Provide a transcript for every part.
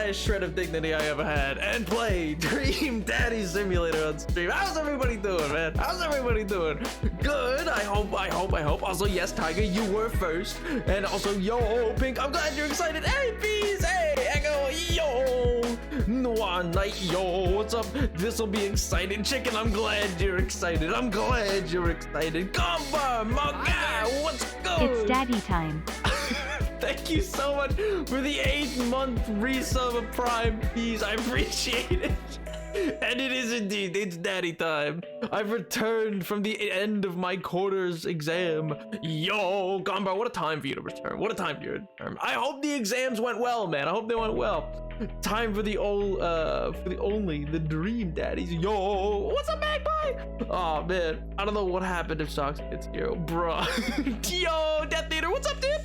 last shred of dignity I ever had and play Dream Daddy Simulator on stream. How's everybody doing, man? How's everybody doing? Good. I hope. Also, yes, Tiger, you were first. And also, yo, Pink, I'm glad you're excited. Hey, Bees. Hey, Echo. Yo. Noir Night. Yo, what's up? This'll be exciting. Chicken, I'm glad you're excited. I'm glad you're excited. Gumba, my guy, what's good? It's daddy time. Thank you so much for the 8-month resub of Prime Peas. I appreciate it. And it is indeed, it's daddy time. I've returned from the end of my quarters exam. Yo, Gombar, what a time for you to return. What a time for you to return. I hope the exams went well, man. I hope they went well. Time for the the Dream Daddies. Yo, what's up, Magpie? Oh man, I don't know what happened if Socks gets here, bruh. Yo, Death Theater, what's up, dude?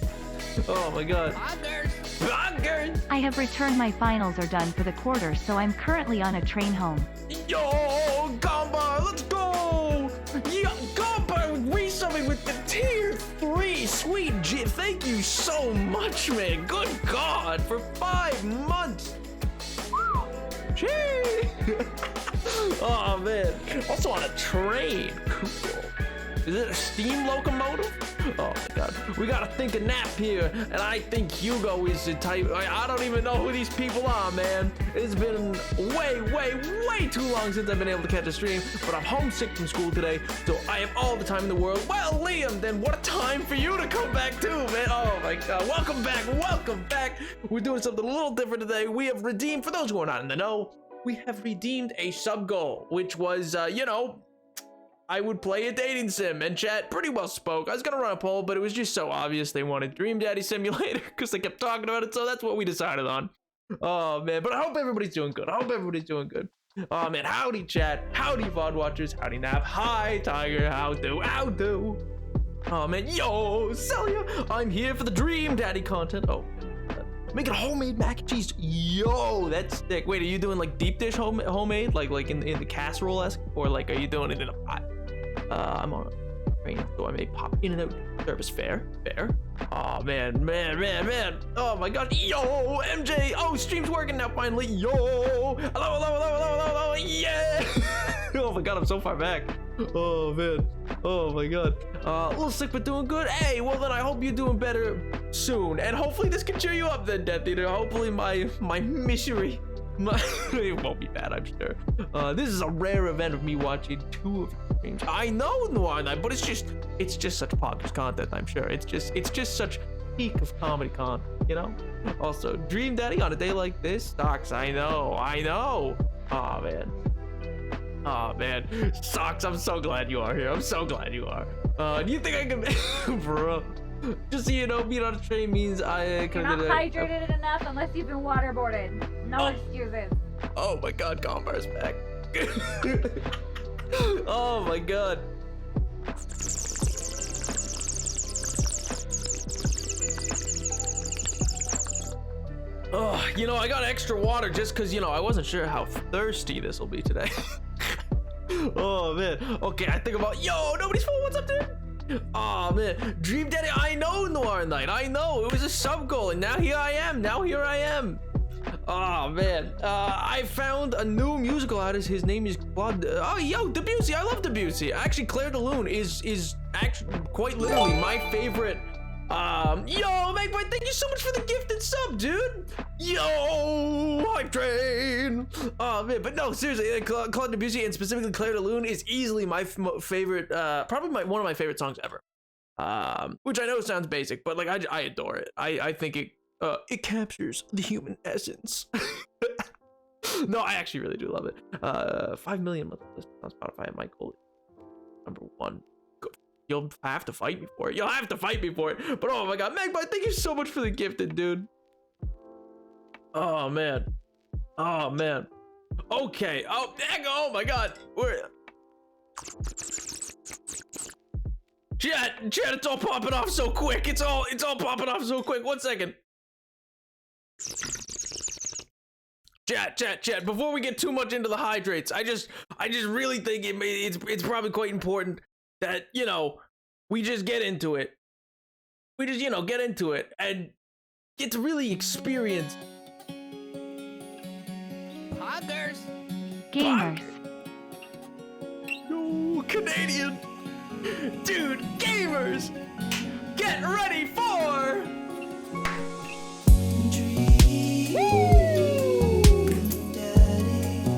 Oh my god. Hoggers. I have returned. My finals are done for the quarter, so I'm currently on a train home. Yo, Gombar, let's go! Yo, Gombar resubbing with the tier 3. Sweet G. Thank you so much, man. Good God, for 5 months. Gee. Oh man. Also on a train. Cool. Is it a steam locomotive? Oh my god. We gotta think a nap here, and I think Hugo is the type. I don't even know who these people are, man. It's been way too long since I've been able to catch a stream, but I'm homesick from school today, so I have all the time in the world. Well, Liam, then what a time for you to come back too, man. Oh my god. Welcome back. We're doing something a little different today. We have redeemed, for those who are not in the know, we have redeemed a sub goal, which was, I would play a dating sim, and chat pretty well spoke. I was gonna run a poll, but it was just so obvious they wanted Dream Daddy Simulator because they kept talking about it, so that's what we decided on. Oh man, but I hope everybody's doing good. Oh man, howdy chat, howdy VOD watchers, howdy Nav, hi Tiger, how do? Oh man, yo, Celia, I'm here for the Dream Daddy content. Oh, making homemade mac and cheese. Yo, that's sick. Wait, are you doing like deep dish homemade, like in the casserole-esque, or like are you doing it in a pot? I'm on a train, so I may pop in and out service. Fair. Oh man. Oh my god. Yo, MJ. Oh, stream's working now finally. Yo. Hello. Yeah. Oh my god, I'm so far back. Oh man. Oh my god. A little sick but doing good. Hey, well then I hope you're doing better soon, and hopefully this can cheer you up then, Death Eater. Hopefully my misery. It won't be bad, I'm sure. This is a rare event of me watching 2 of your streams. I know, Noir Night, but it's just such popular content, I'm sure. It's just such peak of comedy content, you know? Also, Dream Daddy on a day like this sucks. I know. Oh man. Socks, I'm so glad you are here. I'm so glad you are. Do you think I can bro? Just so you know, being on a train means I You're not hydrated enough unless you've been waterboarded. No excuses. Oh my god, Gombar's back. Oh my god. Oh, I got extra water just because, I wasn't sure how thirsty this will be today. Oh man. Okay, I think about, yo, nobody's phone. What's up, dude? Oh man, Dream Daddy, I know, Noir Night, I know, it was a sub goal, and now here I am. Oh man, I found a new musical artist. His name is Claude. Oh yo, Debussy, I love Debussy. Actually, Claire de Lune is actually quite literally my favorite. Yo, Magpie, thank you so much for the gifted sub, dude. Yo, hype train. Oh man, but no, seriously, Claude Debussy and specifically Claire de Lune is easily my favorite, probably one of my favorite songs ever. Which I know sounds basic, but like I adore it. I think it captures the human essence. No, I actually really do love it. 5 million monthly listeners on Spotify. My goal is #1. You'll have to fight me for it. But oh my god, Magpie, thank you so much for the gifted, dude. Oh man. Okay. Oh, dang, oh my god. Chat, it's all popping off so quick. It's all popping off so quick. 1 second. Chat. Before we get too much into the hydrates, I just really think it's probably quite important that, we just get into it. We just, get into it and get to really experience Gamers. No, Canadian. Dude, gamers. Get ready for.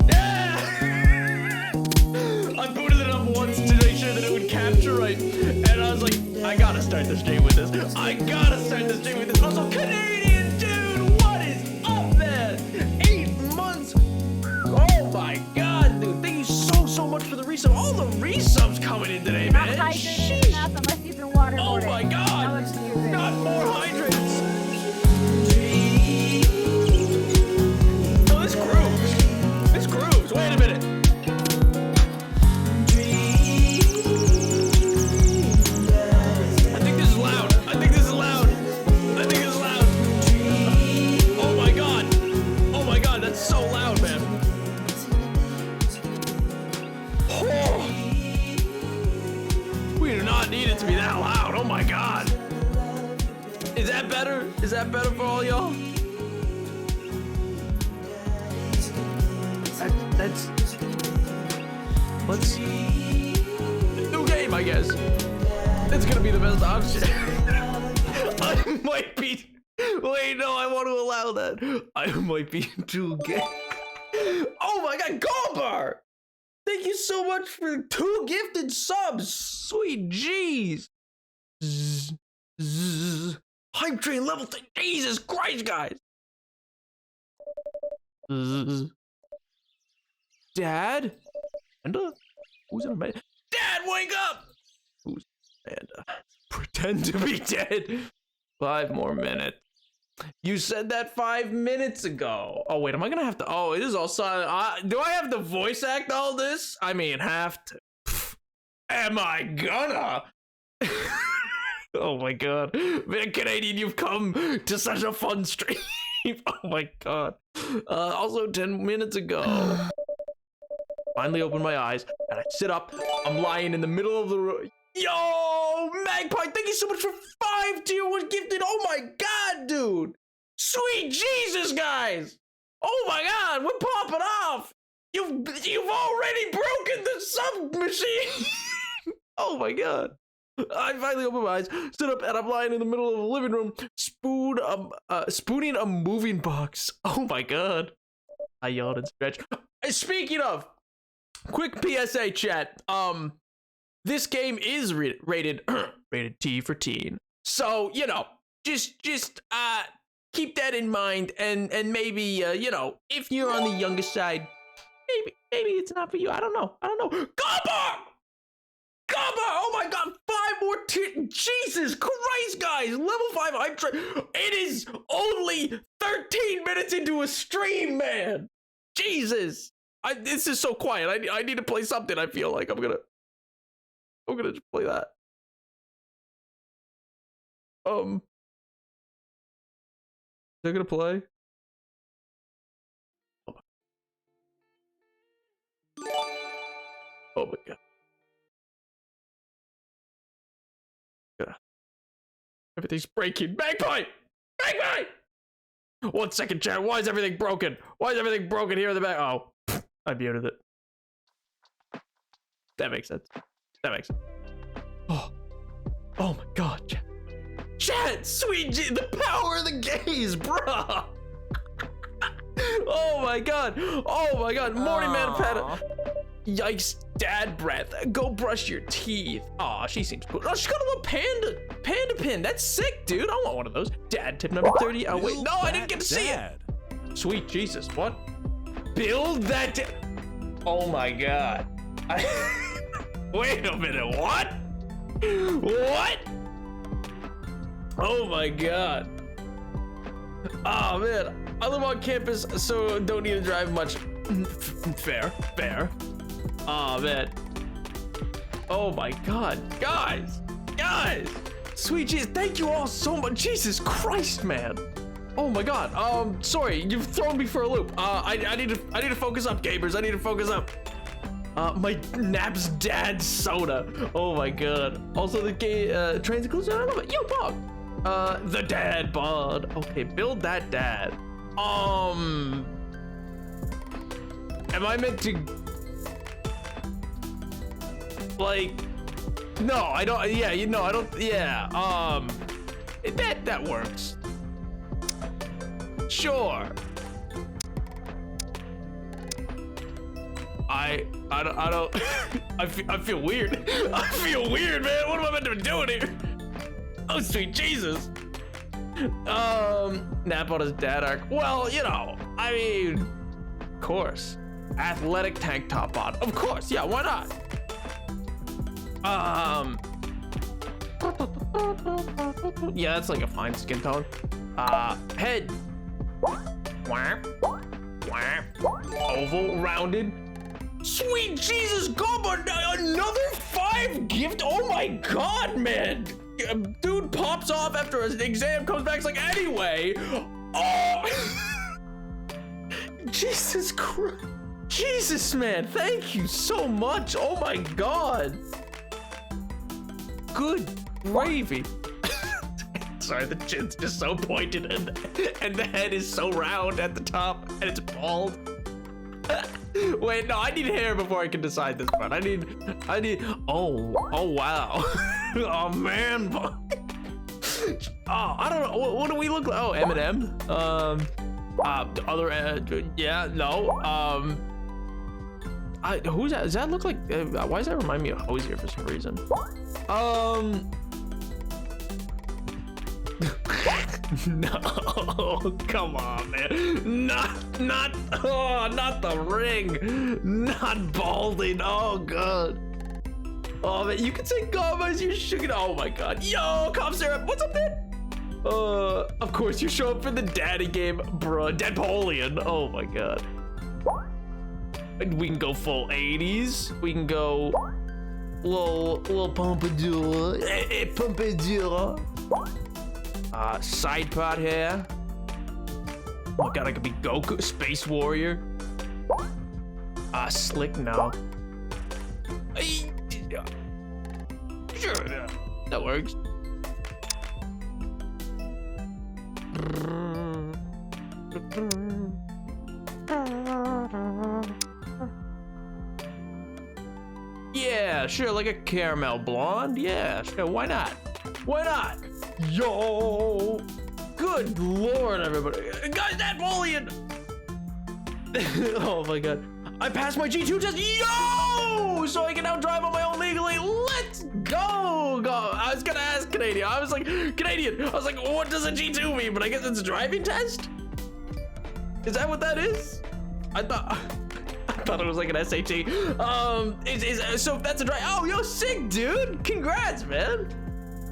Yeah! I booted it up once to make sure that it would capture right. And I was like, I gotta start the stream with this. I gotta start the stream with this. Also, Canadian, dude, what is up there? 8 months. Oh my god, dude. Thank you so much for the resub. All the resubs coming in today, man. Not hydrated enough unless you've been waterboarded. Oh my god. Not more hydrates. Oh, this grooves. This grooves. Wait a minute. I think this is loud. I think this is loud. I think this is loud. Oh my god. Oh my god, that's so loud, man. Oh. We do not need it to be that loud. Oh my god. Is that better? Is that better for all y'all? That's let's new game, I guess. It's gonna be the best option. I might be. Wait, no, I want to allow that. I might be too gay. Oh my god, Goldbar! Thank you so much for 2 gifted subs. Sweet jeez. Hype train level 3. Jesus Christ, guys. Dad? Amanda? Who's in a bed? Dad, wake up! Who's Amanda? Pretend to be dead. 5 more minutes. You said that 5 minutes ago. Oh, wait, am I gonna have to? Oh, it is all silent. Do I have to voice act all this? I mean, have to. Am I gonna? Oh my god. Man, Canadian, you've come to such a fun stream. Oh my god. Also, 10 minutes ago. Finally open my eyes, and I sit up. I'm lying in the middle of the room. Yo, Magpie, thank you so much for 5 tier 1 gifted. Oh my god, dude. Sweet Jesus, guys. Oh my god, we're popping off. You've already broken the sub machine. Oh my god. I finally opened my eyes, stood up, and I'm lying in the middle of the living room, spooning a moving box. Oh my god. I yawned and stretched. Speaking of, quick PSA chat. This game is rated rated T for teen. So, you know, just keep that in mind, and maybe you know, if you're on the younger side, maybe it's not for you. I don't know. Gobber! Oh my god, 5 more Jesus Christ, guys! Level 5 hype train. It is only 13 minutes into a stream, man. Jesus. This is so quiet. I need to play something. I feel like I'm gonna just play that. Is that gonna play? Oh my god. Everything's breaking. Magpie! 1 second, chat. Why is everything broken? Why is everything broken here in the back? Oh, I muted it. That makes sense. Oh my god, chat. Chat, sweet G, the power of the gays, bruh. Oh my god. Morning man, Panda. Yikes, dad breath. Go brush your teeth. Aw, she seems cool. Oh, she's got a little panda pin. That's sick, dude. I want one of those. Dad tip number 30. Oh, wait. No, I didn't get to see it. Sweet Jesus. What? Build that. Oh my god. Wait a minute. What? What? Oh my god. Oh man. I live on campus, so don't need to drive much. Fair. Oh man. Oh my god. Guys. Sweet Jesus, thank you all so much. Jesus Christ, man. Oh my god. Sorry, you've thrown me for a loop. I need to focus up, gamers. I need to focus up. My Nap's dad soda. Oh my god. Also the gay trains inclusion. I love it. Yo, Bob. The dad bod. Okay, build that dad. Am I meant to, like, no, I don't, yeah, you know, I don't, yeah, that works. Sure. I don't, I feel weird. I feel weird, man. What am I meant to be doing here? Oh, sweet Jesus. Nap on his dad arc. Well, you know, I mean, of course. Athletic tank top on. Of course, yeah, why not? Yeah, that's like a fine skin tone. Head. Oval, rounded. Sweet Jesus, God, another 5 gift. Oh my God, man. Dude pops off after an exam, comes back, it's like, anyway. Oh. Jesus Christ. Jesus, man, thank you so much. Oh my God. Good gravy. Sorry, the chin's just so pointed and the head is so round at the top and it's bald. Wait, no, I need hair before I can decide this part. I need, oh wow. Oh man. Oh, I don't know, what do we look like? Oh, Eminem. Yeah, no, who's that? Does that look like, why does that remind me of Hosier for some reason? No, come on, man. Not the ring. Not balding. Oh, God. Oh, man, you can say combos, you should. Oh, my God. Yo, cough syrup. What's up, man? Of course, you show up for the daddy game, bruh. Deadpolian. Oh, my God. We can go full 80s. We can go little pompadour. Pompadour. Side part hair. Oh God, I could be Goku, Space Warrior. Slick, no. Sure, yeah, that works. Yeah, sure, like a caramel blonde. Yeah, sure, why not? Why not? Yo! Good Lord, everybody. Guys, that Napoleon! Oh my God. I passed my G2 test. Yo! So I can now drive on my own legally. Let's go! I was gonna ask Canadian. I was like, Canadian. I was like, what does a G2 mean? But I guess it's a driving test? Is that what that is? I thought it was like an SAT. So that's a drive. Oh, yo, sick, dude. Congrats, man.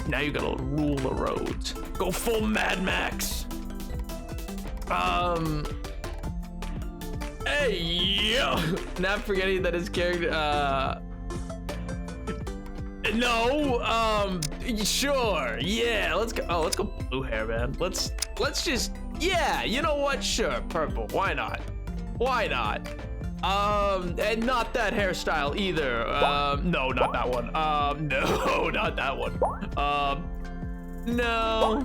Now you gotta rule the roads. Go full Mad Max. Hey, yo. Not forgetting that his character, no, sure, yeah, let's go. Oh, let's go blue hair, man. Let's just, yeah, you know what? Sure, purple. Why not? Why not? And not that hairstyle either. No, not that one. No, not that one. No.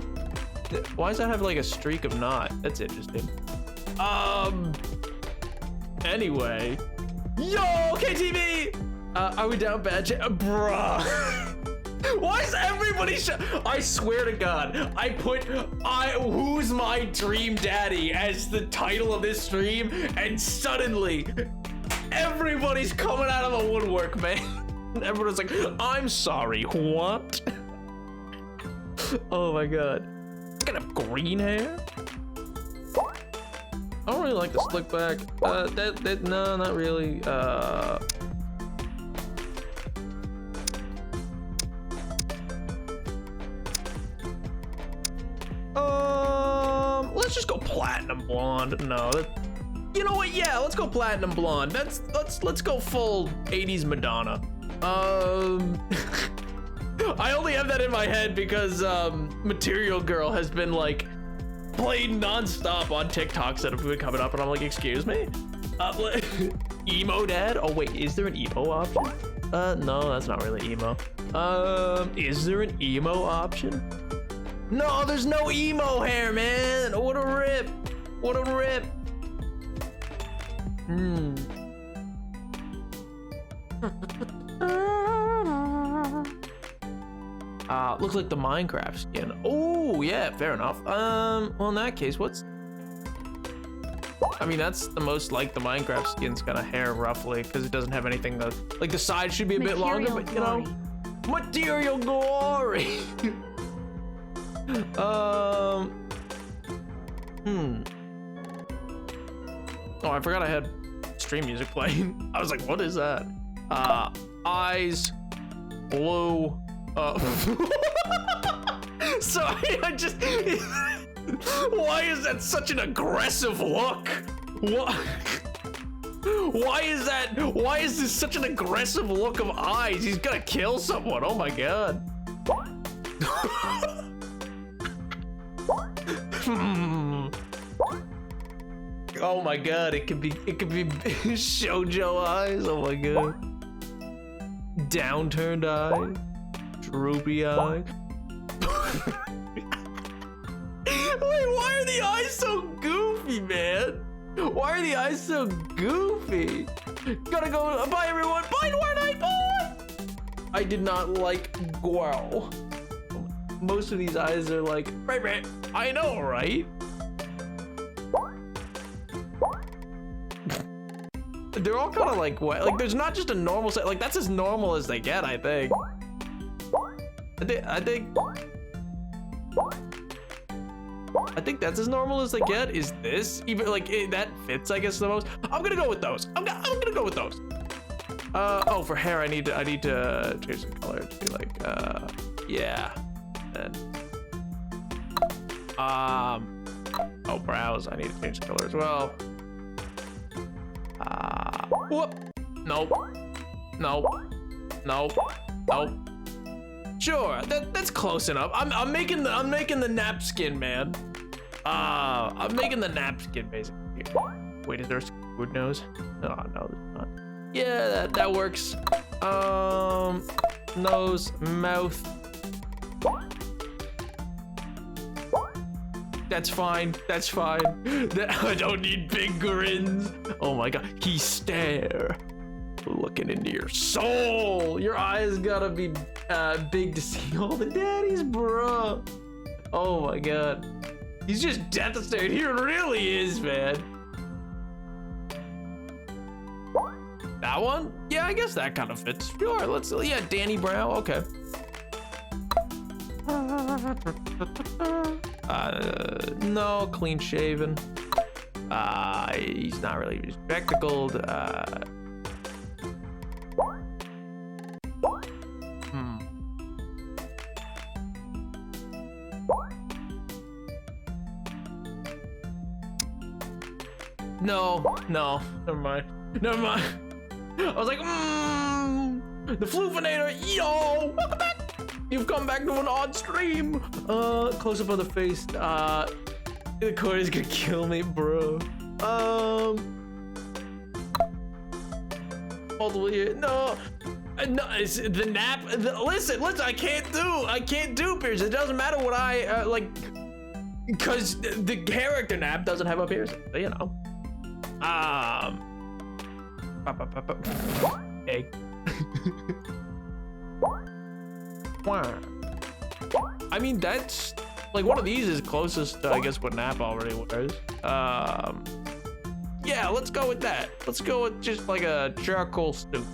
Why does that have like a streak of knot? That's interesting. Anyway. Yo, KTV! Are we down bad? Bruh. Why is everybody I swear to God, I put Who's My Dream Daddy as the title of this stream, and suddenly everybody's coming out of the woodwork, man. Everyone's like, I'm sorry, what? Oh my God. It's gonna have green hair? I don't really like the slick back. No, not really. Let's just go platinum blonde. No, you know what? Yeah, let's go platinum blonde. Let's go full 80s Madonna. I only have that in my head because Material Girl has been like played non-stop on TikToks that have been coming up, and I'm like, excuse me? Emo dad? Oh wait, is there an emo option? No, that's not really emo. Is there an emo option? No, there's no emo hair, man. What a rip. What a rip. Looks like the Minecraft skin. Oh, yeah, fair enough. Well, in that case, what's... I mean, that's the most like the Minecraft skin's kind of hair, roughly, because it doesn't have anything that... Like, the side should be a bit longer, but, you know... Material glory! Oh, I forgot I had stream music playing. I was like, what is that? Eyes, blue, sorry, I just, why is that such an aggressive look? What? Why is this such an aggressive look of eyes? He's gonna kill someone, oh my god. Oh my god, it could be shoujo eyes. Oh my god. Downturned eyes. Droopy eyes. Wait, why are the eyes so goofy, man? Why are the eyes so goofy? Gotta go. Bye, everyone. Bye, Dwarf. Bye. I did not like Guao. Most of these eyes are like, right. I know, right? They're all kind of like what? Like, there's not just a normal set. Like, that's as normal as they get, I think. I think that's as normal as they get. Is this even like that fits? I guess the most. I'm gonna go with those. I'm gonna go with those. Oh, for hair, I need to change the color to be like, yeah. Then, oh, brows. I need to change the color as well. Whoop. Nope. Sure, that's close enough. I'm making the napskin, man. I'm making the napskin basically. Wait, is there a squid nose? Oh, no, there's not. Yeah, that works. Nose, mouth. That's fine. I don't need big grins. Oh my god, he stare. Looking into your soul. Your eyes gotta be big to see all the daddies, bro. Oh my god. He's just devastated. He really is, man. That one? Yeah, I guess that kind of fits. Sure, yeah, Danny Brown, okay. No, clean shaven. He's not really spectacled. No, never mind. I was like, the Floofinator, yo, welcome back. You've come back to an odd stream. Close up on the face. The cord is gonna kill me, bro. All the way here. No, it's the nap. Listen, I can't do piercing. It doesn't matter what I like, because the character nap doesn't have a piercing. So, you know. Egg. I mean, that's like one of these is closest to, I guess, what Nap already wears. Yeah, let's go with that. Let's go with just like a charcoal suit.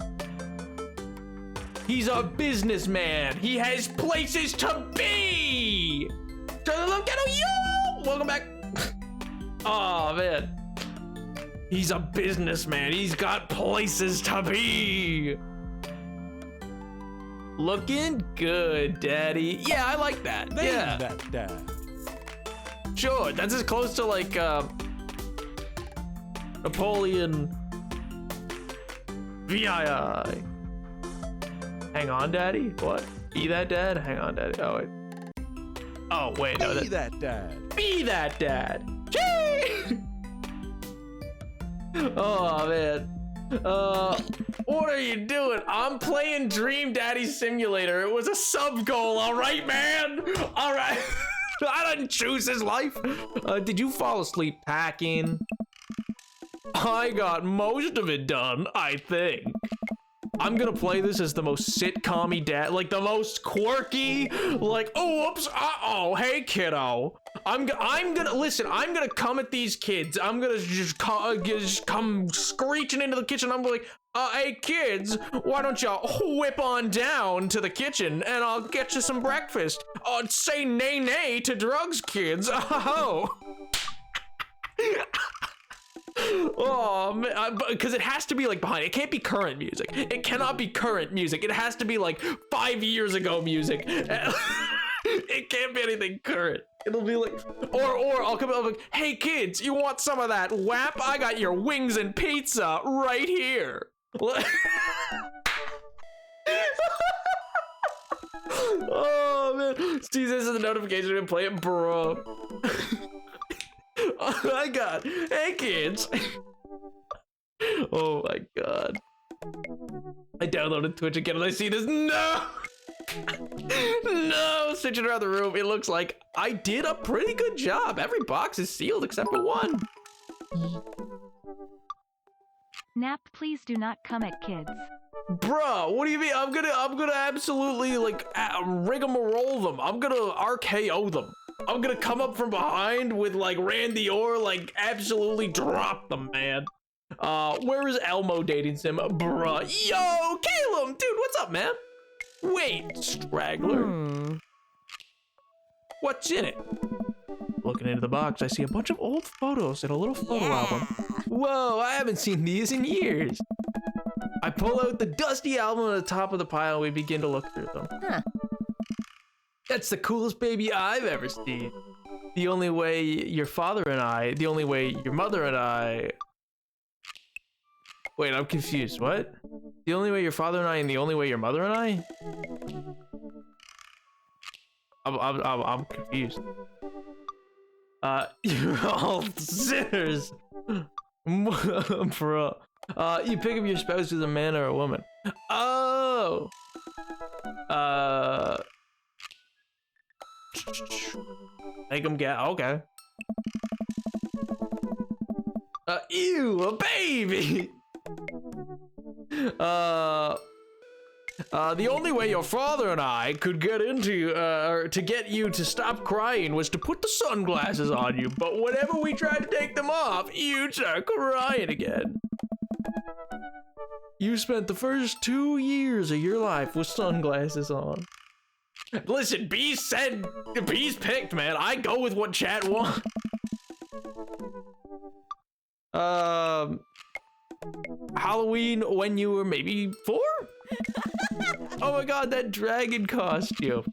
He's a businessman. He has places to be. Welcome back. Oh man. He's a businessman. He's got places to be. Looking good, daddy. Yeah, I like that. Yeah. That dad. Sure, that's as close to like Napoleon VII. Hang on, daddy. What? Be that dad? Hang on, daddy. Oh wait. Oh wait, no. Be that dad. Be that dad. Gee! Oh man. What are you doing? I'm playing Dream Daddy Simulator. It was a sub goal, all right, man? All right. I didn't choose his life. Did you fall asleep packing? I got most of it done, I think. I'm gonna play this as the most sitcom-y dad, like the most quirky, like, oh, oops, uh-oh, hey, kiddo. I'm gonna, listen, I'm gonna come at these kids. I'm gonna just come screeching into the kitchen. I'm like, hey, kids, why don't y'all whip on down to the kitchen and I'll get you some breakfast. Say nay, nay to drugs, kids. Oh. Oh man, because it has to be like behind. It can't be current music. It cannot be current music. It has to be like 5 years ago music. It can't be anything current. It'll be like, or I'll come up like, hey kids, you want some of that WAP? I got your wings and pizza right here. Oh man, Steve, this is the notification to play it, bro. Oh my god, hey kids. Oh my god. I downloaded Twitch again and I see this. No! No! Switching around the room, it looks like I did a pretty good job. Every box is sealed except for one. Nap, please do not come at kids. Bro, what do you mean? I'm gonna absolutely like rigmarole them. I'm gonna RKO them. I'm gonna come up from behind with like Randy Orr, like absolutely drop them, man. Where is Elmo dating sim? Bruh. Yo, Caleb, dude, what's up, man? Wait, straggler. What's in it? Looking into the box, I see a bunch of old photos in a little photo album. Whoa, I haven't seen these in years. I pull out the dusty album at the top of the pile and we begin to look through them. Huh. That's the coolest baby I've ever seen. The only way your father and I, the only way your mother and I... Wait, I'm confused. What? The only way your father and I and the only way your mother and I? I'm confused. You're all sinners. Bro. You pick up your spouse as a man or a woman. Oh. Make them get okay. Ew, a baby. The only way your father and I could get into, to get you to stop crying was to put the sunglasses on you, but whenever we tried to take them off, you'd start crying again. You spent the first 2 years of your life with sunglasses on. Listen, Bees picked, man. I go with what chat wants. Halloween when you were maybe 4? Oh my god, that dragon costume.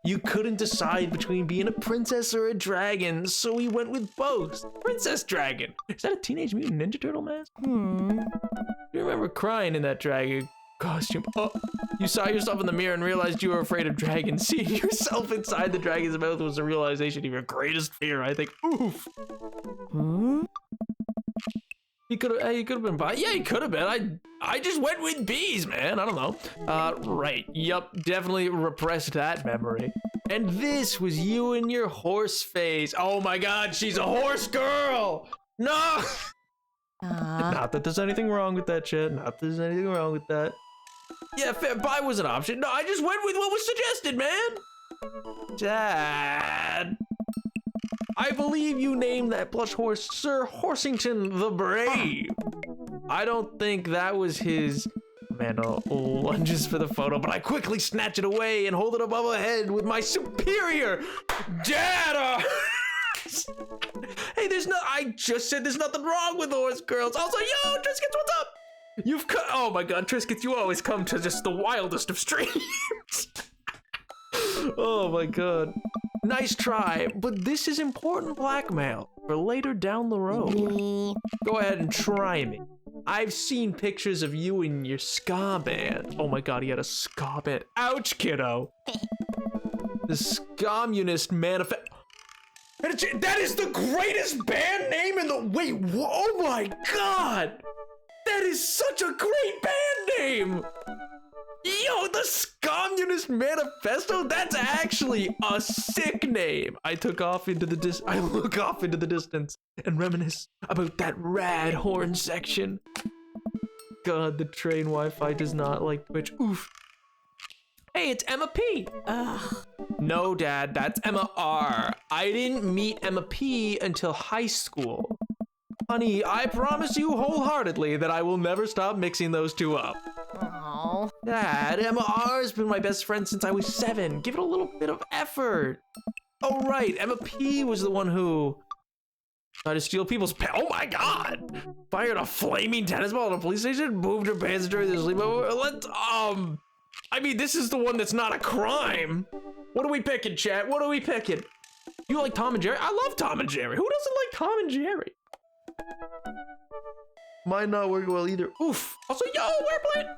You couldn't decide between being a princess or a dragon, so we went with both. Princess Dragon. Is that a Teenage Mutant Ninja Turtle mask? You remember crying in that dragon costume. Oh, you saw yourself in the mirror and realized you were afraid of dragons. Seeing yourself inside the dragon's mouth was a realization of your greatest fear, I think. Oof. He could have been bi. Yeah, he could have been. I just went with bees, man. I don't know. Right. Yup. Definitely repressed that memory. And this was you and your horse face. Oh my god, she's a horse girl. No. Not that there's anything wrong with that shit. Not that there's anything wrong with that. Yeah, bi was an option. No, I just went with what was suggested, man. Dad. I believe you named that plush horse Sir Horsington the Brave. I don't think that was his... Amanda lunges for the photo, but I quickly snatch it away and hold it above her head with my superior data. Hey, I just said there's nothing wrong with horse girls. Also, yo, Triscuits, what's up? You've come... Oh my god, Triscuits, you always come to just the wildest of streams. Oh my god. Nice try, but this is important blackmail for later down the road. Go ahead and try me. I've seen pictures of you in your ska band. Oh my god, he had a ska band. Ouch, kiddo. The Scommunist Manifest. That is the greatest band name in the... Wait, oh my god. That is such a great band name. Yo, the Scommunist Manifesto? That's actually a sick name. I look off into the distance and reminisce about that rad horn section. god, the train Wi-Fi does not like Twitch. Oof. Hey, it's Emma P. Ugh. No, Dad, that's Emma R. I didn't meet Emma P until high school. Honey, I promise you wholeheartedly that I will never stop mixing those two up. Oh. Dad, Emma R has been my best friend since I was 7. Give it a little bit of effort. Oh, right, Emma P was the one who tried to steal people's oh my god! Fired a flaming tennis ball at a police station, moved her pants during the sleepover. Let's, I mean, this is the one that's not a crime. What are we picking, chat? What are we picking? You like Tom and Jerry? I love Tom and Jerry. Who doesn't like Tom and Jerry? Mine not working well either. Oof. Also, yo, we're playing.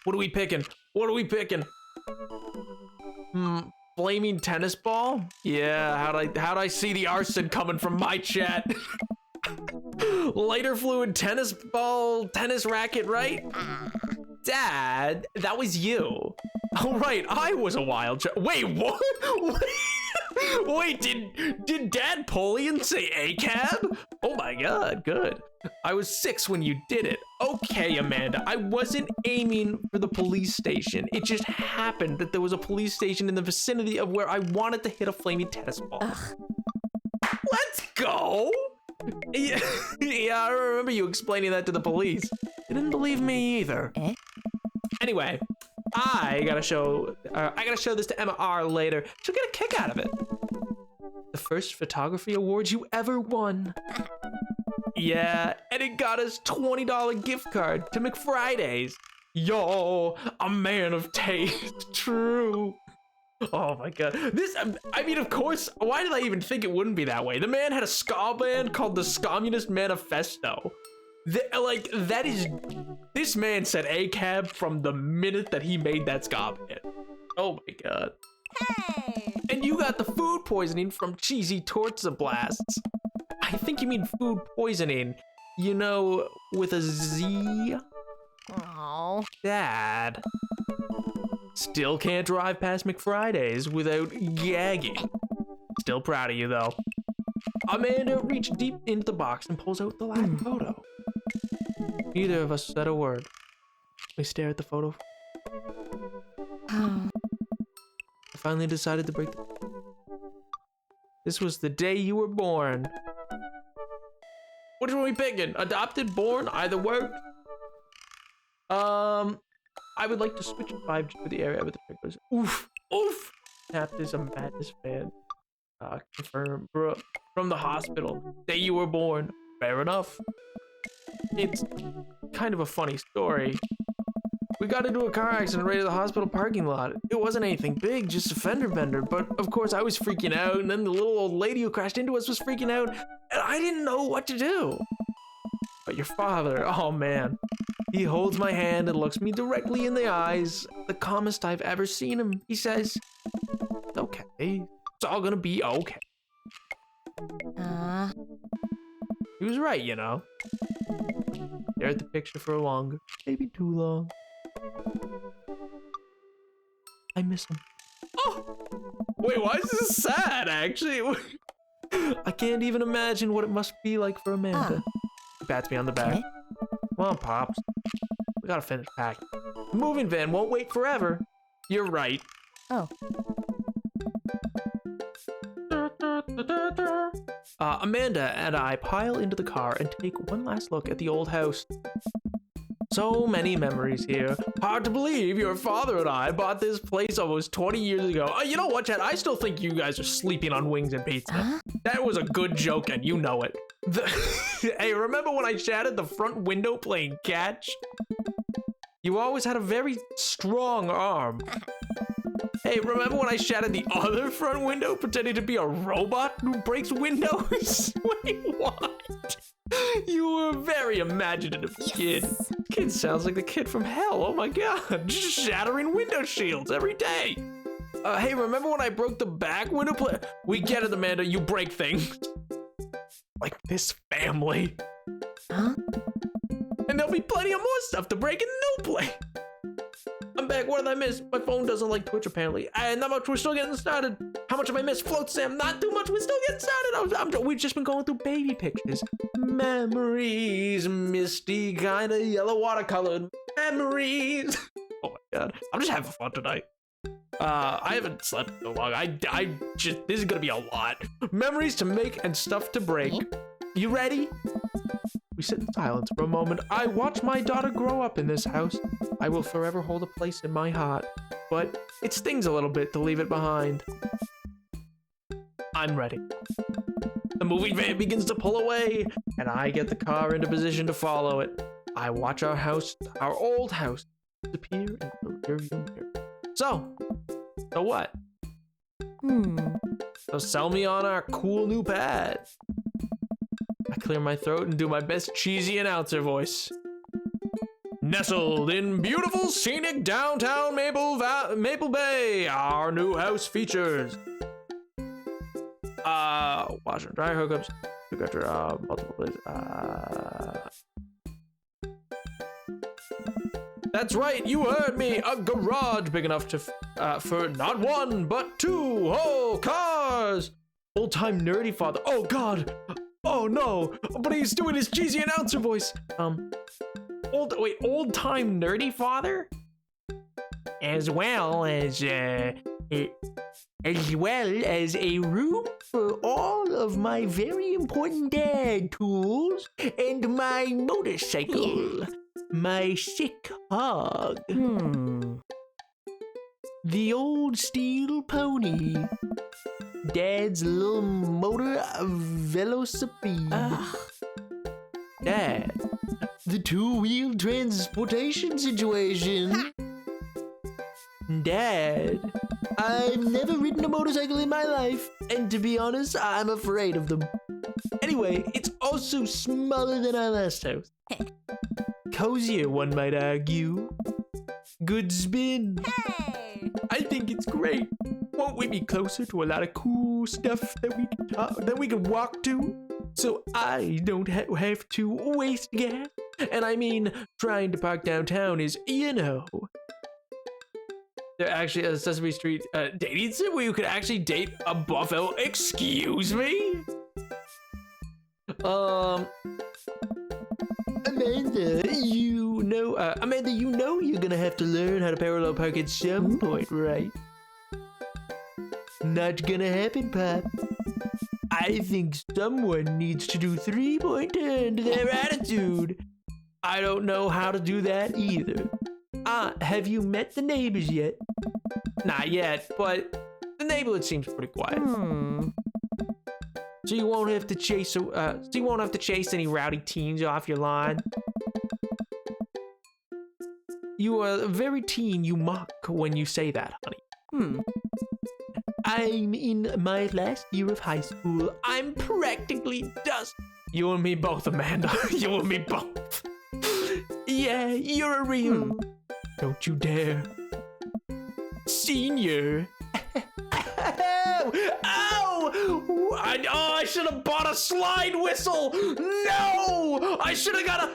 What are we picking? What are we picking? Flaming tennis ball? Yeah, how'd I see the arson coming from my chat? Lighter fluid tennis ball, tennis racket, right? Dad, that was you. Oh, right, I was a wild child. Wait, what? Wait, did Dad Polian say ACAB? Oh my god, good. I was 6 when you did it. Okay, Amanda, I wasn't aiming for the police station. It just happened that there was a police station in the vicinity of where I wanted to hit a flaming tennis ball. Ugh. Let's go! Yeah, I remember you explaining that to the police. They didn't believe me either. Eh? Anyway, I gotta show this to Emma R later. She'll get a kick out of it. The first photography award you ever won. Yeah, and it got us $20 gift card to McFriday's. Yo, a man of taste, true. Oh my god. This, I mean, of course, why did I even think it wouldn't be that way? The man had a ska band called the Communist Manifesto. This man said ACAB from the minute that he made that ska band. Oh my god. Hey. And you got the food poisoning from cheesy torta blasts. I think you mean food poisoning, you know, with a Z. Oh. Dad. Still can't drive past McFriday's without gagging. Still proud of you, though. Amanda reached deep into the box and pulls out the last photo. Neither of us said a word. We stare at the photo. I finally decided to break the... This was the day you were born. Which one are we picking? Adopted, born, either worked? I would like to switch 5G to the area with the pictures. Oof, oof. Tapped is a Madness fan. Confirmed from the hospital. Day you were born. Fair enough. It's kind of a funny story. We got into a car accident right at the hospital parking lot. It wasn't anything big, just a fender bender, but of course I was freaking out, and then the little old lady who crashed into us was freaking out, and I didn't know what to do. But your father, oh man, he holds my hand and looks me directly in the eyes, the calmest I've ever seen him. He says, "It's okay, it's all gonna be okay." He was right, you know. Stare at the picture for longer, maybe too long. I miss him. Oh! Wait, why is this sad, actually? I can't even imagine what it must be like for Amanda. He pats me on the back. Okay. Come on, Pops. We gotta finish packing. The moving van won't wait forever. You're right. Oh. Amanda and I pile into the car and take one last look at the old house. So many memories here. Hard to believe your father and I bought this place almost 20 years ago. You know what, Chad? I still think you guys are sleeping on wings and pizza. Huh? That was a good joke, and you know it. Hey, remember when I shattered the front window playing catch? You always had a very strong arm. Hey, remember when I shattered the other front window pretending to be a robot who breaks windows? Wait, what? You were a very imaginative kid. Kid sounds like the kid from hell. Oh my god. Just shattering window shields every day. Hey, remember when I broke the back window We get it, Amanda. You break things. Like this family. Huh? And there'll be plenty of more stuff to break in the new play. I'm back. What did I miss? My phone doesn't like Twitch, apparently. And not much. We're still getting started. How much have I missed? Float Sam. Not too much. We're still getting started. We've just been going through baby pictures. Memories, misty, kinda yellow watercolored memories. Oh my god, I'm just having fun tonight. I haven't slept so long. This is gonna be a lot. Memories to make and stuff to break. You ready? We sit in silence for a moment. I watch my daughter grow up in this house. I will forever hold a place in my heart, but it stings a little bit to leave it behind. I'm ready. The moving van begins to pull away, and I get the car into position to follow it. I watch our old house, disappear into the rearview mirror. So what? So sell me on our cool new pad. I clear my throat and do my best cheesy announcer voice. Nestled in beautiful scenic downtown Maple Bay, our new house features washer and dryer hookups, multiple places. That's right, you heard me. A garage big enough to for not one but two whole cars. Old-time nerdy father. Oh God. Oh no. But he's doing his cheesy announcer voice. Old-time nerdy father, as well as a room for all of my very important dad tools and my motorcycle, my sick hog, the old steel pony, Dad's little motor velocipede, Dad, the two-wheel transportation situation, Dad, I've never ridden a motorcycle in my life, and to be honest, I'm afraid of them. Anyway, it's also smaller than our last house. Cozier, one might argue. Good spin. Hey! I think it's great. Won't we be closer to a lot of cool stuff that we can walk to? So I don't have to waste gas. And I mean, trying to park downtown is, There actually a Sesame Street dating sim where you could actually date a buffalo. Excuse me? Amanda, you know you're gonna have to learn how to parallel park at some point, right? Not gonna happen, Pop. I think someone needs to do 3-point turn to their attitude. I don't know how to do that either. Have you met the neighbors yet? Not yet, but the neighborhood seems pretty quiet. So you won't have to chase any rowdy teens off your lawn. You are very teen, you mock when you say that, honey. I'm in my last year of high school. I'm practically dust. You and me both, Amanda. You and me both. Yeah, you're a real. Don't you dare. Senior. Ow! I should have bought a slide whistle. No! I should have got a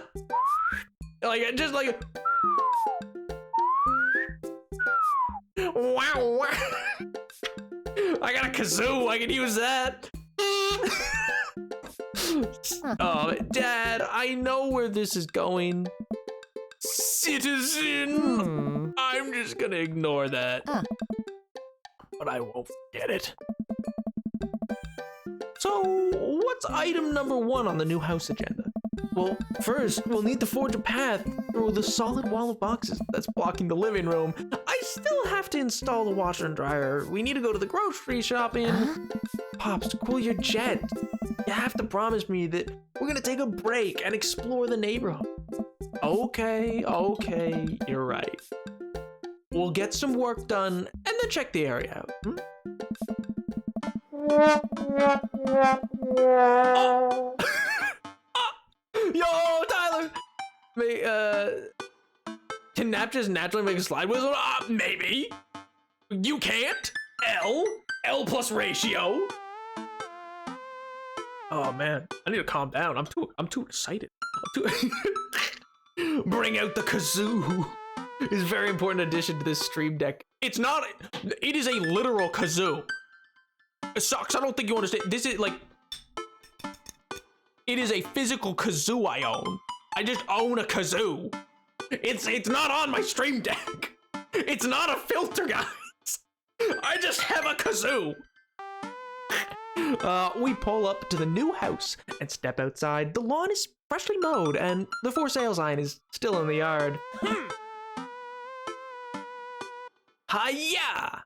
wow. I got a kazoo. I can use that. Oh, Dad, I know where this is going. Citizen. I'm just gonna ignore that. But I won't forget it. So, what's item number 1 on the new house agenda? Well, first, we'll need to forge a path through the solid wall of boxes that's blocking the living room. I still have to install the washer and dryer. We need to go to the grocery shopping. Pops, cool your jet. You have to promise me that we're gonna take a break and explore the neighborhood. Okay, you're right. We'll get some work done and then check the area out. Yo, Tyler! Can Nap just naturally make a slide whistle? Maybe. You can't? L plus ratio. Oh man, I need to calm down. I'm too excited. Bring out the kazoo. Is a very important addition to this stream deck. It is a literal kazoo. It sucks. I don't think you understand. This is like, It is a physical kazoo I own. I just own a kazoo. It's not on my stream deck. It's not a filter, guys. I just have a kazoo. We pull up to the new house and step outside. The lawn is freshly mowed and the for sale sign is still in the yard. Hiya!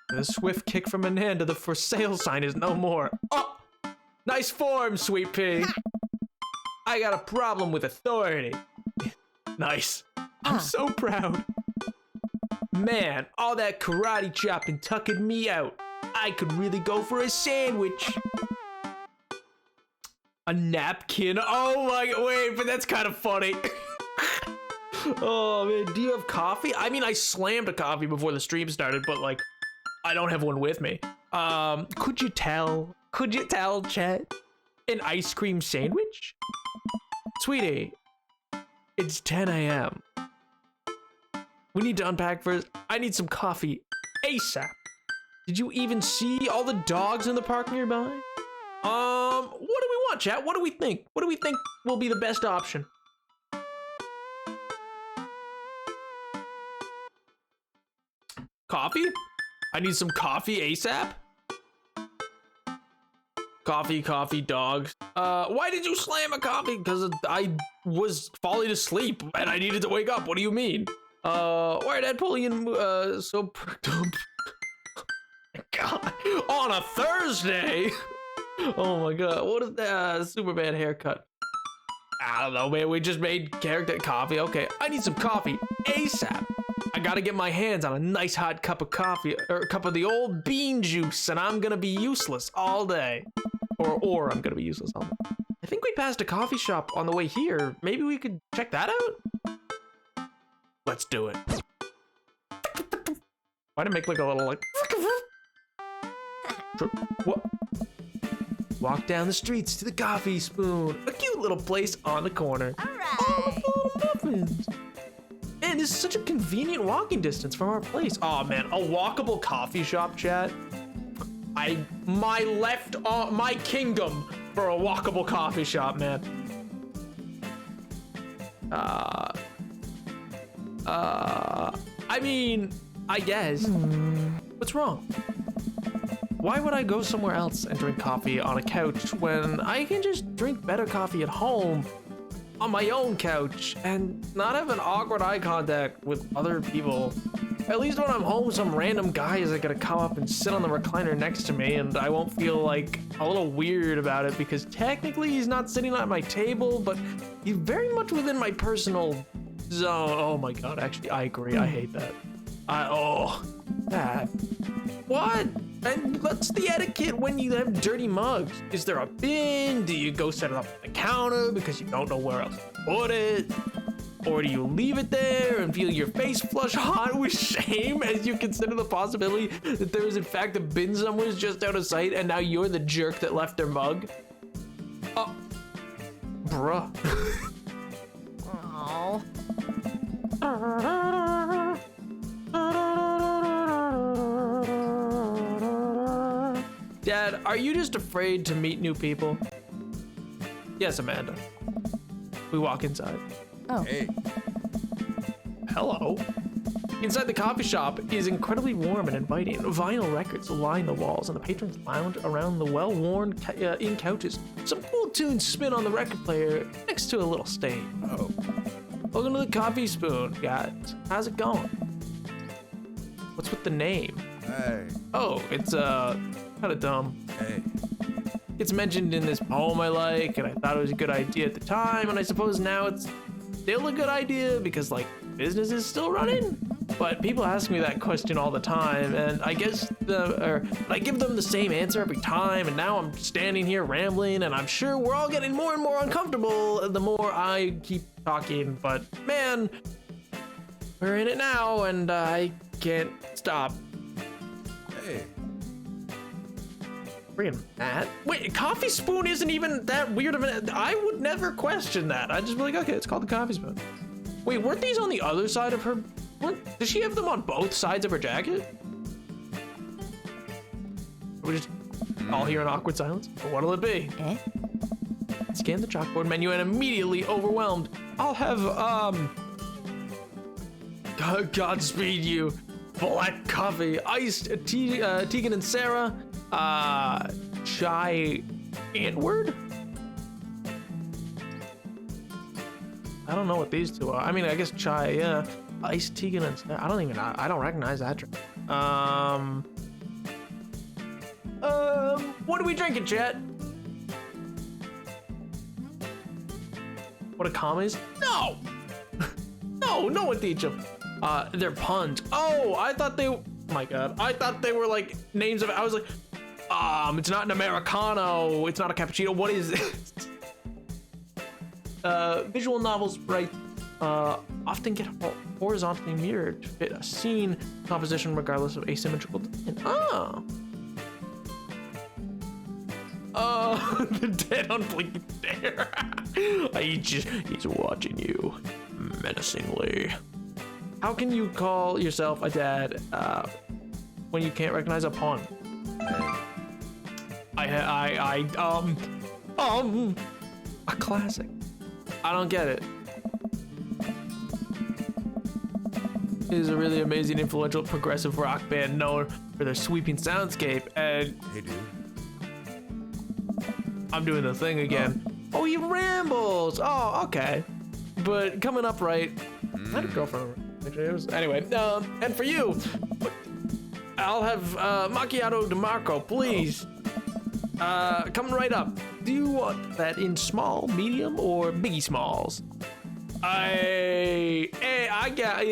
The swift kick from Ananda, the for sale sign is no more. Oh, nice form, Sweet Pea. I got a problem with authority. Nice. I'm so proud. Man, all that karate chopping tucking me out. I could really go for a sandwich. A napkin. Oh my, wait, but that's kind of funny. Oh man, do you have coffee? I mean, I slammed a coffee before the stream started, but like, I don't have one with me. Could you tell, Chet? An ice cream sandwich? Sweetie, it's 10 a.m. We need to unpack first. I need some coffee ASAP. Did you even see all the dogs in the park nearby? What do we want, chat? What do we think? What do we think will be the best option? Coffee? I need some coffee ASAP. Coffee, dogs. Why did you slam a coffee? Because I was falling asleep and I needed to wake up. What do you mean? Why did Napoleon, so perked up? God, on a Thursday? Oh my God, what is that? Super bad haircut. I don't know, man, we just made character coffee. Okay, I need some coffee ASAP. I gotta get my hands on a nice hot cup of coffee, or a cup of the old bean juice, and I'm gonna be useless all day. Or I'm gonna be useless all day. I think we passed a coffee shop on the way here. Maybe we could check that out? Let's do it. Why did it make like a little like... What? Walk down the streets to the Coffee Spoon, a cute little place on the corner. All right. Oh, the little muffins. Man, this is such a convenient walking distance from our place. Oh man, a walkable coffee shop, chat. My kingdom for a walkable coffee shop, man. I mean, I guess. What's wrong? Why would I go somewhere else and drink coffee on a couch when I can just drink better coffee at home on my own couch and not have an awkward eye contact with other people? At least when I'm home, some random guy is gonna come up and sit on the recliner next to me and I won't feel like a little weird about it because technically he's not sitting at my table, but he's very much within my personal zone. Oh my God, actually, I agree. I hate that. That. What? And what's the etiquette when you have dirty mugs? Is there a bin? Do you go set it up on the counter because you don't know where else to put it? Or do you leave it there and feel your face flush hot with shame as you consider the possibility that there is in fact a bin somewhere just out of sight and now you're the jerk that left their mug? Oh, bruh. Oh. Dad, are you just afraid to meet new people? Yes, Amanda. We walk inside. Oh. Hey. Hello. Inside the coffee shop is incredibly warm and inviting. Vinyl records line the walls and the patrons lounge around the well-worn in couches. Some cool tunes spin on the record player next to a little stage. Oh. Welcome to the Coffee Spoon, guys. How's it going? What's with the name? Hey. Oh, it's kind of dumb. Hey. It's mentioned in this poem I like, and I thought it was a good idea at the time, and I suppose now it's still a good idea because like business is still running. But people ask me that question all the time, and I guess I give them the same answer every time, and now I'm standing here rambling, and I'm sure we're all getting more and more uncomfortable the more I keep talking. But man, we're in it now, and I can't stop. Hey. Freaking Matt. Wait, Coffee Spoon isn't even that weird of an... I would never question that. I'd just be like, okay, it's called the Coffee Spoon. Wait, weren't these on the other side of her... Does she have them on both sides of her jacket? Or We just all hear an awkward silence. What'll it be? Eh? Scan the chalkboard menu and immediately overwhelmed. I'll have, Godspeed you. Black coffee, iced Tegan and Sarah, chai Antword? I don't know what these two are. I mean, I guess chai, yeah. Iced Tegan and Sarah. I don't recognize that drink. What are we drinking, chat? What a commas? No! No one teach them. They're puns. Oh, I thought they, oh my God. I thought they were like names of, I was like, it's not an Americano. It's not a cappuccino. What is this? Visual novels, right, often get horizontally mirrored to fit a scene composition regardless of asymmetrical design. The dead unblinking stare. He's watching you menacingly. How can you call yourself a dad when you can't recognize a pun? A classic. I don't get it. It is a really amazing, influential, progressive rock band known for their sweeping soundscape, and Hey, dude. I'm doing the thing again. Oh, he rambles. Oh, okay. But coming up right, I had a girlfriend. Anyway, and for you, I'll have macchiato DeMarco, please. Coming right up. Do you want that in small, medium, or biggie smalls? I got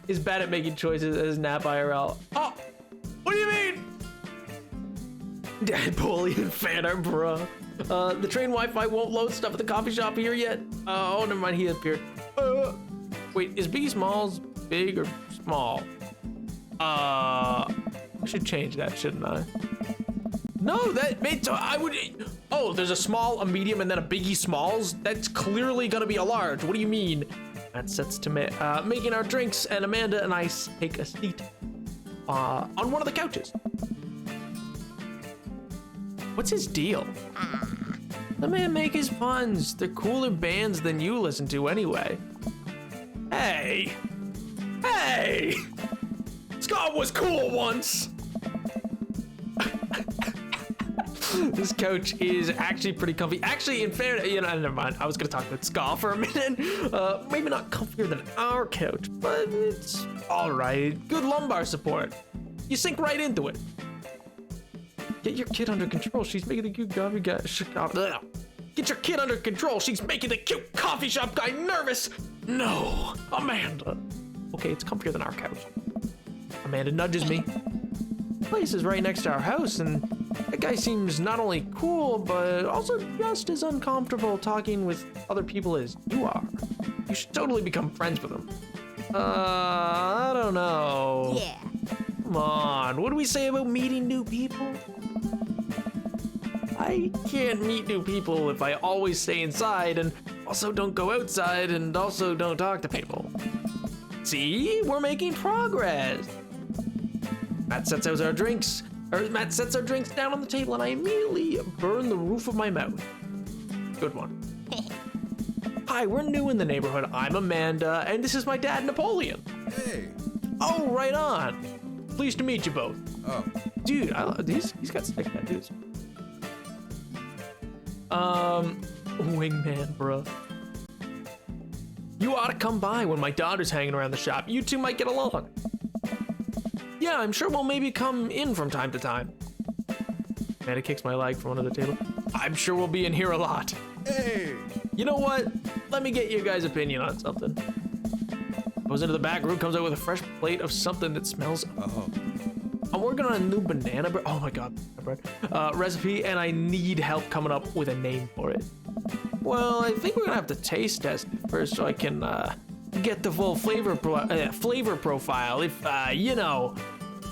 is bad at making choices as Nap IRL. Oh, what do you mean? Napoleon fan art, bro. The train Wi-Fi won't load stuff at the coffee shop here yet. Oh, never mind, he appeared. Wait, is Biggie Smalls big or small? I should change that, shouldn't I? No, that made so I would. Oh, there's a small, a medium, and then a Biggie Smalls. That's clearly gonna be a large. What do you mean? That sets to making our drinks, and Amanda and I take a seat on one of the couches. What's his deal? The man make his puns. They're cooler bands than you listen to anyway. Hey! Scott was cool once! This couch is actually pretty comfy. Actually, in fairness, never mind. I was gonna talk about Ska for a minute. Maybe not comfier than our couch, but it's all right. Good lumbar support. You sink right into it. Get your kid under control. She's making the cute coffee guy. Get your kid under control. She's making the cute coffee shop guy nervous. No, Amanda. Okay, it's comfier than our couch. Amanda nudges me. The place is right next to our house, and that guy seems not only cool, but also just as uncomfortable talking with other people as you are. You should totally become friends with him. I don't know. Yeah. Come on, what do we say about meeting new people? I can't meet new people if I always stay inside and also don't go outside and also don't talk to people. See, we're making progress. Matt sets our drinks down on the table and I immediately burn the roof of my mouth. Good one. Hi, we're new in the neighborhood. I'm Amanda, and this is my dad, Napoleon. Hey. Oh, right on. Pleased to meet you both. Oh. Dude, he's got sick tattoos. Wingman, bro. You ought to come by when my daughter's hanging around the shop. You two might get along. Yeah, I'm sure we'll maybe come in from time to time. Amanda kicks my leg from under the table. I'm sure we'll be in here a lot. Hey. You know what? Let me get your guys' opinion on something. Goes into the back room, comes out with a fresh plate of something that smells. Oh. I'm working on a new banana bread. Oh my god, bread recipe, and I need help coming up with a name for it. Well, I think we're gonna have to taste test it first, so I can get the full flavor profile. If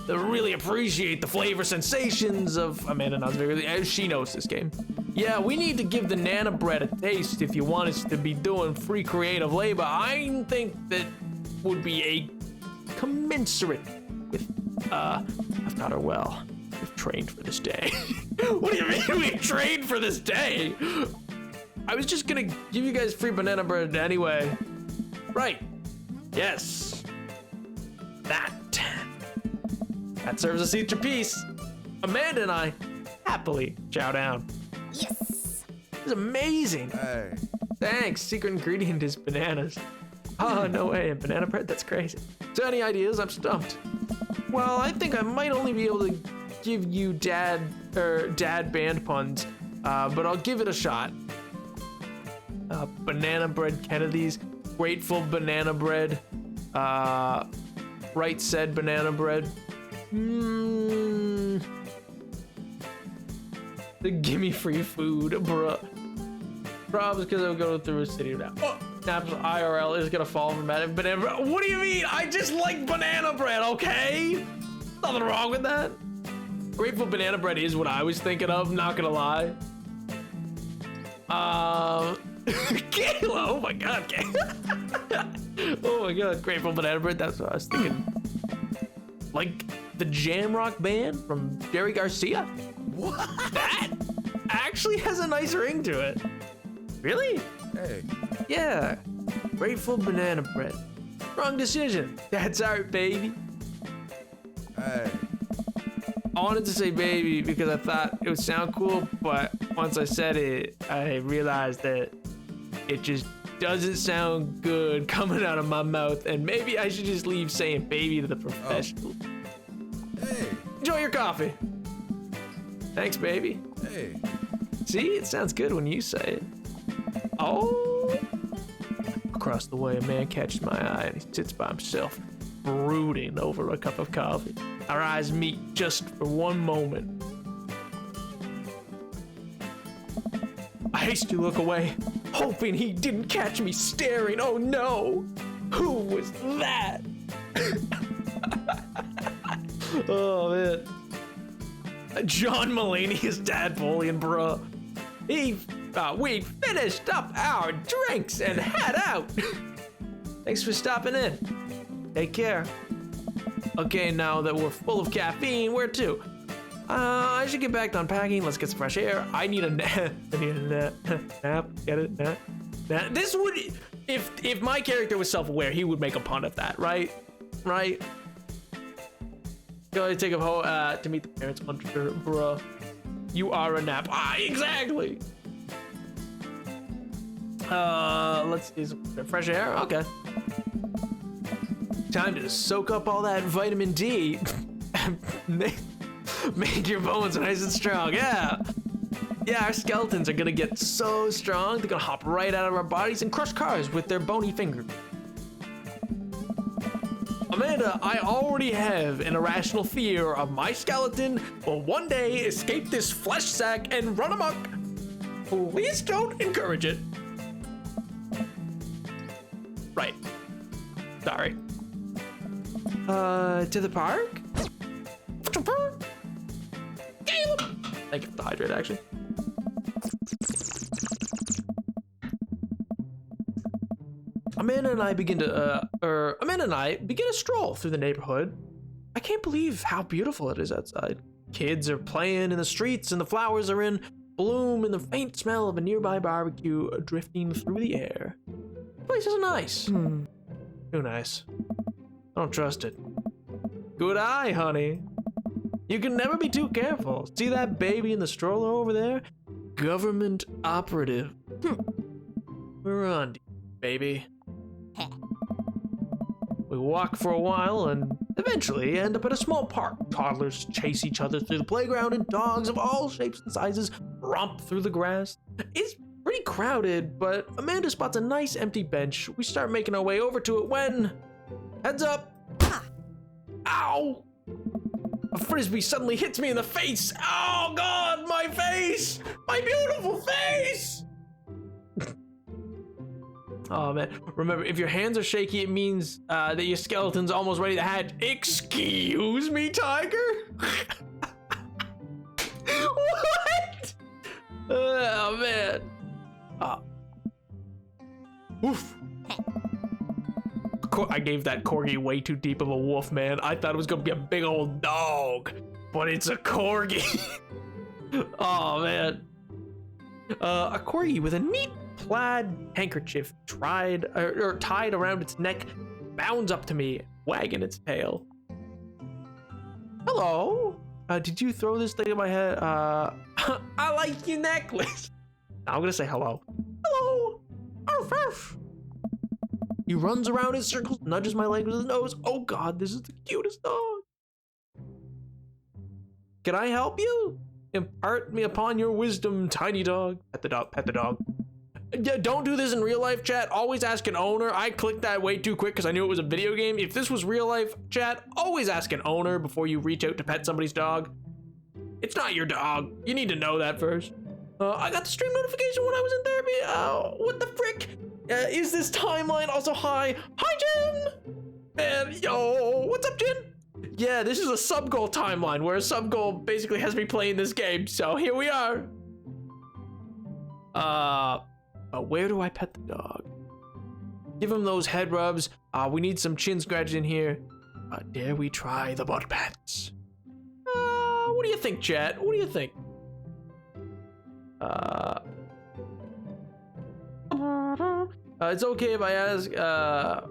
really appreciate the flavor sensations of Amanda nods vigorously, as she knows this game. Yeah, we need to give the Nana bread a taste if you want us to be doing free creative labor. I think that would be a commensurate with I've got her well. We've trained for this day. What do you mean we've trained for this day? I was just gonna give you guys free banana bread anyway. Right. Yes. That serves us each a piece. Amanda and I happily chow down. Yes. It's amazing. Hey. Thanks. Secret ingredient is bananas. Oh, no way. And banana bread? That's crazy. So any ideas? I'm stumped. Well, I think I might only be able to give you dad band puns, but I'll give it a shot. Banana bread Kennedy's, grateful banana bread, right said banana bread. The gimme free food, bruh. Probably because I'll go through a city now. Oh, Naps IRL is gonna fall from that banana bread. What do you mean? I just like banana bread, okay? Nothing wrong with that. Grateful banana bread is what I was thinking of, not gonna lie. Kayla, oh my god, Kayla. Oh my god, grateful banana bread, that's what I was thinking. Like the Jamrock band from Jerry Garcia? What? That actually has a nice ring to it. Really? Hey. Yeah. Grateful banana bread. Wrong decision. That's art, baby. Hey. I wanted to say baby because I thought it would sound cool, but once I said it, I realized that it just doesn't sound good coming out of my mouth, and maybe I should just leave saying baby to the professionals. Hey. Enjoy your coffee. Thanks, baby. Hey. See, it sounds good when you say it. Oh. Across the way, a man catches my eye and he sits by himself, brooding over a cup of coffee. Our eyes meet just for one moment. I hastily look away, hoping he didn't catch me staring. Oh no! Who was that? Oh man. John Mulaney's dad bullying, bruh. We finished up our drinks and head out. Thanks for stopping in. Take care. Okay, now that we're full of caffeine, where to? I should get back to unpacking. Let's get some fresh air. I need a nap. I need a nap. Get it? Nap. This would, if my character was self-aware, he would make a pun of that, right? Right? Gotta take a hoe to meet the parents, bruh. You are a nap. Ah, exactly. Let's see some fresh air. Okay. Time to soak up all that vitamin D. Make your bones nice and strong. Yeah. Yeah, our skeletons are gonna get so strong, they're gonna hop right out of our bodies and crush cars with their bony fingers. Amanda, I already have an irrational fear of my skeleton will one day escape this flesh sack and run amok. Please don't encourage it. Right. Sorry. To the park? Caleb! Thank you for the hydrate, actually. Amanda and I begin a stroll through the neighborhood. I can't believe how beautiful it is outside. Kids are playing in the streets and the flowers are in bloom and the faint smell of a nearby barbecue drifting through the air. The place is nice. Too nice. I don't trust it. Good eye, honey. You can never be too careful. See that baby in the stroller over there? Government operative. We're on, baby. We walk for a while and eventually end up at a small park. Toddlers chase each other through the playground and dogs of all shapes and sizes romp through the grass. It's pretty crowded, but Amanda spots a nice empty bench. We start making our way over to it when... Heads up! Ow! A frisbee suddenly hits me in the face. Oh God, my face! My beautiful face! Oh man, remember, if your hands are shaky, it means that your skeleton's almost ready to hatch. Excuse me, tiger? What? Oh man. Oof. I gave that corgi way too deep of a wolf, man. I thought it was gonna be a big old dog, but it's a corgi. Oh man. A corgi with a neat plaid handkerchief tied around its neck bounds up to me, wagging its tail. Hello. Did you throw this thing at my head? I like your necklace. I'm gonna say hello. Hello. Arf, arf. He runs around in circles, nudges my leg with his nose. Oh God, this is the cutest dog. Can I help you? Impart me upon your wisdom, tiny dog. Pet the dog, pet the dog. Yeah, don't do this in real life, chat. Always ask an owner. I clicked that way too quick because I knew it was a video game. If this was real life, chat, always ask an owner before you reach out to pet somebody's dog. It's not your dog. You need to know that first. I got the stream notification when I was in therapy. What the frick? Is this timeline also hi? Hi, Jen! Man, yo, what's up, Jen? Yeah, this is a sub-goal timeline where a sub-goal basically has me playing this game, so here we are. Where do I pet the dog? Give him those head rubs. We need some chin scratching in here. Dare we try the butt pats? What do you think, chat? What do you think? It's okay if I ask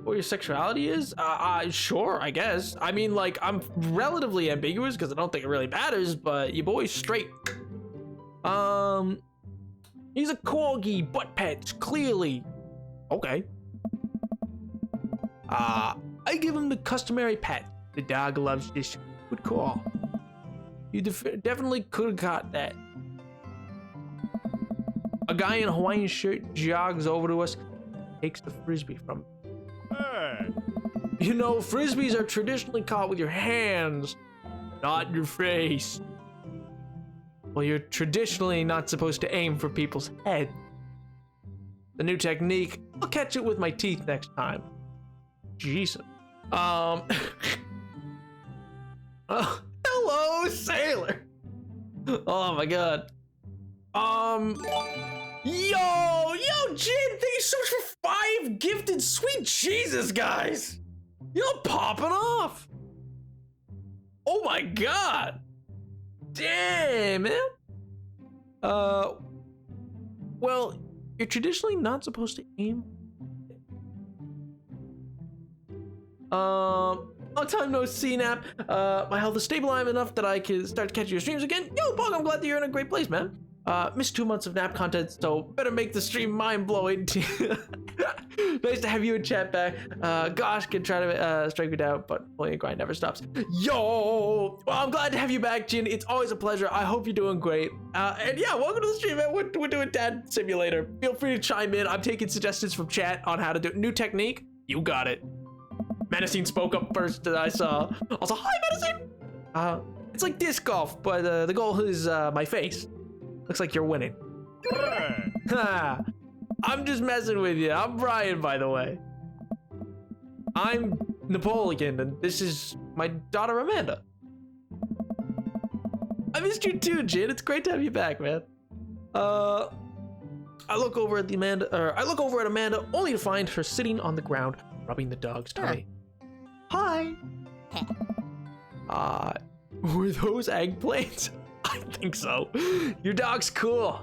what your sexuality is? Sure, I guess. I mean, like, I'm relatively ambiguous because I don't think it really matters, but your boy's straight. He's a corgi, butt pets, clearly. Okay. I give him the customary pet. The dog loves this. Good call. You definitely could have got that. A guy in a Hawaiian shirt jogs over to us, takes the frisbee from him. Hey. You know, frisbees are traditionally caught with your hands, not your face. Well, you're traditionally not supposed to aim for people's head. The new technique, I'll catch it with my teeth next time. Jesus. Hello, sailor. Oh my God. Yo, Jin, thank you so much for 5 gifted. Sweet Jesus, guys. You're popping off. Oh my God. Damn, man. Well, you're traditionally not supposed to aim. Long time no see, Nap. My health is stabilized enough that I can start catching your streams again. Yo, Bog, I'm glad that you're in a great place, man. Missed 2 months of nap content, so better make the stream mind-blowing. Nice to have you in chat back. Gosh, can try to strike me down, but pulling a grind never stops. Yo! Well, I'm glad to have you back, Jin. It's always a pleasure. I hope you're doing great. And yeah, welcome to the stream, man. We're doing Dad Simulator. Feel free to chime in. I'm taking suggestions from chat on how to do new technique. You got it. Menacing spoke up first that I saw. Also, hi, Menacing! It's like disc golf, but the goal is my face. Looks like you're winning. Ha! I'm just messing with you. I'm Brian, by the way. I'm Napoleon, and this is my daughter Amanda. I missed you too, Jin. It's great to have you back, man. I look over at Amanda, only to find her sitting on the ground, rubbing the dog's tummy. Hi. Were those eggplants? I think so. Your dog's cool.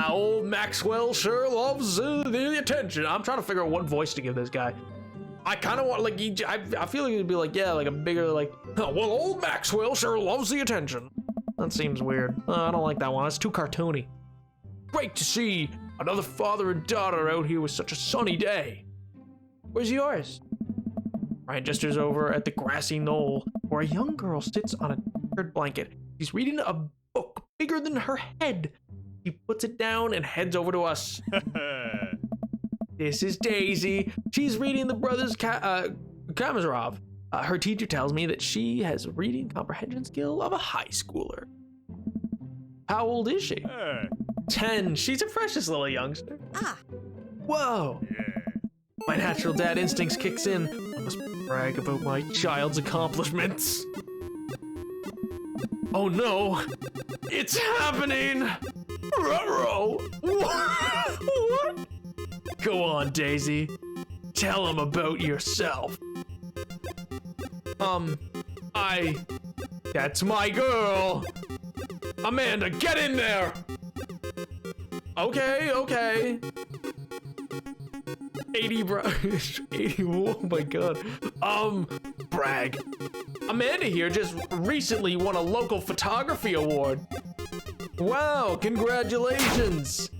Old Maxwell sure loves the attention. I'm trying to figure out what voice to give this guy. I kind of want, like, I feel like it'd be like, yeah, like a bigger, like, oh, well, old Maxwell sure loves the attention. That seems weird. I don't like that one. It's too cartoony. Great to see another father and daughter out here with such a sunny day. Where's yours? Ryan gestures over at the grassy knoll where a young girl sits on a checkered blanket. She's reading a book bigger than her head. She puts it down and heads over to us. This is Daisy. She's reading the Brothers Karamazov. Her teacher tells me that she has a reading comprehension skill of a high schooler. How old is she? 10. She's a precious little youngster. Whoa. My natural dad instincts kicks in. I must brag about my child's accomplishments. Oh no, it's happening! Ruh-roh. What? Go on, Daisy. tell him about yourself. That's my girl. Amanda, get in there. Okay. 80 80, oh my god. Brag. Amanda here just recently won a local photography award. Wow, congratulations.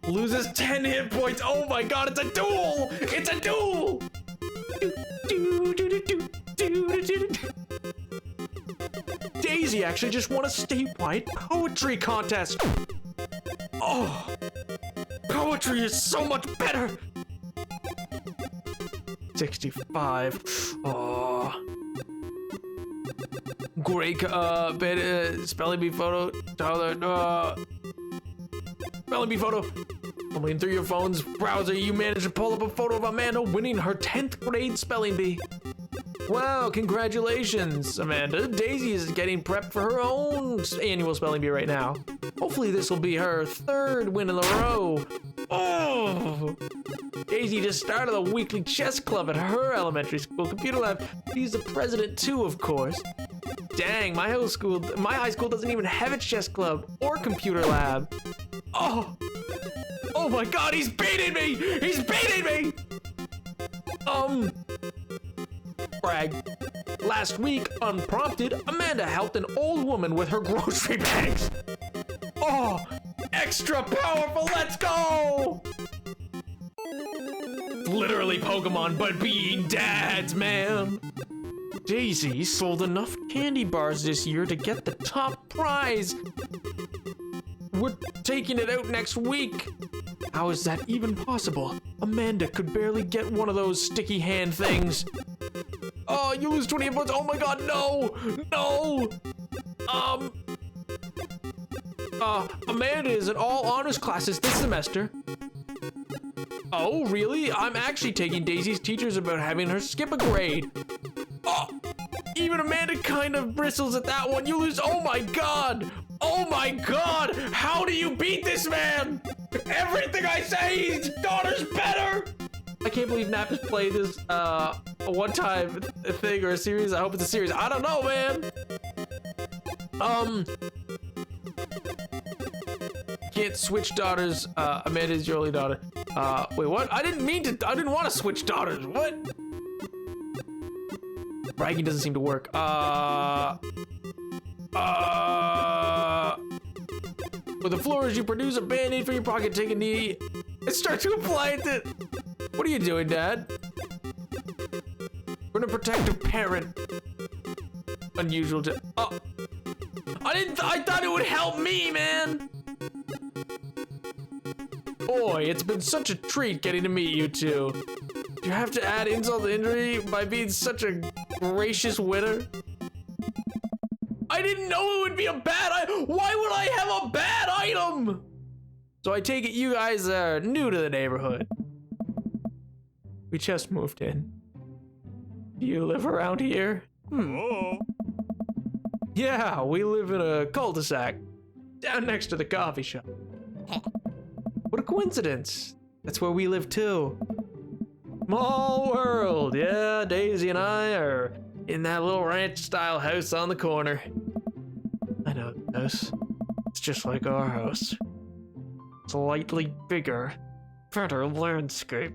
Loses 10 hit points. Oh my god, it's a duel! It's a duel! Daisy actually just won a statewide poetry contest. Oh, poetry is so much better. 65. Oh. Great, spelling bee photo, Tyler, spelling bee photo. Fumbling through your phone's browser, you managed to pull up a photo of Amanda winning her 10th grade spelling bee. Wow, congratulations, Amanda. Daisy is getting prepped for her own annual spelling bee right now. Hopefully this will be her 3rd win in a row. Oh! Daisy just started a weekly chess club at her elementary school computer lab. She's the president too, of course. Dang, my high school doesn't even have a chess club or computer lab. Oh! Oh my god, he's beating me! He's beating me! Brag. Last week, unprompted, Amanda helped an old woman with her grocery bags. Oh, extra powerful, let's go! Literally Pokemon, but being dads, man. Daisy sold enough candy bars this year to get the top prize. We're taking it out next week. How is that even possible? Amanda could barely get one of those sticky hand things. Oh, you lose 20 points. Oh my god, no! No! Amanda is in all honors classes this semester. Oh, really? I'm actually taking Daisy's teachers about having her skip a grade. Oh, even Amanda kind of bristles at that one. You lose. Oh my god! Oh my god! How do you beat this man? Everything I say, his daughter's better! I can't believe Nap has played this a one-time thing or a series. I hope it's a series. I don't know, man. Can't switch daughters. Amanda's your only daughter. Wait, what? I didn't want to switch daughters. What? Bragging doesn't seem to work. With the floors you produce a band-aid from your pocket, take a knee, and start to apply it to... What are you doing, Dad? We're gonna protect a parent. Unusual to... Oh. I thought it would help me, man! Boy, it's been such a treat getting to meet you two. Do you have to add insult to injury by being such a gracious winner? I didn't know it would be a bad item. Why would I have a bad item? So I take it you guys are new to the neighborhood. We just moved in. Do you live around here? Oh. Yeah, we live in a cul-de-sac down next to the coffee shop. What a coincidence. That's where we live too. Small world. Yeah, Daisy and I are in that little ranch-style house on the corner. I know the house. It's just like our house. Slightly bigger, better landscape.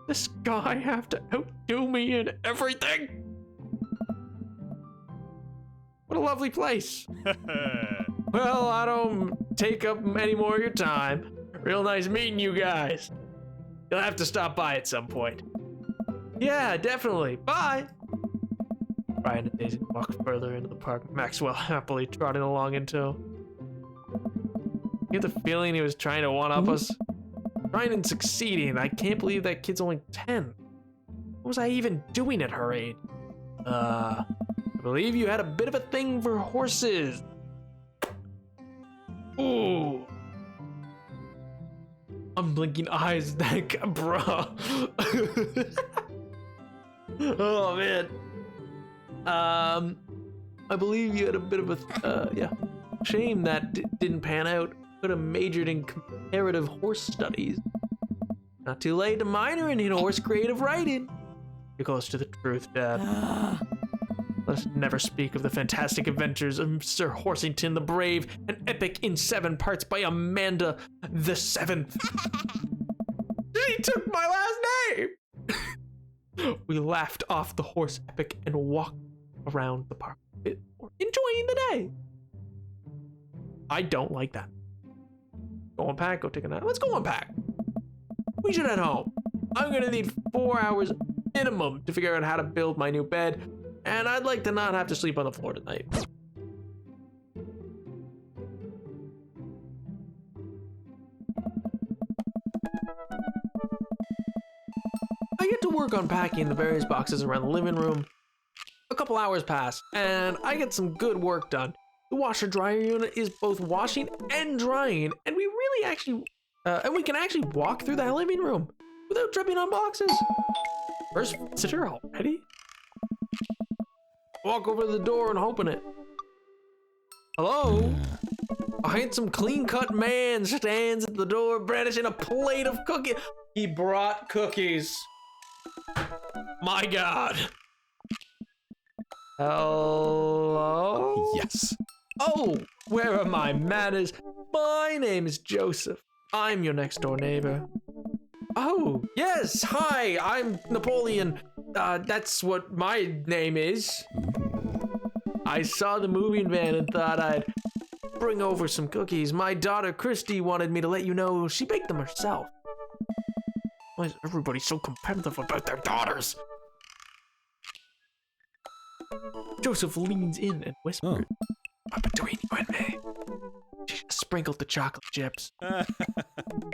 This guy have to outdo me in everything. What a lovely place. Well, I don't take up any more of your time. Real nice meeting you guys. You'll have to stop by at some point. Yeah, definitely. Bye. Brian and Daisy walk further into the park. Maxwell happily trotting along into. You get the feeling he was trying to one-up us? Trying and succeeding. I can't believe that kid's only 10. What was I even doing at her age? I believe you had a bit of a thing for horses. Ooh. Unblinking eyes, that bruh. Oh man. I believe you had a bit of a shame that didn't pan out. Could have majored in comparative horse studies. Not too late to minor in horse creative writing. You're close to the truth, Dad. Let's never speak of the fantastic adventures of Sir Horsington the Brave, an epic in 7 parts by Amanda the Seventh. She took my last name! We laughed off the horse epic and walked around the park, enjoying the day. I don't like that. Go unpack, go take a nap. Let's go unpack. We should head home. I'm gonna need 4 hours minimum to figure out how to build my new bed, and I'd like to not have to sleep on the floor tonight. I get to work unpacking the various boxes around the living room. A couple hours pass, and I get some good work done. The washer dryer unit is both washing and drying, and we can actually walk through that living room without tripping on boxes. First visitor already? Walk over to the door and open it. Hello? A handsome, clean-cut man stands at the door brandishing a plate of cookies. He brought cookies. My God. Hello? Yes. Oh, where are my manners? My name is Joseph. I'm your next door neighbor. Oh, yes, hi, I'm Napoleon. That's what my name is. I saw the moving van and thought I'd bring over some cookies. My daughter, Christy, wanted me to let you know she baked them herself. Why is everybody so competitive about their daughters? Joseph leans in and whispered, "But between you and me, she just sprinkled the chocolate chips."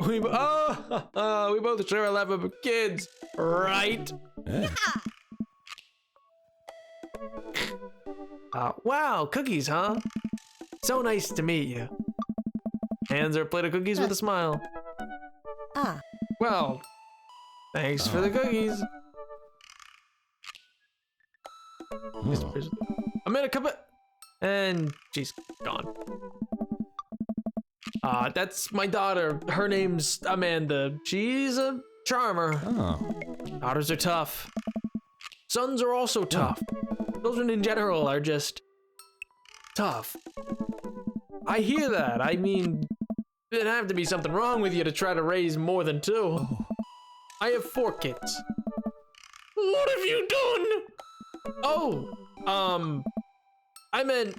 we both share a love of kids, right? Wow, cookies, huh? So nice to meet you. Hands her a plate of cookies with a smile. Well, thanks for the cookies. I made a cup of... And she's gone. That's my daughter. Her name's Amanda. She's a charmer. Daughters are tough. Sons are also tough. Children in general are just tough. I hear that. I mean, there'd have to be something wrong with you to try to raise more than 2. I have 4 kids. What have you done? Oh, I meant,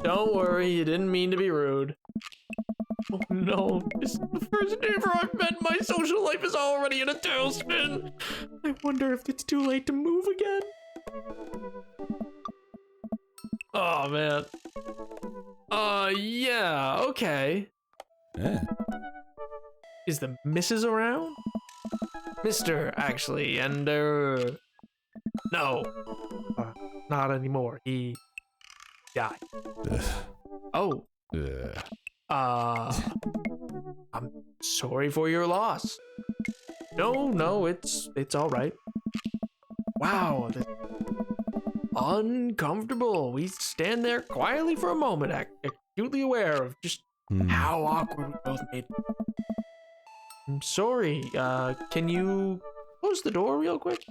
don't worry, you didn't mean to be rude. Oh no, this is the first neighbor I've met. My social life is already in a tailspin. I wonder if it's too late to move again. Oh man. Yeah, okay. Is the missus around? Mr. actually, and no, not anymore. He died. Oh. I'm sorry for your loss. No, it's all right. Wow, that's uncomfortable. We stand there quietly for a moment, acutely aware of just how awkward we both made. I'm sorry. Can you close the door real quick?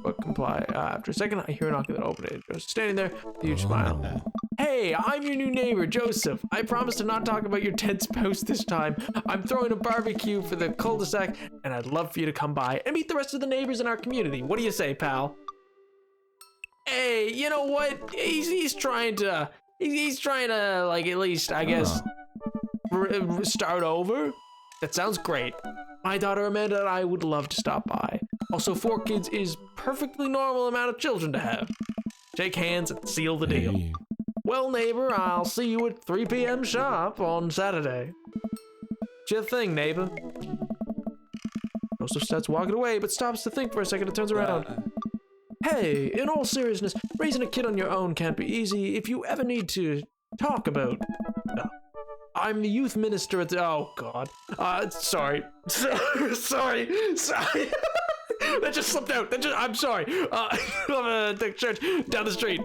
But comply. After a second, I hear a knock at the opening. Just standing there, with a huge smile. Hey, I'm your new neighbor, Joseph. I promise to not talk about your dead spouse this time. I'm throwing a barbecue for the cul-de-sac, and I'd love for you to come by and meet the rest of the neighbors in our community. What do you say, pal? Hey, you know what? He's trying to, like, at least, I guess, start over. That sounds great. My daughter Amanda and I would love to stop by. Also, 4 kids is perfectly normal amount of children to have. Shake hands and seal the deal. Hey. Well, neighbor, I'll see you at 3 p.m. sharp on Saturday. What's your thing, neighbor? Joseph starts walking away, but stops to think for a second and turns around. Hey, in all seriousness, raising a kid on your own can't be easy. If you ever need to talk about... I'm the youth minister at the... Oh, God. Sorry. Sorry. That just slipped out. I'm sorry. I'm at the church down the street.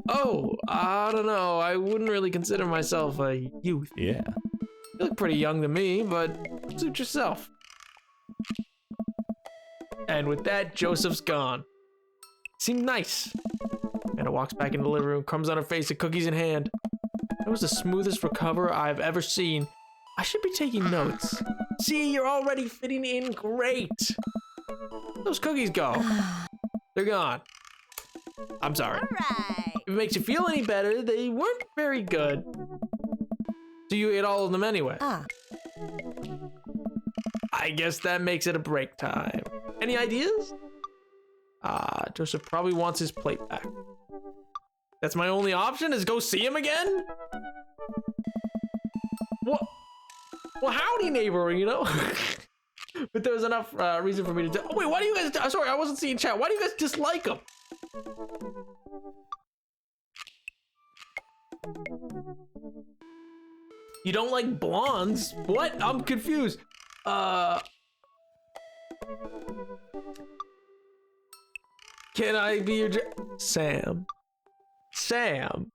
Oh, I don't know. I wouldn't really consider myself a youth. Yeah. You look pretty young to me, but suit yourself. And with that, Joseph's gone. Seemed nice. Amanda walks back into the living room, crumbs on her face and cookies in hand. That was the smoothest recover I've ever seen. I should be taking notes. See, you're already fitting in great. Where'd those cookies go? They're gone. I'm sorry. All right. If it makes you feel any better, they weren't very good. So you ate all of them anyway. I guess that makes it a break time. Any ideas? Joseph probably wants his plate back. That's my only option, is go see him again? What? Well, howdy, neighbor, you know? But there was enough reason for me to... Oh, wait, why do you guys... Sorry, I wasn't seeing chat. Why do you guys dislike him? You don't like blondes? What? I'm confused. Can I be your... Sam. Sam.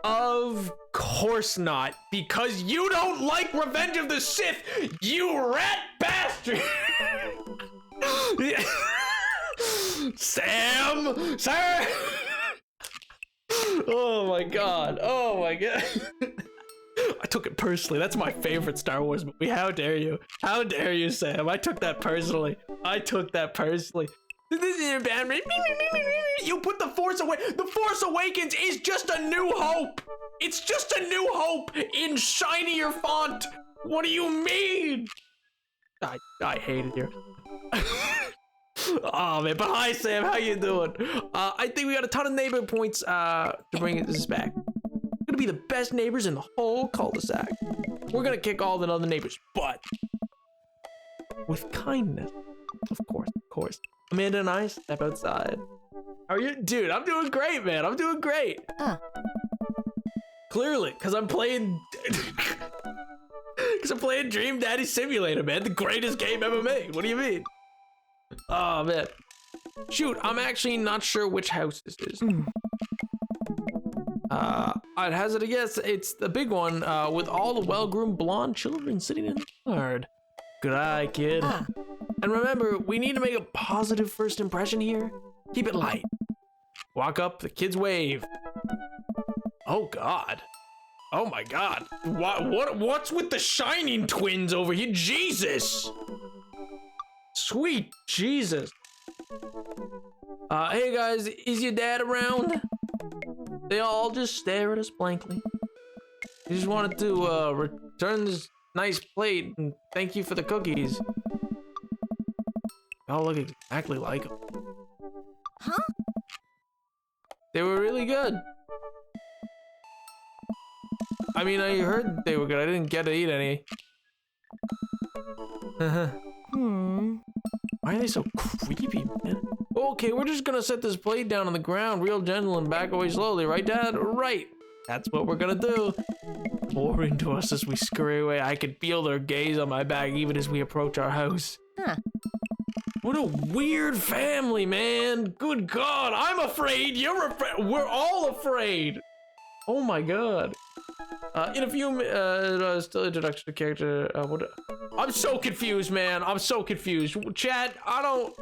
Of course not, because you don't like Revenge of the Sith, you rat bastard! Sam! Sir! Oh my god, oh my god. I took it personally. That's my favorite Star Wars movie. How dare you? How dare you, Sam? I took that personally. I took that personally. This is a bad man. You put the Force away. The Force Awakens is just a new hope. It's just a new hope in shinier font. What do you mean? I hated you. Oh man, but hi Sam, how you doing? I think we got a ton of neighbor points to bring this back. We're gonna be the best neighbors in the whole cul-de-sac. We're gonna kick all the other neighbors, but with kindness, of course. Amanda and I step outside. How are you? Dude, I'm doing great, man. I'm doing great. Clearly, because I'm playing... Because I'm playing Dream Daddy Simulator, man. The greatest game ever made. What do you mean? Oh, man. Shoot, I'm actually not sure which house this is. I'd hazard a guess it's the big one with all the well-groomed blonde children sitting in the yard. Good eye, kid. And remember, we need to make a positive first impression here. Keep it light. Walk up, the kids wave. Oh God. Oh my God. What's with the Shining twins over here? Jesus. Sweet Jesus. Hey guys, is your dad around? They all just stare at us blankly. We just wanted to return this nice plate and thank you for the cookies. Y'all look exactly like them. Huh? They were really good. I mean, I heard they were good. I didn't get to eat any. Why are they so creepy, man? Okay, we're just gonna set this plate down on the ground real gentle and back away slowly, right, Dad? Right. That's what we're gonna do. Pour into us as we scurry away. I can feel their gaze on my back even as we approach our house. What a weird family, man. Good God, I'm afraid, you're afraid, we're all afraid. Oh my God. In a few still introduction to character, I'm so confused, man. I'm so confused. Chat, I don't,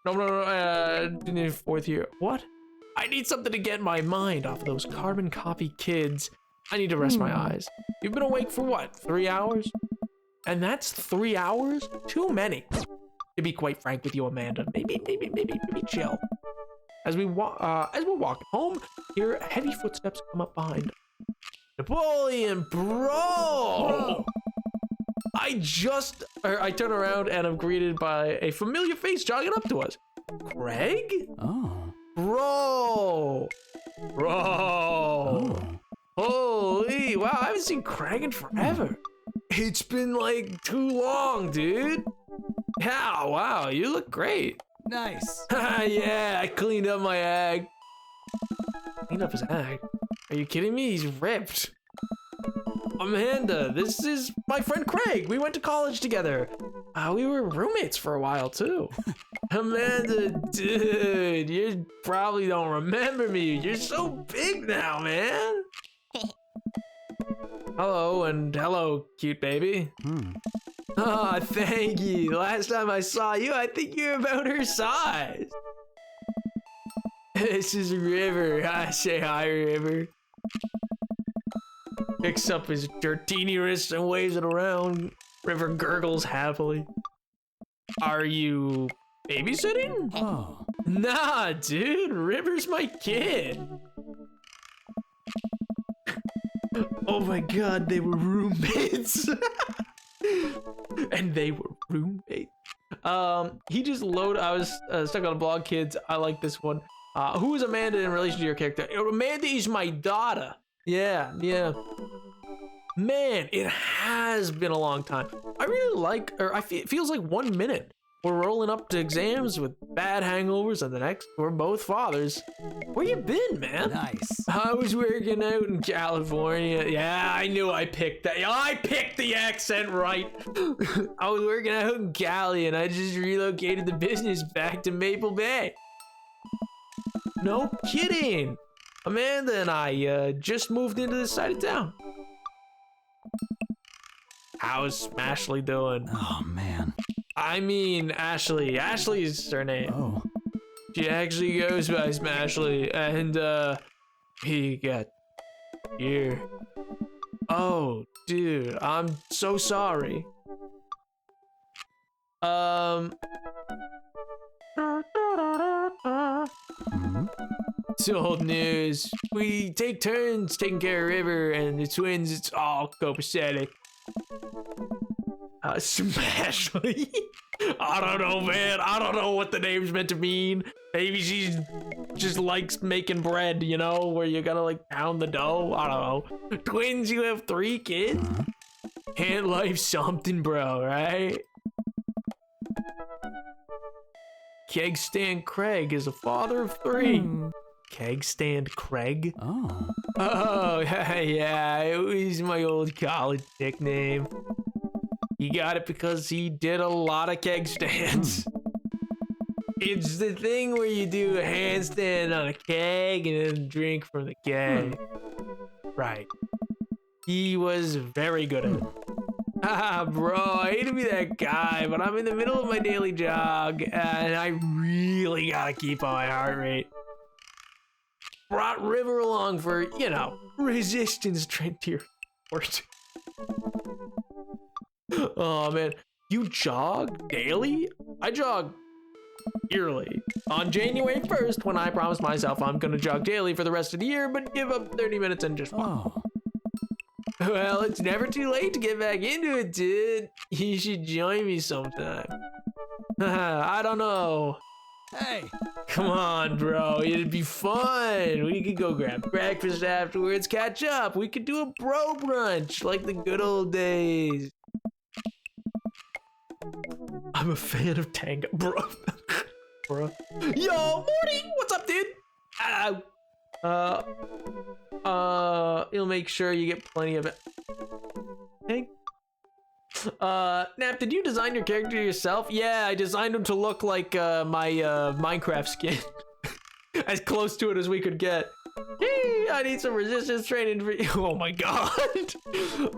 no, fourth year. What? I need something to get my mind off of those carbon copy kids. I need to rest my eyes. You've been awake for what, 3 hours? And that's 3 hours? Too many. To be quite frank with you, Amanda, maybe chill. As we're walking home, hear heavy footsteps come up behind us. Napoleon, bro! I turn around and I'm greeted by a familiar face jogging up to us. Craig? Oh. Bro! Oh. Holy, wow, I haven't seen Craig in forever. It's been like too long, dude. Yeah, wow, you look great. Nice. Yeah, I cleaned up my ag. Cleaned up his ag? Are you kidding me? He's ripped. Amanda, this is my friend Craig. We went to college together. We were roommates for a while too. Amanda, dude, you probably don't remember me. You're so big now, man. Hello, and hello, cute baby. Ah, thank you. Last time I saw you, I think you're about her size. This is River. I say hi, River. Picks up his dirtini wrist and waves it around. River gurgles happily. Are you babysitting? Oh. Nah, dude. River's my kid. Oh my god, they were roommates. And they were roommates. He just loaded. I was stuck on a blog, kids. I like this one. Who is Amanda in relation to your character? Amanda is my daughter. Yeah. Man, it has been a long time. I really like, it feels like 1 minute. We're rolling up to exams with bad hangovers, and the next, we're both fathers. Where you been, man? Nice. I was working out in California. Yeah, I knew I picked that. I picked the accent right. I was working out in Cali, and I just relocated the business back to Maple Bay. No kidding. Amanda and I just moved into this side of town. How's Ashley doing? Oh, man. I mean, Ashley. Ashley is her name. Oh. She actually goes by Smashley, and he got here. Oh, dude, I'm so sorry. It's old news. We take turns taking care of River, and the twins, it's all copacetic. Smashley. I don't know, man. I don't know what the name's meant to mean. Maybe she just likes making bread, you know, where you gotta like pound the dough. I don't know. Twins, you have 3 kids? Can't life something, bro, right? Keg Stand Craig is a father of 3. Keg Stand Craig? Oh. Oh, yeah, it was my old college nickname. He got it because he did a lot of keg stands. It's the thing where you do a handstand on a keg and then drink from the keg. Right. He was very good at it. Ah, bro, I hate to be that guy, but I'm in the middle of my daily jog and I really gotta keep on my heart rate. Brought River along for, you know, resistance trend to your sport. Oh man, you jog daily? I jog yearly. On January 1st, when I promised myself I'm gonna jog daily for the rest of the year, but give up 30 minutes and just walk. Oh. Well, it's never too late to get back into it, dude. You should join me sometime. I don't know. Hey. Come on, bro. It'd be fun. We could go grab breakfast afterwards, catch up. We could do a bro brunch like the good old days. I'm a fan of tango, bro. Bro. Yo, morning. What's up, dude? You'll make sure you get plenty of it. Hey. Nap, did you design your character yourself? Yeah, I designed him to look like my Minecraft skin. As close to it as we could get. Hey, I need some resistance training for you. Oh my god.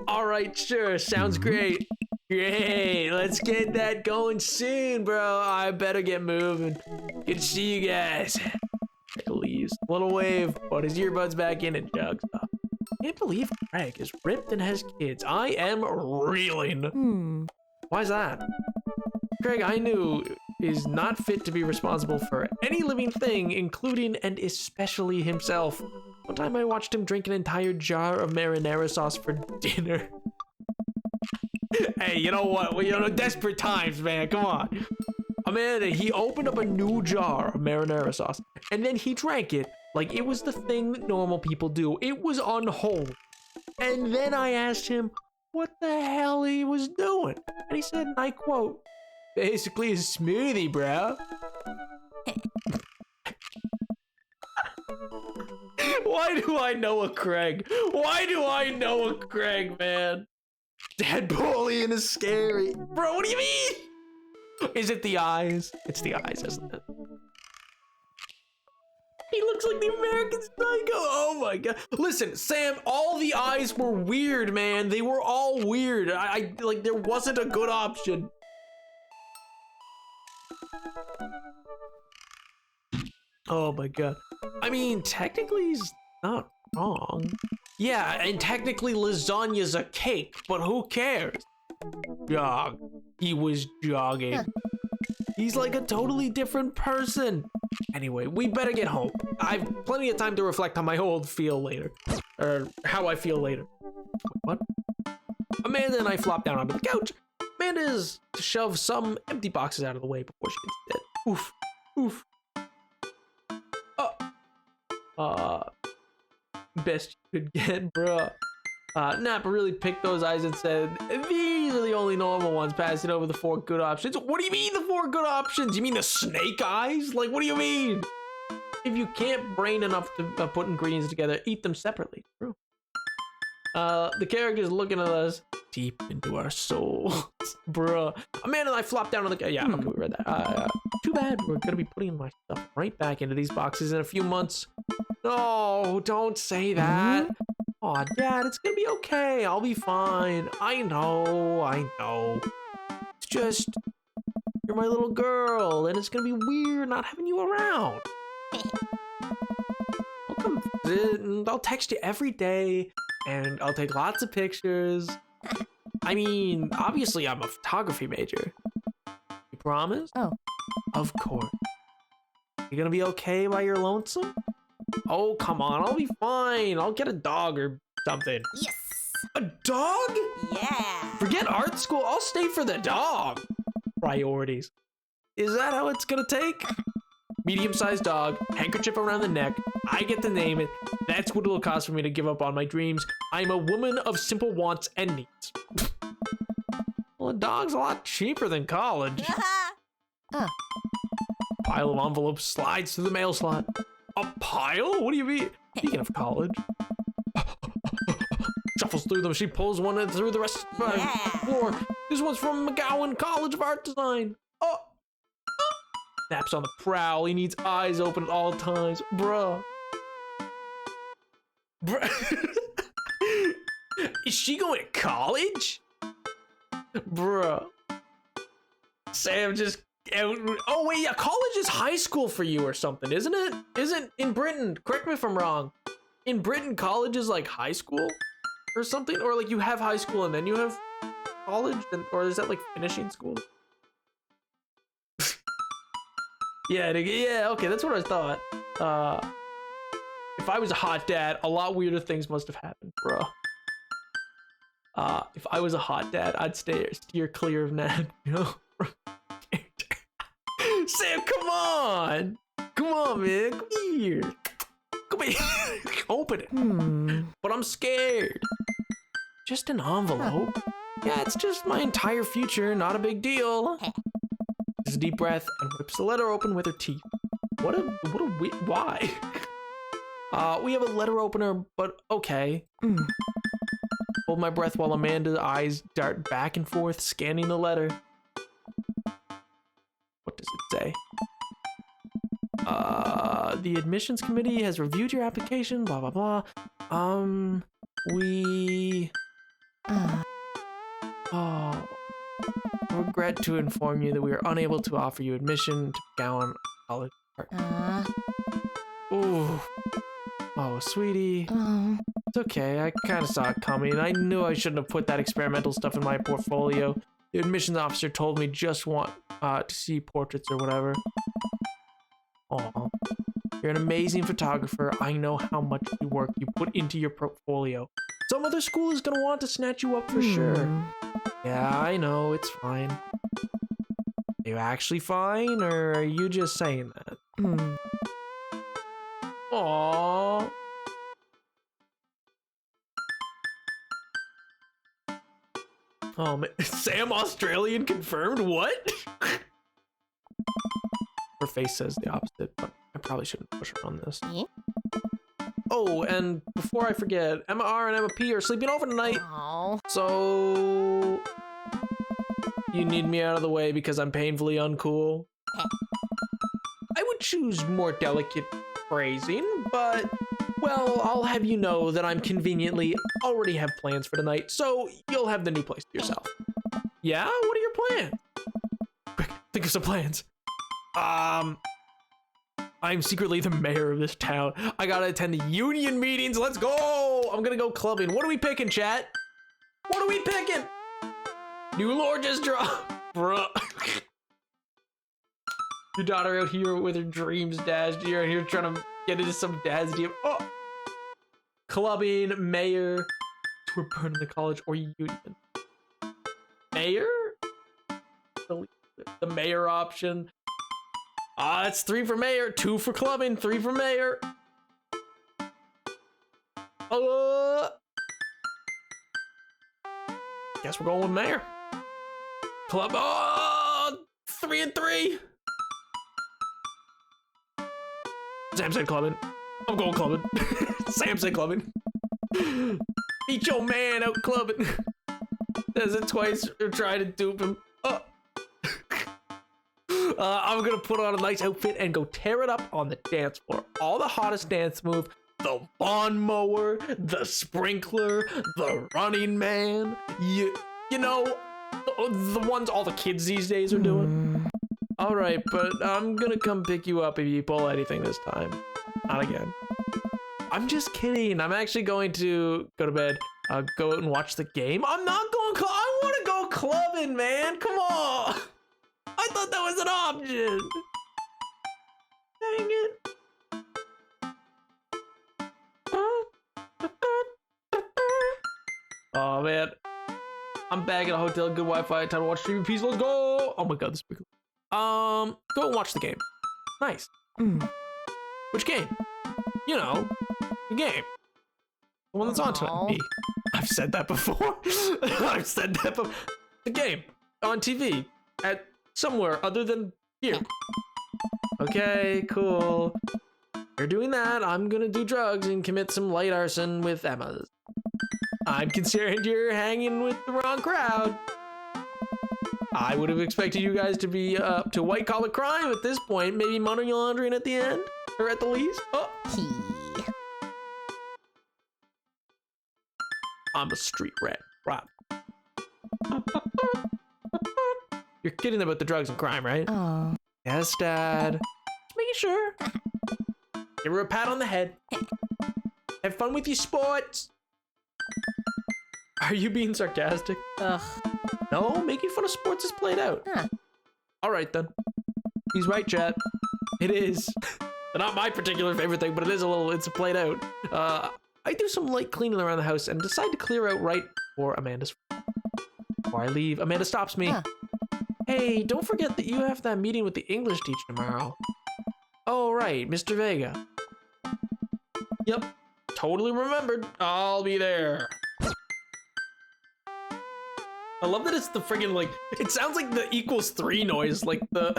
All right, sure. Sounds great. Great, let's get that going soon, bro. I better get moving. Good to see you guys. Leaves. Little wave, put his earbuds back in and jogs off. Can't believe Craig is ripped and has kids. I am reeling. Why's that? Craig, I knew, is not fit to be responsible for any living thing, including and especially himself. One time I watched him drink an entire jar of marinara sauce for dinner. Hey, you know what? Well, you know, desperate times, man. Come on. Amanda, he opened up a new jar of marinara sauce, and then he drank it like it was the thing that normal people do. It was on hold. And then I asked him what the hell he was doing. And he said, and I quote, basically a smoothie, bro. Why do I know a Craig? Why do I know a Craig, man? Deadpool-ian is scary. Bro, what do you mean? Is it the eyes? It's the eyes, isn't it? He looks like the American Psycho. Oh my god. Listen, Sam, all the eyes were weird, man. They were all weird. I like, there wasn't a good option. Oh my god. I mean, technically he's not wrong. Yeah, and technically lasagna's a cake, but who cares? Jog. He was jogging. He's like a totally different person. Anyway, we better get home. I've plenty of time to reflect on my old feel later. Or how I feel later. What? Amanda and I flop down onto the couch. Amanda's to shove some empty boxes out of the way before she gets dead. Oof. Oof. Best you could get, bruh. Napa really picked those eyes and said, these are the only normal ones, passing over the 4 good options. What do you mean the 4 good options? You mean the snake eyes? Like, what do you mean? If you can't brain enough to put ingredients together, eat them separately. True. The characters looking at us deep into our souls. Bruh. Amanda and I flopped down on the... Yeah, okay, we read that. Too bad we're gonna be putting my stuff right back into these boxes in a few months. No, don't say that. Aw, Dad, it's gonna be okay. I'll be fine. I know. It's just, you're my little girl, and it's gonna be weird not having you around. I'll come visit, and I'll text you every day, and I'll take lots of pictures. I mean, obviously I'm a photography major. You promise? Oh. Of course. You gonna be okay by your lonesome? Oh, come on, I'll be fine. I'll get a dog or something. Yes. A dog? Yeah. Forget art school, I'll stay for the dog. Priorities. Is that how it's gonna take? Medium-sized dog, handkerchief around the neck. I get to name it. That's what it'll cost for me to give up on my dreams. I'm a woman of simple wants and needs. Well, a dog's a lot cheaper than college. Pile of envelopes slides through the mail slot. A pile? What do you mean? Speaking of college. Shuffles through them. She pulls one through the rest of the floor. This one's from McGowan College of Art Design. Oh. Naps on the prowl. He needs eyes open at all times. Bruh. Is she going to college? Bruh. Sam just... Oh wait, yeah, college is high school for you or something, isn't it? Isn't in Britain, correct me if I'm wrong. In Britain, college is like high school or something? Or like you have high school and then you have college? Or is that like finishing school? Yeah, okay, that's what I thought. If I was a hot dad, a lot weirder things must have happened, bro. If I was a hot dad, I'd steer clear of Nat, you know? Sam, come on! Come on, man. Come here. Come here. Open it. But I'm scared. Just an envelope. Yeah, it's just my entire future. Not a big deal. Takes a deep breath and rips the letter open with her teeth. Why? We have a letter opener, but okay. Hold my breath while Amanda's eyes dart back and forth, scanning the letter. What does it say? The admissions committee has reviewed your application, blah, blah, blah. Regret to inform you that we are unable to offer you admission to Gowan College. Ooh. Oh, sweetie. It's okay, I kind of saw it coming. I knew I shouldn't have put that experimental stuff in my portfolio. The admissions officer told me just want to see portraits or whatever. Aw. You're an amazing photographer. I know how much work you put into your portfolio. Some other school is gonna want to snatch you up for sure. Yeah, I know, it's fine. Are you actually fine, or are you just saying that? Aww. Oh man, Sam Australian confirmed? What? Her face says the opposite, but I probably shouldn't push her on this. Oh, and before I forget, Emma R and Emma P are sleeping over tonight. So you need me out of the way because I'm painfully uncool. I would choose more delicate phrasing, but, well, I'll have you know that I'm conveniently already have plans for tonight, so you'll have the new place to yourself. Yeah? What are your plans? Quick, think of some plans. I'm secretly the mayor of this town. I gotta attend the union meetings. Let's go! I'm gonna go clubbing. What are we picking, chat? What are we picking? New lore just dropped. Bruh. Your daughter out here with her dreams dashed. You're out here trying to get into some dad's DM. Oh! Clubbing, mayor, tour burning the college, or union. Mayor? The mayor option. It's 3 for mayor, 2 for clubbing, 3 for mayor. Guess we're going with mayor. Club. 3 and 3. Sam said clubbing. I'm going clubbing. Sam said clubbing. Beat your man out clubbing. Does it twice or try to dupe him. I'm gonna put on a nice outfit and go tear it up on the dance floor. All the hottest dance move, the lawnmower, the sprinkler, the running man. You know, the ones all the kids these days are doing. All right, but I'm gonna come pick you up if you pull anything this time. Not again. I'm just kidding. I'm actually going to go to bed, go out and watch the game. I'm not going I want to go clubbing, man. Come on. I thought that was an option. Dang it. Oh man. I'm back at a hotel, good Wi-Fi, time to watch streaming peace. Let's go. Oh my god, this is pretty cool. Go and watch the game. Nice. Which game? You know, the game. The one that's on tonight. Me. I've said that before. I've said that before. The game on TV at somewhere other than here. Okay, cool. You're doing that. I'm gonna do drugs and commit some light arson with Emma's. I'm concerned you're hanging with the wrong crowd. I would have expected you guys to be up to white collar crime at this point. Maybe money laundering at the end, or at the least. I'm a street rat. Right. You're kidding about the drugs and crime, right? Oh. Yes, Dad. Just making sure. Give her a pat on the head. Have fun with your sports. Are you being sarcastic? Ugh. No, making fun of sports is played out. Huh. All right, then. He's right, chat. It is. Not my particular favorite thing, but it is it's played out. I do some light cleaning around the house and decide to clear out right before Amanda's. Before I leave, Amanda stops me. Huh. Hey, don't forget that you have that meeting with the English teacher tomorrow. Oh, right, Mr. Vega. Yep, totally remembered. I'll be there. I love that it's the friggin' like, it sounds like the =3 noise, like the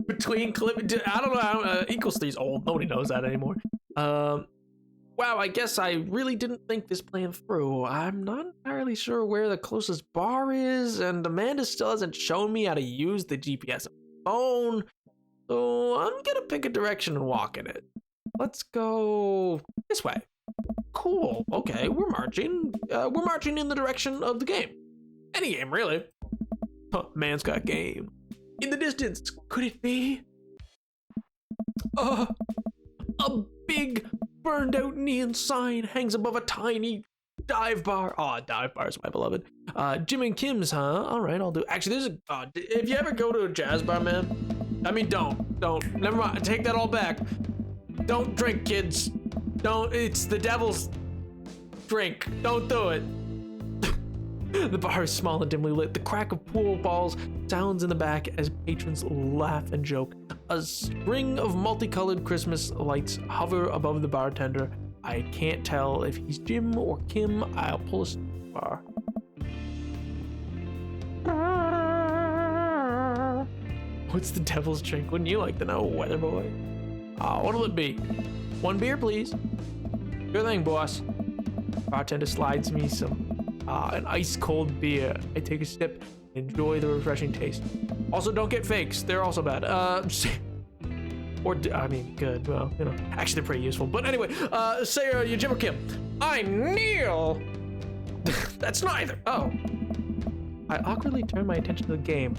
between clip, I don't know, =3 is old, nobody knows that anymore. Wow, I guess I really didn't think this plan through. I'm not entirely sure where the closest bar is, and Amanda still hasn't shown me how to use the GPS phone, so I'm gonna pick a direction and walk in it. Let's go this way. Cool, okay, we're marching in the direction of the game. Any game, really. Huh, man's got game. In the distance, could it be? A big burned out neon sign hangs above a tiny dive bar. Oh, dive bars, my beloved. Jim and Kim's, huh? All right, I'll do. Actually, there's a. If you ever go to a jazz bar, man, I mean, don't. Never mind. Take that all back. Don't drink, kids. Don't. It's the devil's drink. Don't do it. The bar is small and dimly lit. The crack of pool balls sounds in the back as patrons laugh and joke. A string of multicolored Christmas lights hover above the bartender. I can't tell if he's Jim or Kim. I'll pull a bar. What's the devil's drink? Wouldn't you like to know, weather boy? What'll it be? 1 beer, please. Good thing, boss. Bartender slides me an ice cold beer. I take a sip and enjoy the refreshing taste. Also, don't get fakes. They're also bad. I mean, good. Well, you know, actually they're pretty useful. But anyway, say you Jim or Kim. I'm Neil. That's neither. Oh. I awkwardly turn my attention to the game.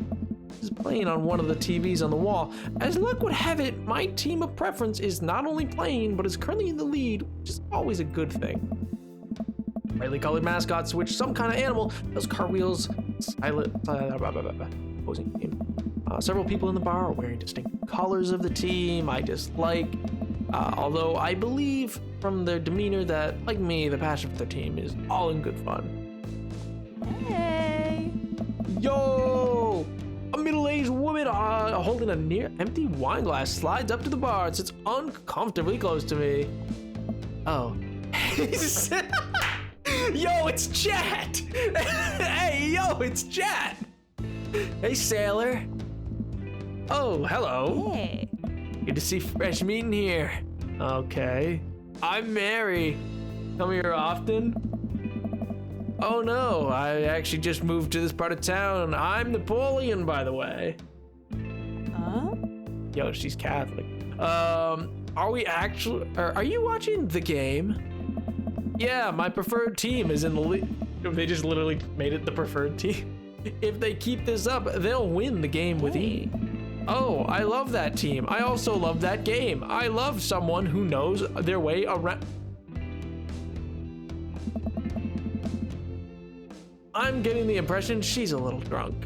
This is playing on one of the TVs on the wall. As luck would have it, my team of preference is not only playing, but is currently in the lead, which is always a good thing. Brightly colored mascots, which some kind of animal does cartwheels, posing game. Several people in the bar are wearing distinct colors of the team I dislike, although I believe from their demeanor that, like me, the passion for their team is all in good fun. Hey. Yo! A middle-aged woman holding a near-empty wine glass slides up to the bar and sits uncomfortably close to me. Oh. Yo, it's Chad! Hey, yo, it's Chad! Hey, sailor. Oh, hello. Hey. Good to see fresh meat in here. Okay. I'm Mary. Come here often? Oh no, I actually just moved to this part of town. I'm Napoleon, by the way. Huh? Yo, she's Catholic. Are you watching the game? Yeah, my preferred team is in the league. They just literally made it the preferred team. If they keep this up, they'll win the game with ease. Oh, I love that team. I also love that game. I love someone who knows their way around. I'm getting the impression she's a little drunk.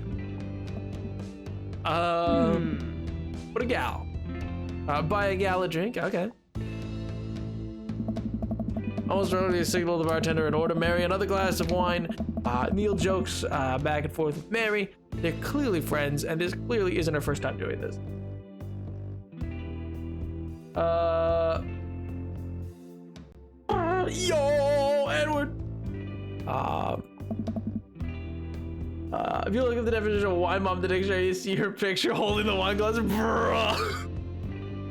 What a gal. Buy a gal a drink, okay. Almost ready to signal the bartender and order Mary another glass of wine. Neil jokes back and forth with Mary. They're clearly friends, and this clearly isn't her first time doing this. Yo, Edward. If you look at the definition of wine mom, the dictionary, you see her picture holding the wine glass. Bruh.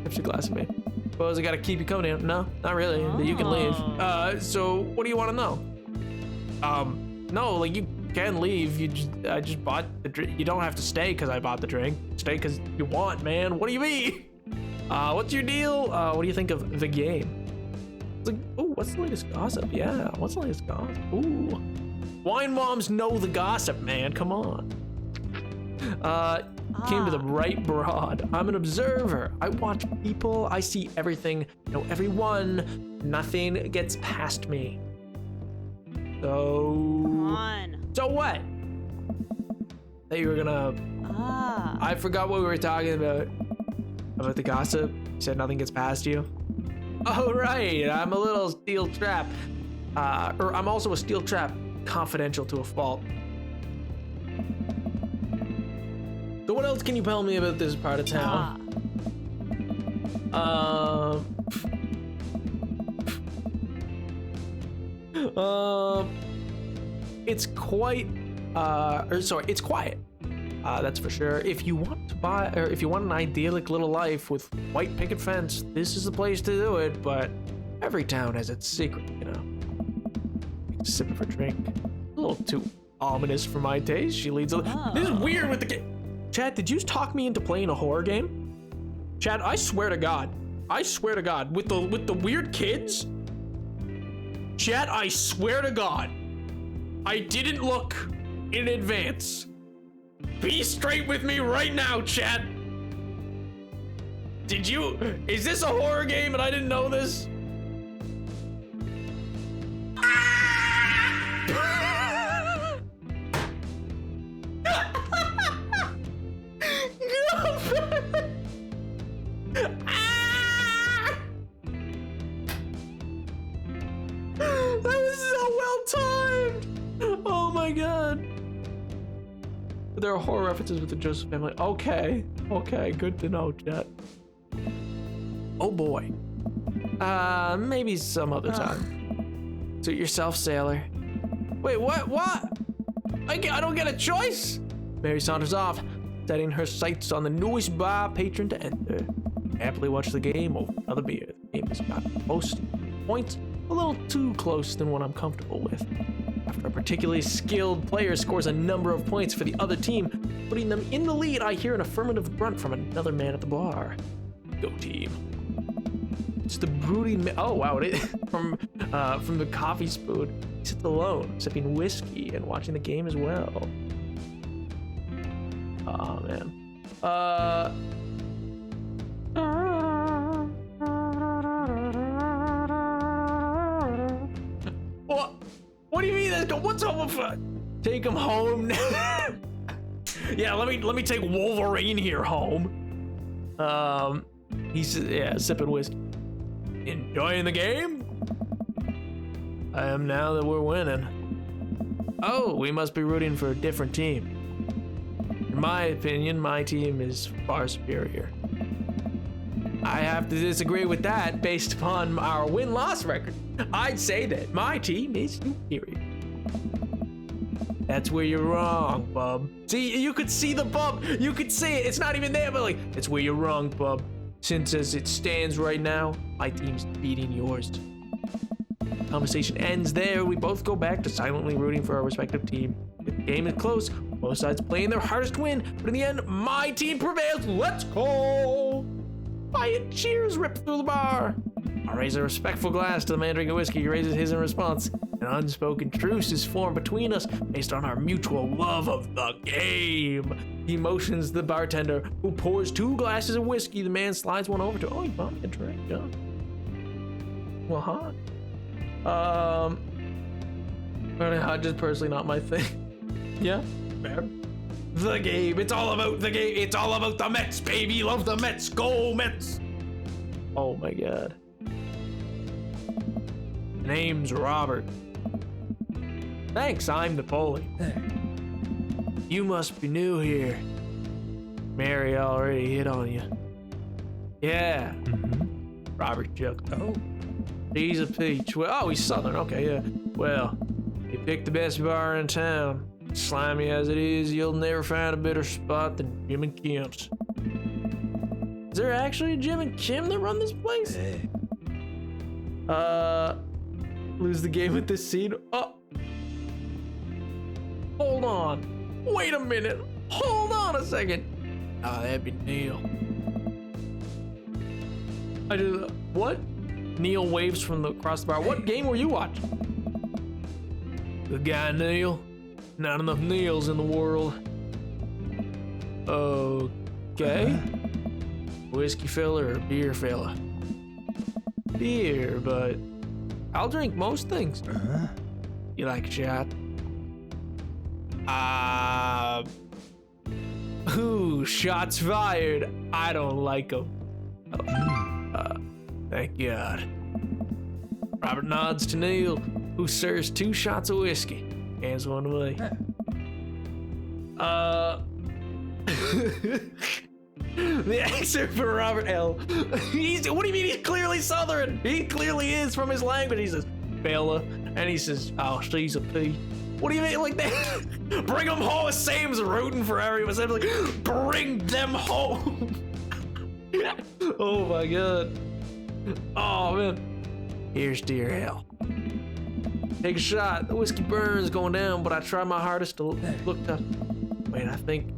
Gives a glass of me. Suppose I gotta keep you company. No, not really. You can leave. So what do you want to know? No, like you can leave. I just bought the drink. You don't have to stay because I bought the drink. Stay because you want, man. What do you mean? What's your deal? What do you think of the game? It's like, ooh, what's the latest gossip? Yeah, what's the latest gossip? Ooh, wine moms know the gossip, man. Come on. Came to the right broad. I'm an observer. I watch people. I see everything. Know everyone. Nothing gets past me. Come on. So what? That you were gonna. I forgot what we were talking about. About the gossip. You said nothing gets past you. Oh right. I'm a little steel trap. Or I'm also a steel trap, confidential to a fault. So what else can you tell me about this part of town? It's quite, it's quiet. That's for sure. If you want to buy, or if you want an idyllic little life with white picket fence, this is the place to do it. But every town has its secret, you know. Sip of her drink. A little too ominous for my taste. She leads a. This is weird with the game. Chad, did you talk me into playing a horror game? Chad, I swear to God, with the weird kids. Chad, I swear to God, I didn't look in advance. Be straight with me right now, Chad. Is this a horror game and I didn't know this? That was so well timed. Oh my God. There are horror references with the Joseph family. Okay, good to know, Chet. Oh boy. Maybe some other time. Suit yourself, sailor. Wait, what? I don't get a choice? Mary saunters off, setting her sights on the newest bar patron to enter. Happily watch the game over another beer. The game has got most points, a little too close than what I'm comfortable with. After a particularly skilled player scores a number of points for the other team, putting them in the lead, I hear an affirmative grunt from another man at the bar. Go team. It's the brooding. Oh wow! From the coffee spoon. He sits alone, sipping whiskey and watching the game as well. Oh man. What do you mean? What's up with? Take him home. Yeah, let me take Wolverine here home. He's sipping whiskey. Enjoying the game? I am now that we're winning. Oh, we must be rooting for a different team. In my opinion, my team is far superior. I have to disagree with that based upon our win-loss record. I'd say that my team is superior. That's where you're wrong, bub. See, you could see the bub. You could see it. It's not even there, but like, it's where you're wrong, bub. Since as it stands right now, my team's beating yours. Conversation ends there. We both go back to silently rooting for our respective team. The game is close. Both sides playing their hardest to win, but in the end, my team prevails. Let's go! Quiet cheers rip through the bar. I raise a respectful glass to the man drinking whiskey. He raises his in response. An unspoken truce is formed between us based on our mutual love of the game. He motions the bartender, who pours 2 glasses of whiskey. The man slides one over to. Oh, he bought me a drink. Yeah. Well, hot. Just personally not my thing. Yeah, fair. The game. It's all about the game. It's all about the Mets, baby. Love the Mets. Go Mets. Oh my God. Name's Robert. Thanks, I'm Napoleon. You must be new here. Mary already hit on you. Yeah. Robert joked. Oh. He's a peach. Well, oh, he's Southern. Okay, yeah. Well, you picked the best bar in town. Slimy as it is, you'll never find a better spot than Jim and Kim's. Is there actually a Jim and Kim that run this place? Hey. Lose the game with this scene. Oh. Hold on. Wait a minute. Hold on a second. Ah, that'd be Neil. What? Neil waves from across the bar. What game were you watching? The guy Neil. Not enough Neils in the world. Okay. Whiskey fella or beer fella? Beer, but I'll drink most things. You like a shot? Ooh, shots fired. I don't like them. Thank God. Robert nods to Neil, who serves 2 shots of whiskey. Hands one away. The excerpt for Robert L. What do you mean he's clearly Southern? He clearly is from his language. He says, fella. And he says, oh, she's a pea. What do you mean? Like that? Bring them home. Sam's rooting for everyone. Sam's like, bring them home. Oh my God. Oh man. Here's to your hell. Take a shot. The whiskey burns going down, but I try my hardest to look up. Wait, I think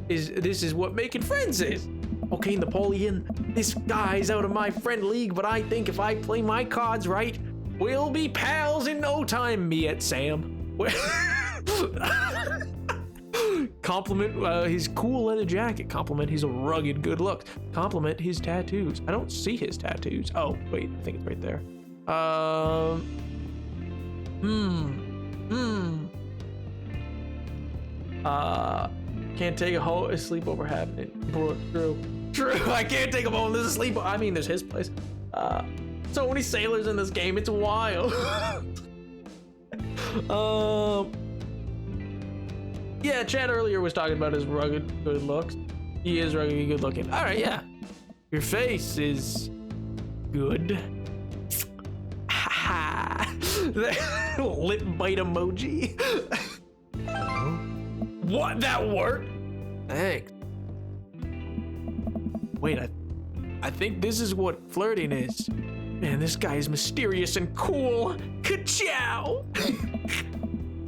this is what making friends is. Okay, Napoleon, this guy's out of my friend league, but I think if I play my cards right, we'll be pals in no time. Me at Sam. Compliment his cool leather jacket. Compliment his rugged good looks. Compliment his tattoos. I don't see his tattoos. Oh, wait, I think it's right there. Can't take a sleepover happening. True. I can't take him home. There's a sleepover. I mean, there's his place. So many sailors in this game. It's wild. Yeah, Chad earlier was talking about his rugged good looks. He is rugged good looking. All right, yeah. Your face is good. Lip bite emoji. What? That worked? Thanks. Wait, I think this is what flirting is. Man, this guy is mysterious and cool. Ka-chow!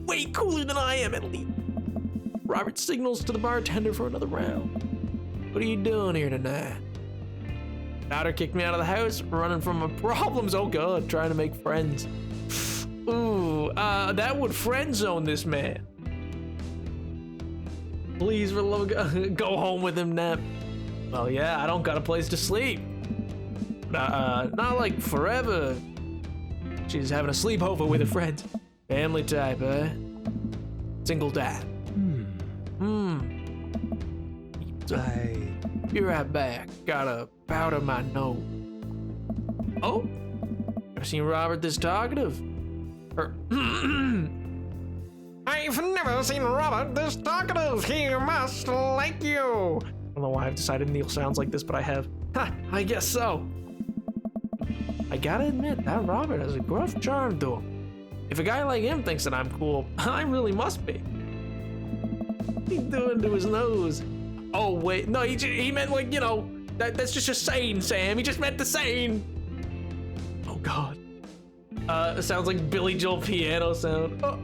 Way cooler than I am, at least. Robert signals to the bartender for another round. What are you doing here tonight? Daughter kicked me out of the house, running from my problems. Oh god, trying to make friends. Ooh, that would friend zone this man. Please, for the love of God, go home with him, Nap. Well, yeah, I don't got a place to sleep. Not like forever. She's having a sleepover with her friends. Family type, eh? Single dad. Be right back. Gotta powder my nose. Oh? Ever seen Robert this talkative? I've never seen Robert this talkative. He must like you. I don't know why I've decided Neil sounds like this, but I have. Ha, I guess so. I gotta admit, that Robert has a gruff charm to him. If a guy like him thinks that I'm cool, I really must be. What's he doing to his nose? Oh, wait. No, he meant like, you know, that's just a saying, Sam. He just meant the saying. Oh, God. It sounds like Billy Joel piano sound. Oh.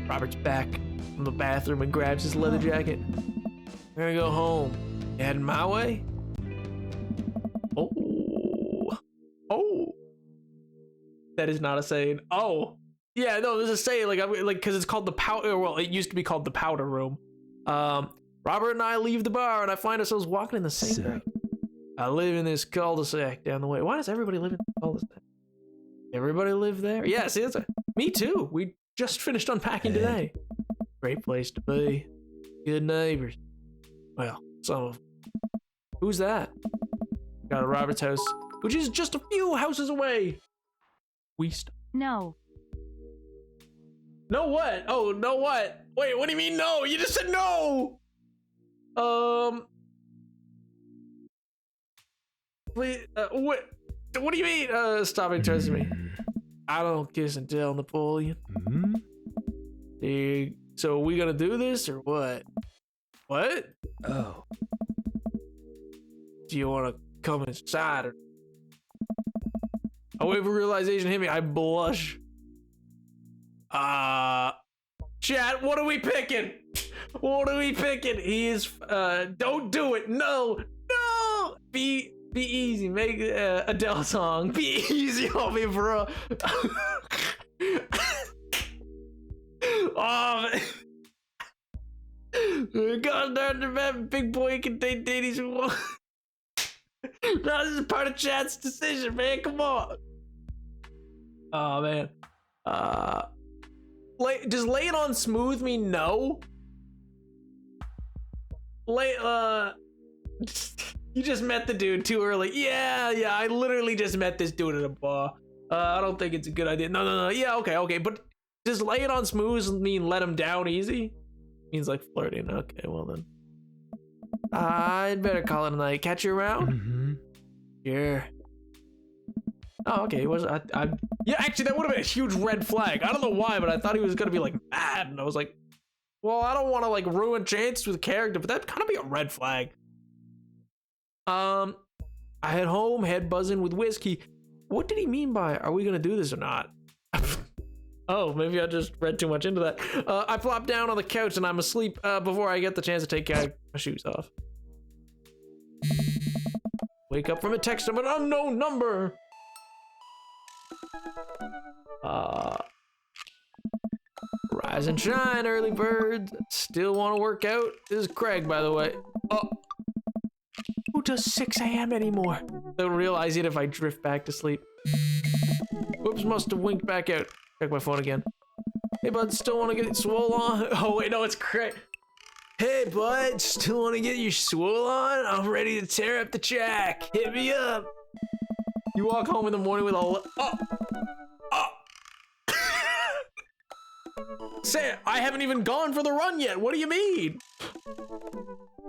Robert's back from the bathroom and grabs his leather jacket. I'm gonna go home. You heading my way? Oh. Oh. That is not a saying. Oh. Yeah, no, there's a saying, like, because it's called the powder, well, it used to be called the powder room. Robert and I leave the bar and I find ourselves walking in the same direction. I live in this cul-de-sac down the way. Why does everybody live in the cul-de-sac? Everybody live there? Yeah, see, me too. We just finished unpacking today. Great place to be. Good neighbors. Well, some of them. Who's that? Got a Robert's house, which is just a few houses away. No. No what? Oh, no what? Wait, what do you mean no? You just said no! Wait, what do you mean? Stop interesting me. I don't kiss and tell, Napoleon. So are we gonna do this or what? What? Oh. Do you wanna come inside or? A wave of realization hit me. I blush. Chat, what are we picking? What are we picking? He is, don't do it. No. Be easy. Make Adele song. Be easy on me, bro. Oh, man. God darn the man, big boy can date daddies who want. No, this is part of chat's decision, man. Come on. Oh, man. Does lay it on smooth mean no? You just met the dude too early. Yeah, I literally just met this dude at a bar. I don't think it's a good idea. No. Yeah, okay. But does lay it on smooth mean let him down easy? Means like flirting. Okay, well then. I'd better call it a night. Catch you around? Sure. Oh, okay. Yeah, actually, that would have been a huge red flag. I don't know why, but I thought he was gonna be like mad, and I was like, well, I don't want to like ruin chances with character, but that'd kind of be a red flag. I head home, head buzzing with whiskey. What did he mean by, are we gonna do this or not? Oh, maybe I just read too much into that. I plop down on the couch and I'm asleep before I get the chance to take my shoes off. Wake up from a text from an unknown number. Rise and shine, early birds. Still want to work out? This is Craig, by the way. Oh. Who does 6 a.m. anymore? They'll realize it if I drift back to sleep. Whoops, must have winked back out. Check my phone again. Hey, bud, still want to get it swole on? Oh, wait, no, it's Craig. Hey, bud, still want to get your swole on? I'm ready to tear up the track. Hit me up. You walk home in the morning with all... Oh! Say, I haven't even gone for the run yet. What do you mean?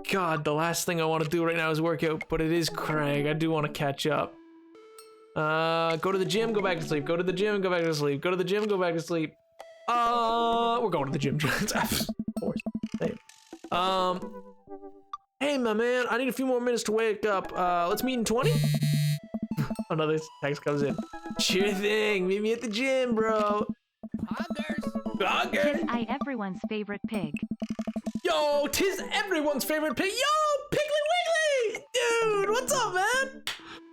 God, the last thing I want to do right now is work out, but it is Craig. I do want to catch up. Go to the gym, go back to sleep. Go to the gym, go back to sleep. Go to the gym, go back to sleep. We're going to the gym. Of course. Hey. Hey, my man, I need a few more minutes to wake up. Let's meet in 20? Another text comes in. Sure thing. Meet me at the gym, bro. Hoggers. I everyone's favorite pig. Yo, tis everyone's favorite pig. Yo, Piggly Wiggly! dude, what's up, man?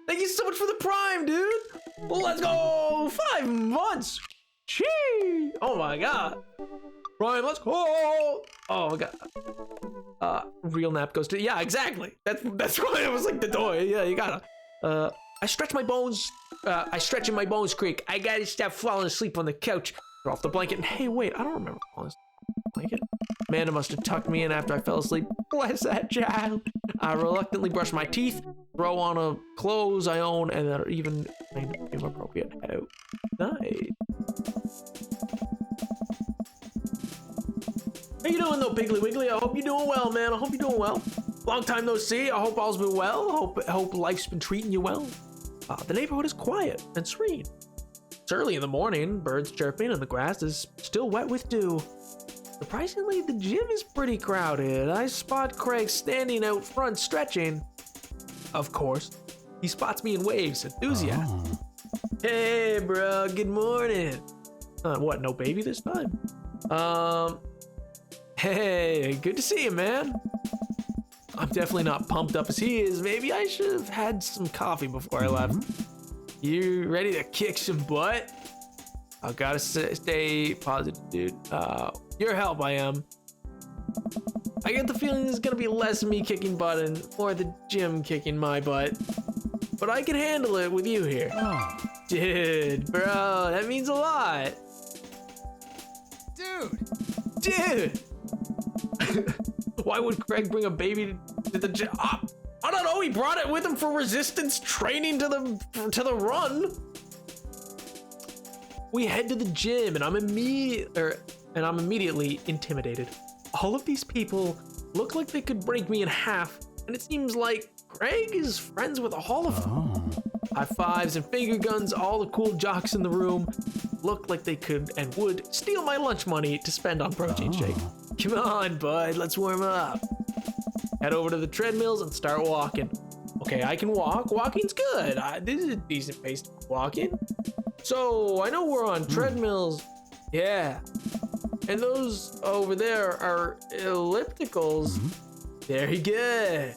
Thank you so much for the prime, dude. Well, let's go. 5 months. Gee. Oh my god. Ryan, let's go. Oh my god. Real nap goes to, yeah, exactly. That's why I was like the door. Yeah, you gotta. I stretch my bones. I stretch in my bones creak. I gotta stop falling asleep on the couch. Throw off the blanket. And hey, wait, I don't remember falling asleep on the blanket. Amanda must have tucked me in after I fell asleep. Bless that child. I reluctantly brush my teeth, throw on a clothes I own, and that are even kind of inappropriate. How nice. How you doing though, Piggly Wiggly? I hope you're doing well, man. I hope you're doing well. Long time no see. I hope all's been well. Hope life's been treating you well. The neighborhood is quiet and serene. It's early in the morning, birds chirping, and the grass is still wet with dew. Surprisingly, the gym is pretty crowded. I spot Craig standing out front stretching. Of course, he spots me and waves, enthusiastic. Oh. Hey, bro, good morning. What, no baby this time? Hey, good to see you, man. I'm definitely not pumped up as he is. Maybe I should have had some coffee before I left. You ready to kick some butt? I gotta stay positive, dude. Your help, I am. I get the feeling there's gonna be less me kicking butt and more the gym kicking my butt. But I can handle it with you here. Oh. Dude, bro, that means a lot. Dude! Why would Craig bring a baby to the gym? I don't know, he brought it with him for resistance training to the run. We head to the gym and I'm immediately intimidated. All of these people look like they could break me in half, and it seems like Craig is friends with all of them. High fives and finger guns, all the cool jocks in the room look like they could and would steal my lunch money to spend on protein shake. Come on, bud, let's warm up. Head over to the treadmills and start walking. Okay, I can walk. Walking's good. This is a decent pace to walking. So I know we're on treadmills. Yeah. And those over there are ellipticals. Very good.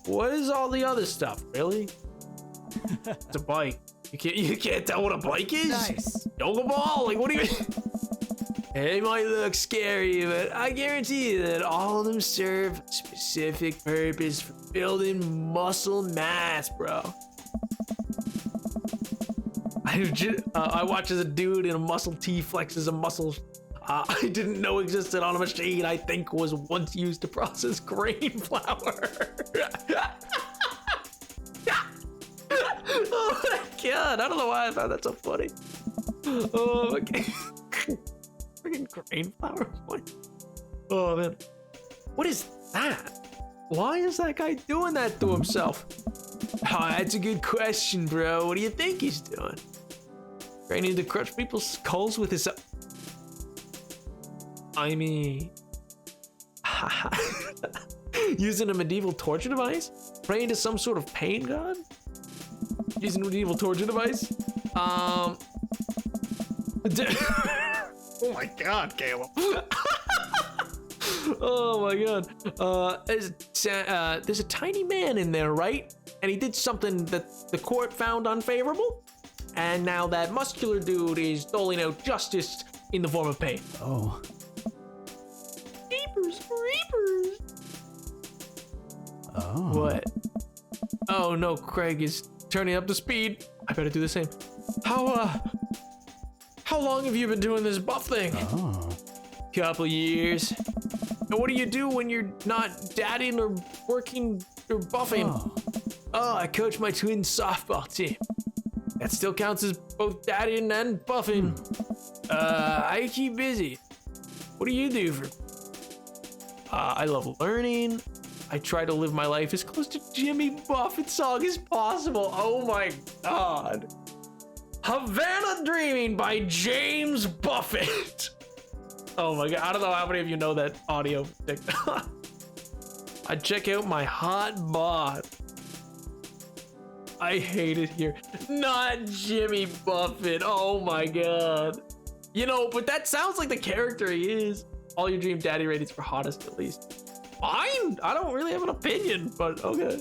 What is all the other stuff, really? It's a bike. You can't tell what a bike is? Nice. Yoga ball? Like, what do you mean? It might look scary, but I guarantee you that all of them serve a specific purpose for building muscle mass, bro. I watch as a dude in a muscle tee flexes a muscle I didn't know existed on a machine I think was once used to process grain flour. Oh my god, I don't know why I found that so funny. Oh my god. Freaking grain flour? What? Oh man. What is that? Why is that guy doing that to himself? Oh, that's a good question, bro. What do you think he's doing? Training to crush people's skulls with his... I mean... Using a medieval torture device? Praying to some sort of pain god? Using a medieval torture device? Oh my god, Caleb. Oh my god. There's a tiny man in there, right? And he did something that the court found unfavorable? And now that muscular dude is doling out justice in the form of pain. Oh. Reapers, reapers. Oh. What? Oh no, Craig is turning up the speed. I better do the same. How long have you been doing this buff thing? Oh. Couple years. And what do you do when you're not dadding or working or buffing? Oh, I coach my twin softball team. That still counts as both daddying and buffing. I keep busy. What do you do for... I love learning. I try to live my life as close to Jimmy Buffett song as possible. Oh my god. Havana Dreaming by James Buffett. Oh my god, I don't know how many of you know that audio. I check out my hot bod. I hate it here. Not Jimmy Buffett. Oh my god. You know, but that sounds like the character he is. All your dream daddy ratings for hottest, at least. fine. I don't really have an opinion, but okay.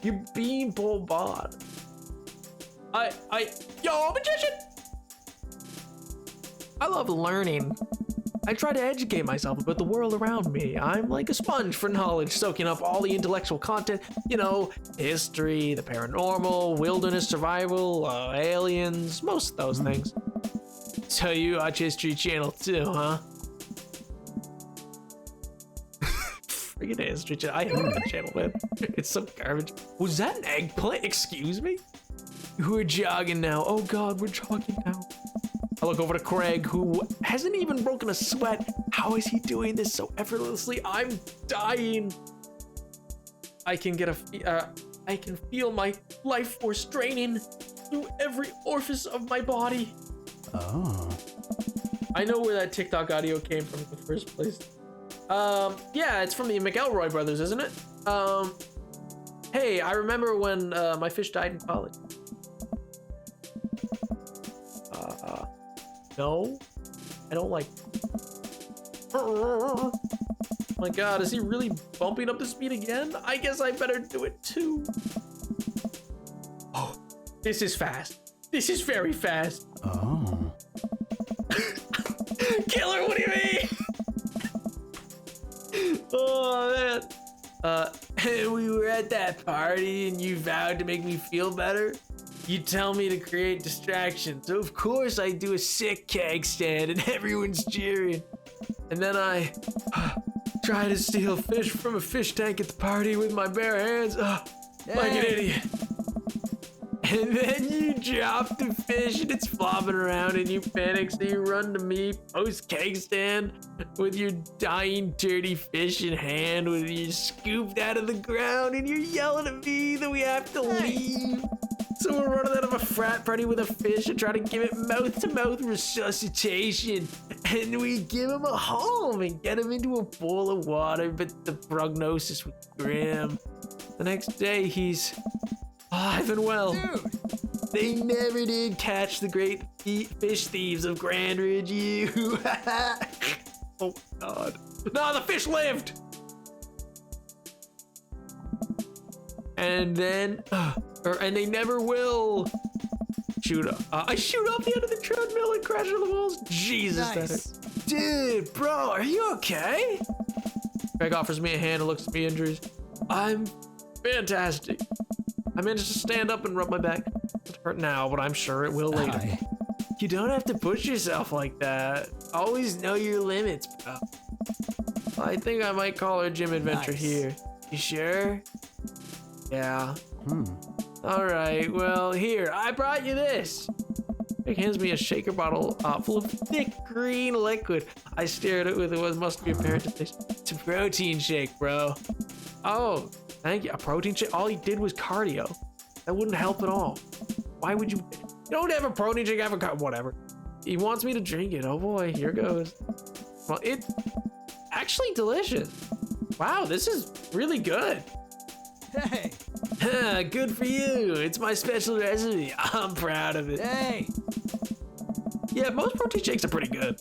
You beanpole bod. Yo, magician! I love learning. I try to educate myself about the world around me. I'm like a sponge for knowledge, soaking up all the intellectual content, you know, history, the paranormal, wilderness survival, aliens, most of those things. So you watch History Channel too, huh? Freaking History Channel. I hate that channel, man. It's so garbage. Was that an eggplant? Excuse me? We're jogging now. Oh God, we're jogging now. I look over to Craig, who hasn't even broken a sweat. How is he doing this so effortlessly? I'm dying. I can feel my life force draining through every orifice of my body. Oh. I know where that TikTok audio came from in the first place. Yeah, it's from the McElroy brothers, isn't it? Hey, I remember when my fish died in college. No, I don't like. Oh my God, is he really bumping up the speed again? I guess I better do it too. Oh, this is fast. This is very fast. Oh. Killer, what do you mean? Oh man. We were at that party and you vowed to make me feel better. You tell me to create distractions, so of course I do a sick keg stand and everyone's cheering. And then I try to steal fish from a fish tank at the party with my bare hands, like an idiot. And then you drop the fish and it's flopping around and you panic, so you run to me post keg stand with your dying dirty fish in hand with you scooped out of the ground and you're yelling at me that we have to leave. So we're running out of a frat party with a fish and try to give it mouth-to-mouth resuscitation. And we give him a home and get him into a bowl of water, but the prognosis was grim. The next day, he's alive and well. Dude. They never did catch the great fish thieves of Grand Ridge U. Oh my God. No, the fish lived! And then, and they never will. Shoot up. I shoot off the end of the treadmill and crash on the walls. Jesus, Nice. Dude, bro, are you okay? Greg offers me a hand and looks at me injuries. I'm fantastic. I managed to stand up and rub my back. It hurt now, but I'm sure it will later. Hi. You don't have to push yourself like that. Always know your limits, bro. I think I might call our gym adventure Nice. here. You sure? Yeah. Hmm. All right, well, here, I brought you this. He hands me a shaker bottle full of thick green liquid. I stare at it with what must be apparent to taste. It's a protein shake, bro. Oh, thank you. A protein shake? All he did was cardio. That wouldn't help at all. Why would you? You don't have a protein shake, have a whatever. He wants me to drink it. Oh boy, here goes. Well, it's actually delicious. Wow, this is really good. Hey. Good for you. It's my special recipe. I'm proud of it. Hey. Yeah, most protein shakes are pretty good.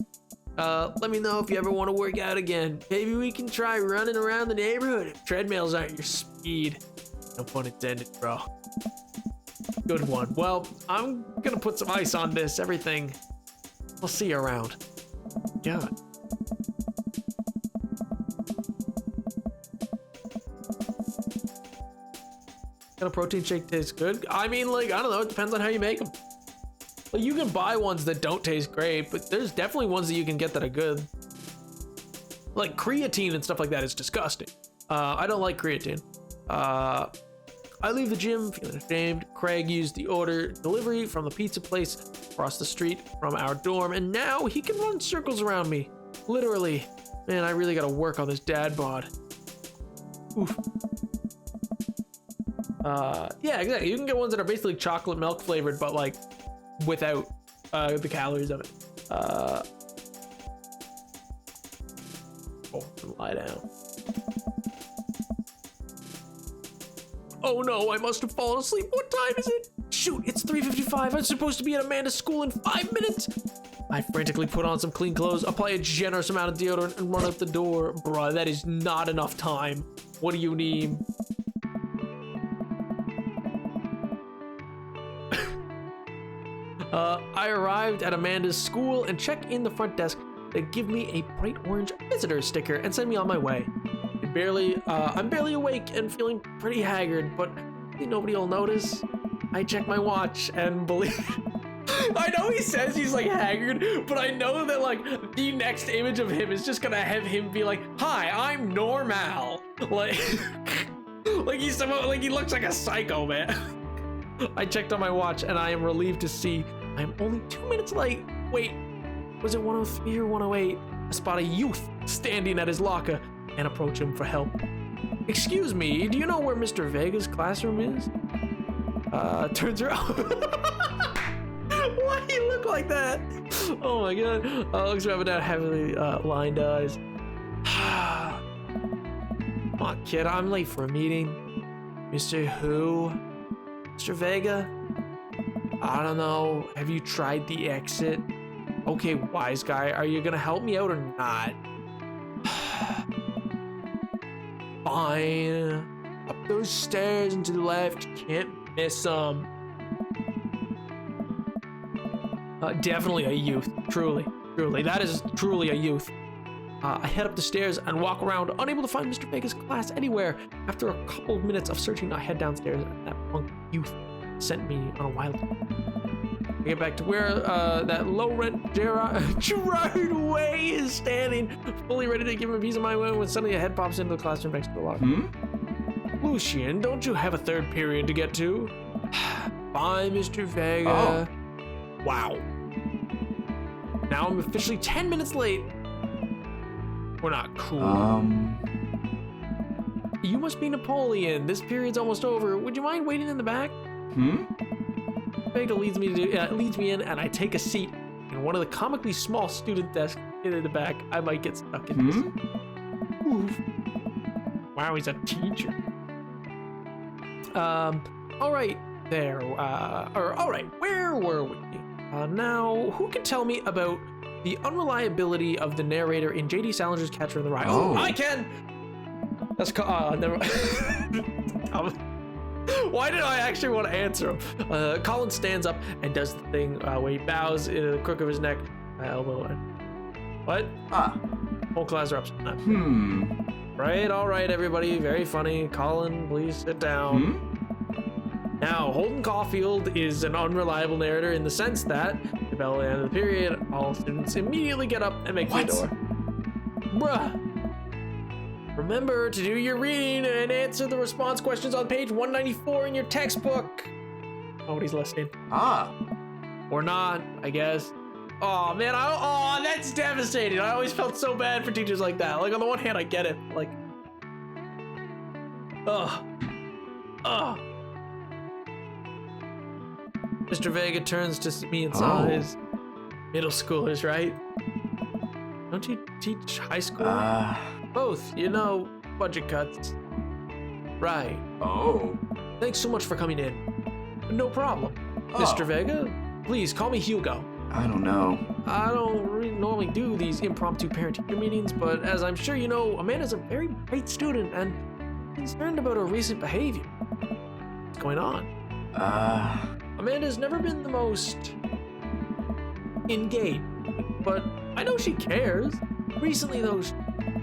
Let me know if you ever want to work out again. Maybe we can try running around the neighborhood if treadmills aren't your speed. No pun intended, bro. Good one. Well, I'm gonna put some ice on this. Everything. We'll see you around. Yeah. Can a protein shake taste good? I mean, like, I don't know. It depends on how you make them. Like, you can buy ones that don't taste great, but there's definitely ones that you can get that are good. Like creatine and stuff like that is disgusting. I don't like creatine. I leave the gym feeling ashamed. Craig used the order delivery from the pizza place across the street from our dorm, and now he can run circles around me. Literally. Man, I really gotta work on this dad bod. Oof. Yeah, exactly. You can get ones that are basically chocolate milk flavored, but like without the calories of it. Lie down. Oh no, I must have fallen asleep. What time is it? Shoot, it's 3:55. I'm supposed to be at Amanda's school in 5 minutes. I frantically put on some clean clothes, apply a generous amount of deodorant, and run out the door. Bruh, that is not enough time. What do you need? I arrived at Amanda's school and check in the front desk. They give me a bright orange visitor sticker and send me on my way. I'm barely awake and feeling pretty haggard, but nobody will notice. I check my watch and believe. I know he says he's like haggard, but I know that like the next image of him is just gonna have him be like, "Hi, I'm normal." Like, like he's somehow, like he looks like a psycho, man. I checked on my watch and I am relieved to see I'm only 2 minutes late. Wait, was it 103 or 108? I spot a youth standing at his locker and approach him for help. Excuse me, do you know where Mr. Vega's classroom is? Turns around. Why do you look like that? Oh my god. Looks up and down, heavily lined eyes. Come on, kid, I'm late for a meeting. Mr. Who? Mr. Vega? I don't know. Have you tried the exit? Okay, wise guy, are you gonna help me out or not? Fine. Up those stairs and to the left. You can't miss them. Definitely a youth. Truly. That is truly a youth. I head up the stairs and walk around, unable to find Mr. Vega's class anywhere. After a couple of minutes of searching, I head downstairs and that punk youth sent me on a wild tour. I get back to where that low-rent Gerard Way is standing, fully ready to give him a piece of my mind when suddenly a head pops into the classroom next to the locker. Lucian, don't you have a third period to get to? Bye, Mr. Vega. Oh. Wow. Now I'm officially 10 minutes late. We're not cool. You must be Napoleon. This period's almost over. Would you mind waiting in the back? Vega leads me in, and I take a seat in one of the comically small student desks in the back. I might get stuck in this. Oof. Wow, he's a teacher. All right, there. All right, where were we? Now, who can tell me about the unreliability of the narrator in J.D. Salinger's Catcher in the Rye? Oh, I can! That's never Why did I actually want to answer him? Colin stands up and does the thing where he bows into the crook of his neck, elbow. What? Whole class are upset. Right, all right, everybody. Very funny. Colin, please sit down. Now, Holden Caulfield is an unreliable narrator in the sense that, at the bell at the end of the period, all students immediately get up and make the door. Bruh. Remember to do your reading and answer the response questions on page 194 in your textbook. Nobody's listening. Or not, I guess. Oh man, that's devastating. I always felt so bad for teachers like that. Like on the one hand, I get it. Like, Mr. Vega turns to me and sighs. Middle schoolers, right? Don't you teach high school? Both, you know, budget cuts. Right. Thanks so much for coming in. No problem. Mr. Vega, please call me Hugo. I don't know. I don't really normally do these impromptu parent-teacher meetings, but as I'm sure you know, Amanda's a very bright student and concerned about her recent behavior. What's going on? Amanda's never been the most engaged, but I know she cares. Recently, though, she's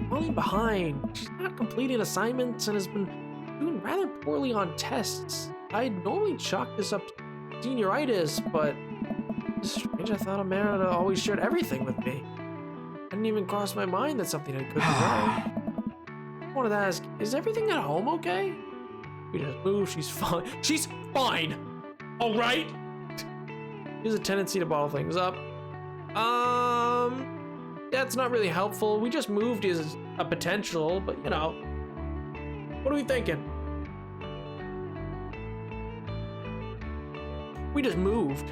falling behind. She's not completing assignments and has been doing rather poorly on tests. I'd normally chalk this up to senioritis, but it's strange. I thought Amanda always shared everything with me. Hadn't even crossed my mind that something had could be wrong. I wanted to ask, is everything at home okay? We just moved. She's fine. She's fine. All right. She has a tendency to bottle things up. That's not really helpful. We just moved is a potential, but you know. What are we thinking? We just moved.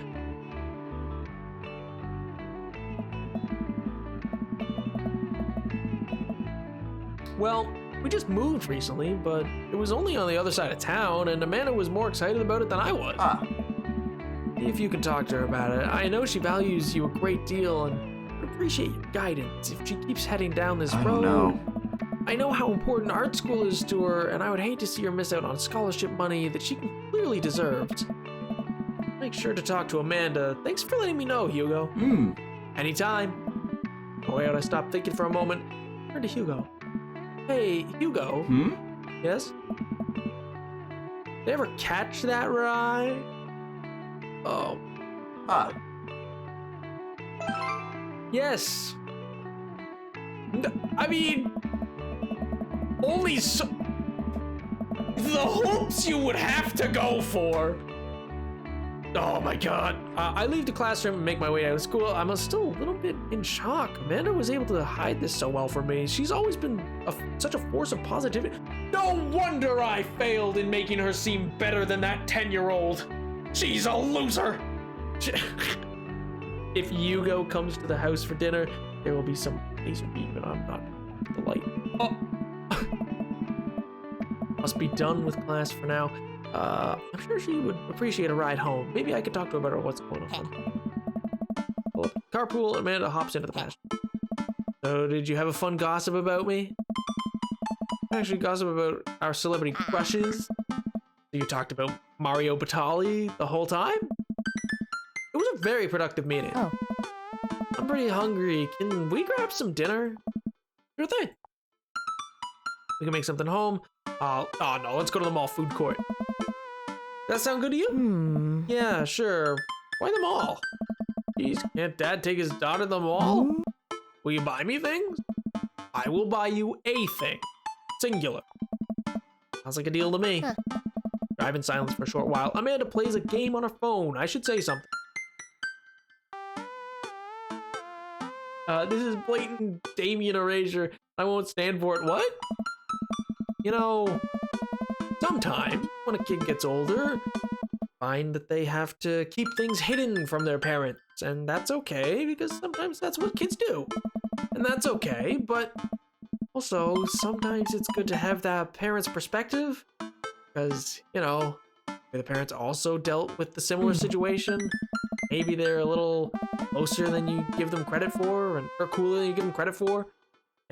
Well, we just moved recently, but it was only on the other side of town, and Amanda was more excited about it than I was. See if you can talk to her about it. I know she values you a great deal and would appreciate your guidance if she keeps heading down this road. No. I know how important art school is to her, and I would hate to see her miss out on scholarship money that she clearly deserved. Make sure to talk to Amanda. Thanks for letting me know, Hugo. Anytime. Oh, wait, I stopped thinking for a moment. Turn to Hugo. Hey, Hugo. Yes? Did you ever catch that ride? Oh. Yes. I mean, only so. The hopes you would have to go for. Oh my god. I leave the classroom and make my way out of school. I'm still a little bit in shock. Amanda was able to hide this so well from me. She's always been such a force of positivity. No wonder I failed in making her seem better than that 10-year-old. She's a loser. If Hugo comes to the house for dinner, there will be some laser beam and I'm not the light. Oh. Must be done with class for now. I'm sure she would appreciate a ride home. Maybe I could talk to her about what's going on. Pull up the carpool, Amanda hops into the passenger. So, did you have a fun gossip about me? Actually, gossip about our celebrity crushes. You talked about Mario Batali the whole time? It was a very productive meeting. Oh. I'm pretty hungry. Can we grab some dinner? Sure thing. We can make something home. Oh no, let's go to the mall food court. That sound good to you? Yeah, sure. Why the mall? Jeez, can't Dad take his daughter to the mall? Will you buy me things? I will buy you a thing. Singular. Sounds like a deal to me. Drive in silence for a short while. Amanda plays a game on her phone. I should say something. This is blatant Damien erasure. I won't stand for it. What? You know, sometimes when a kid gets older, find that they have to keep things hidden from their parents. And that's okay, because sometimes that's what kids do. And that's okay, but also sometimes it's good to have that parent's perspective. Because, you know, the parents also dealt with the similar situation. Maybe they're a little closer than you give them credit for, or cooler than you give them credit for.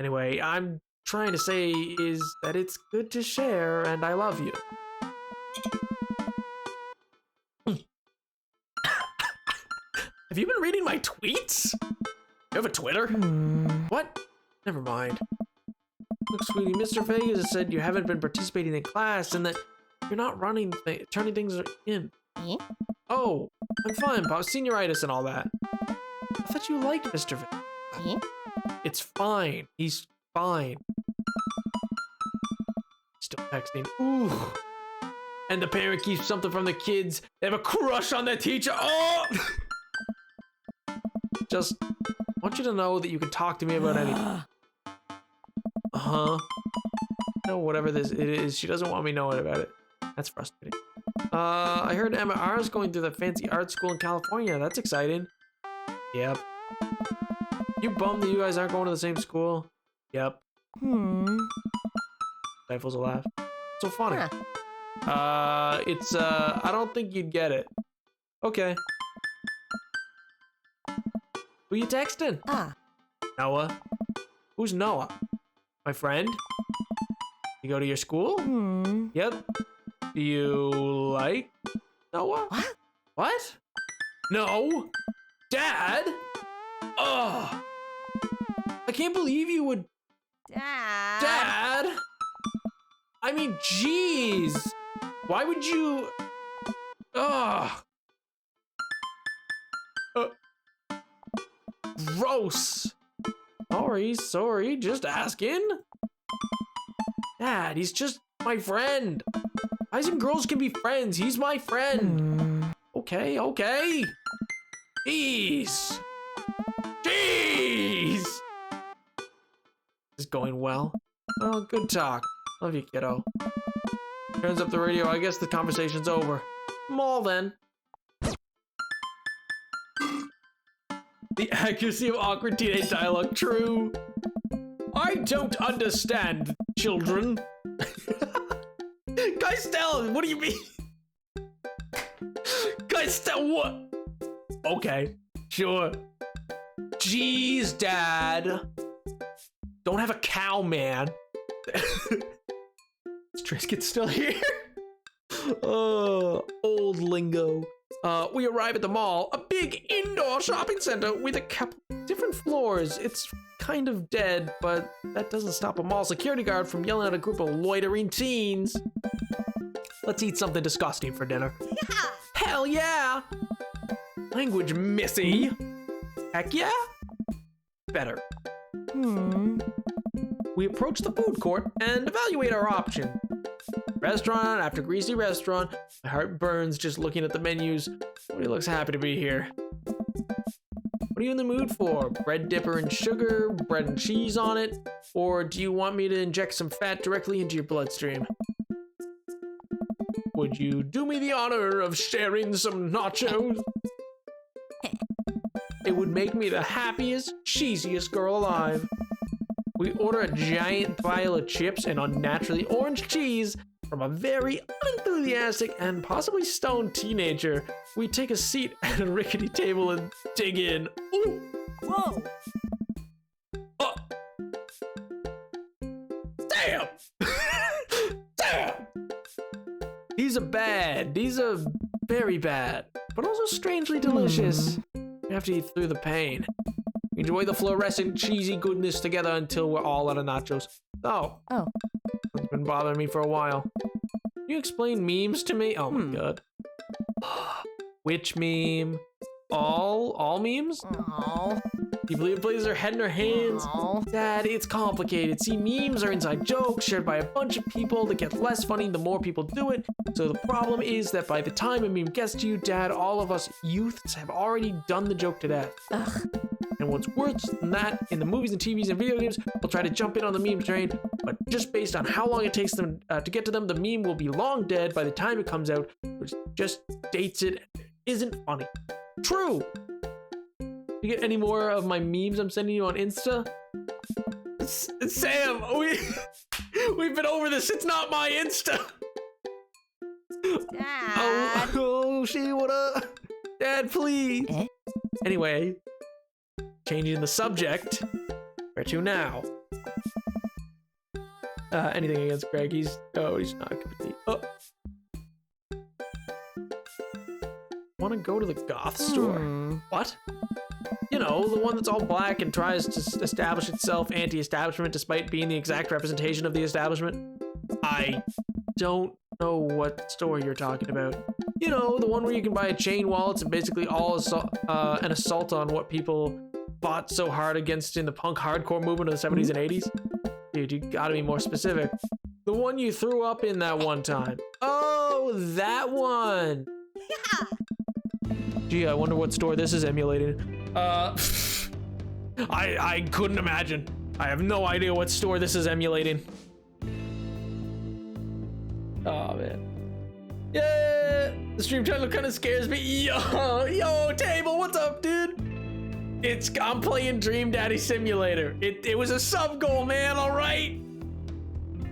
Anyway, I'm trying to say is that it's good to share, and I love you. Have you been reading my tweets? You have a Twitter? What? Never mind. Look, sweetie, Mr. Vegas said you haven't been participating in class and that you're not turning things in. Oh, I'm fine, Pop. Senioritis and all that. I thought you liked Mr. Vegas. It's fine. He's fine. Still texting. Ooh. And the parent keeps something from the kids. They have a crush on the teacher. Oh! Just want you to know that you can talk to me about anything. No, whatever it is, she doesn't want me knowing about it. That's frustrating. I heard Emma R's going through the fancy art school in California. That's exciting. Yep. You bummed that you guys aren't going to the same school? Yep. Stifles a laugh. So funny. I don't think you'd get it. Okay. Who you texting? Noah. Who's Noah? My friend? You go to your school? Yep. Do you like Noah? What? No. Dad? Ugh. I can't believe you would. Dad? I mean, jeez. Why would you? Ugh. Gross. Sorry, just asking. Dad, he's just my friend. Guys and girls can be friends. He's my friend. Okay. Jeez. This is going well. Well, good talk. Love you, kiddo. Turns up the radio. I guess the conversation's over. Mall then. The accuracy of awkward teenage dialogue. True. I don't understand, children. Guys, tell him. What do you mean? Guys, what? Okay, sure. Jeez, Dad. Don't have a cow, man. Is Triscuit still here? Oh, old lingo. We arrive at the mall, a big indoor shopping center with a couple different floors. It's kind of dead, but that doesn't stop a mall security guard from yelling at a group of loitering teens. Let's eat something disgusting for dinner. Yeah. Hell yeah! Language, missy. Heck yeah? Better. We approach the food court and evaluate our option. Restaurant after greasy restaurant. My heart burns just looking at the menus. Nobody looks happy to be here. What are you in the mood for? Bread dipper and sugar, bread and cheese on it? Or do you want me to inject some fat directly into your bloodstream? Would you do me the honor of sharing some nachos? It would make me the happiest, cheesiest girl alive. We order a giant pile of chips and unnaturally orange cheese from a very unenthusiastic and possibly stoned teenager. We take a seat at a rickety table and dig in. Ooh. Whoa. Oh. Damn! Damn! These are bad. These are very bad, but also strangely delicious. We have to eat through the pain. Enjoy the fluorescent cheesy goodness together until we're all out of nachos. Oh. It's been bothering me for a while. Can you explain memes to me? Oh my god. Which meme? All memes? Oh. People who place their head in their hands. Oh. Dad, it's complicated. See, memes are inside jokes shared by a bunch of people that get less funny the more people do it. So the problem is that by the time a meme gets to you, Dad, all of us youths have already done the joke to death. Ugh. And what's worse than that, in the movies and TVs and video games, they'll try to jump in on the meme train, but just based on how long it takes them to get to them, the meme will be long dead by the time it comes out, which just dates it. Isn't funny. True. You get any more of my memes I'm sending you on Insta? Sam, we've been over this. It's not my Insta. Dad. Oh, she woulda. Dad, please. Eh? Anyway, changing the subject. Where to now? Anything against Greg? He's not complete. Oh. Want to go to the goth store? What? You know, the one that's all black and tries to establish itself anti-establishment despite being the exact representation of the establishment? I don't know what store you're talking about. You know, the one where you can buy a chain wallets and basically all an assault on what people fought so hard against in the punk hardcore movement of the 70s and 80s? Dude, you gotta be more specific. The one you threw up in that one time. Oh, that one! Yeah. Gee, I wonder what store this is emulating. I couldn't imagine. I have no idea what store this is emulating. Oh man. Yeah, the stream title kind of scares me. Yo, Table, what's up, dude? I'm playing Dream Daddy Simulator. It was a sub goal, man. All right.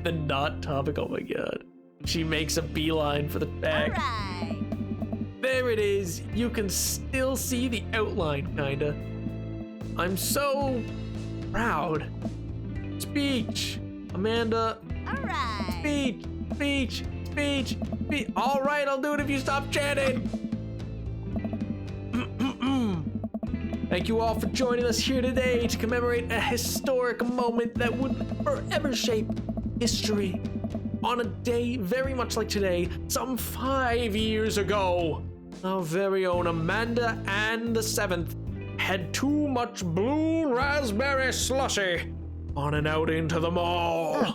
The not topic. Oh my god. She makes a beeline for the bag. All right. There it is. You can still see the outline, kinda. I'm so proud. Speech, Amanda. All right. Speech. All right, I'll do it if you stop chanting. Thank you all for joining us here today to commemorate a historic moment that would forever shape history. On a day very much like today, some 5 years ago, our very own Amanda Ann the 7th had too much blue raspberry slushy on an outing to the mall.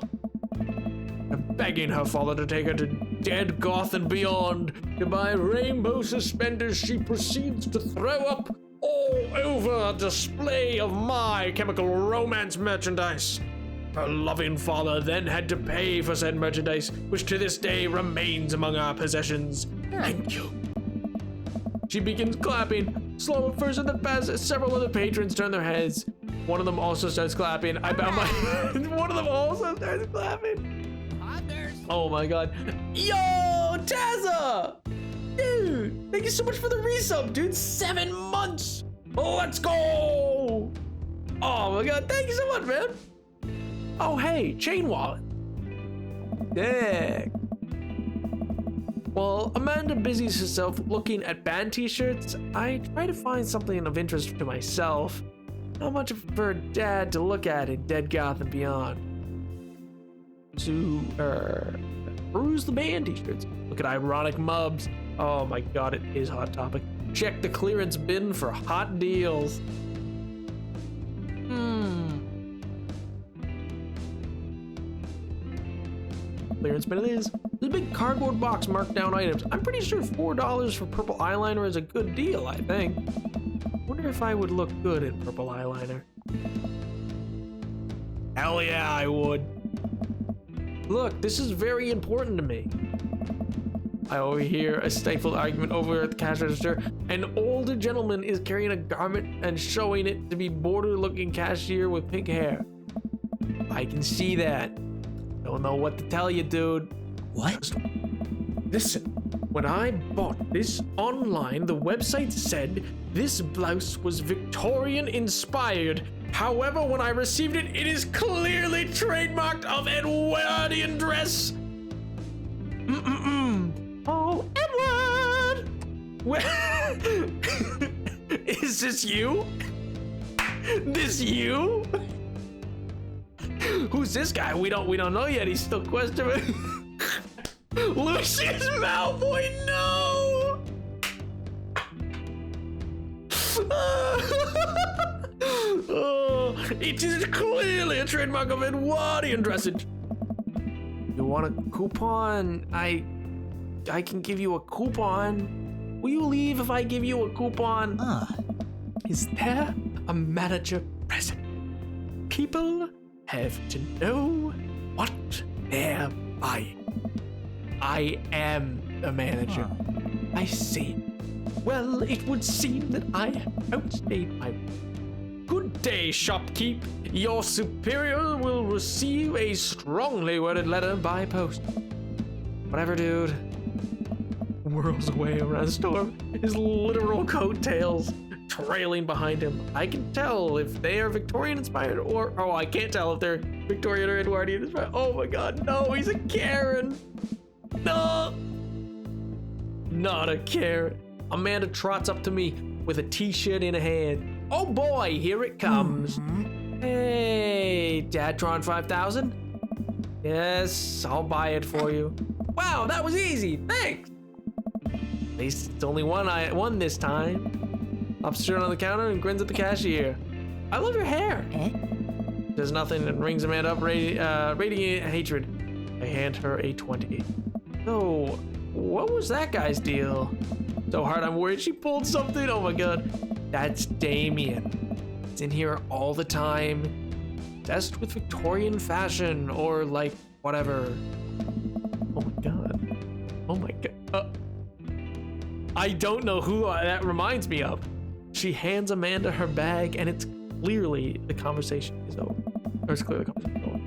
Begging her father to take her to Dead Goth and beyond to buy rainbow suspenders, she proceeds to throw up all over a display of My Chemical Romance merchandise. Her loving father then had to pay for said merchandise, which to this day remains among our possessions. Thank you. She begins clapping, slow at first and then fast as several other patrons turn their heads. One of them also starts clapping. One of them also starts clapping. Oh my god. Yo, Tazza! Dude! Thank you so much for the resub, dude. 7 months. Let's go. Oh my god, thank you so much, man. Oh, hey, chain wallet. Dang. While Amanda busies herself looking at band t-shirts, I try to find something of interest to myself. Not much for Dad to look at in Dead Goth and Beyond. To, peruse the band t-shirts. Look at ironic mubs. Oh my god, it is Hot Topic. Check the clearance bin for hot deals. Clearance bin it is. There's a big cardboard box marked down items. I'm pretty sure $4 for purple eyeliner is a good deal, I think. Wonder if I would look good in purple eyeliner. Hell yeah, I would. Look, this is very important to me. I overhear a stifled argument over at the cash register. An older gentleman is carrying a garment and showing it to be border-looking cashier with pink hair. I can see that. Don't know what to tell you, dude. What? Just listen. When I bought this online, the website said this blouse was Victorian inspired. However, when I received it, it is clearly trademarked of Edwardian dress. Oh, Edward! Is this you? This you? Who's this guy? We don't know yet. He's still questioning. Lucius Malfoy, no! Oh, it is clearly a trademark of Edwardian dressage. You want a coupon? I can give you a coupon. Will you leave if I give you a coupon? Is there a manager present? People have to know what they're buying. I am the manager. I see. Well, it would seem that I have outstayed my... Good day, shopkeep. Your superior will receive a strongly worded letter by post. Whatever, dude. Whirls away around the store, his literal coattails trailing behind him. I can tell if they are Victorian inspired or... Oh, I can't tell if they're Victorian or Edwardian inspired. Oh my god, no, he's a Karen. No! Not a Karen. Amanda trots up to me with a t-shirt in a hand. Oh boy, here it comes. Hey, Datron 5000? Yes, I'll buy it for you. Wow, that was easy, thanks. At least it's only one this time. Pops shirt on the counter and grins at the cashier. I love your hair. Does nothing and rings Amanda up, radiant hatred. I hand her a 20. So, what was that guy's deal? So hard I'm worried she pulled something. Oh my god. That's Damien. It's in here all the time. Obsessed with Victorian fashion or like whatever. Oh my god. Oh my god. I don't know who that reminds me of. She hands Amanda her bag and it's clearly the conversation is over. Or it's clearly the conversation is over.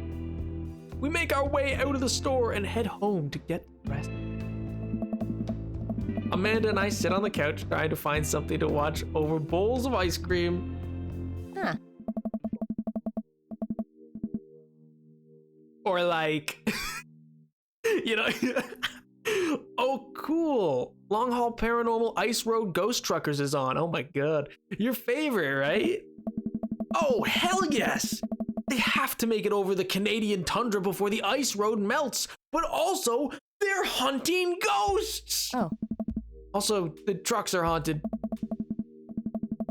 We make our way out of the store and head home to get dressed. Amanda and I sit on the couch trying to find something to watch over bowls of ice cream. Or like, you know, oh cool. Long Haul Paranormal Ice Road Ghost Truckers is on. Oh my god. Your favorite, right? Oh, hell yes. They have to make it over the Canadian tundra before the ice road melts, but also they're hunting ghosts. Oh. Also, the trucks are haunted.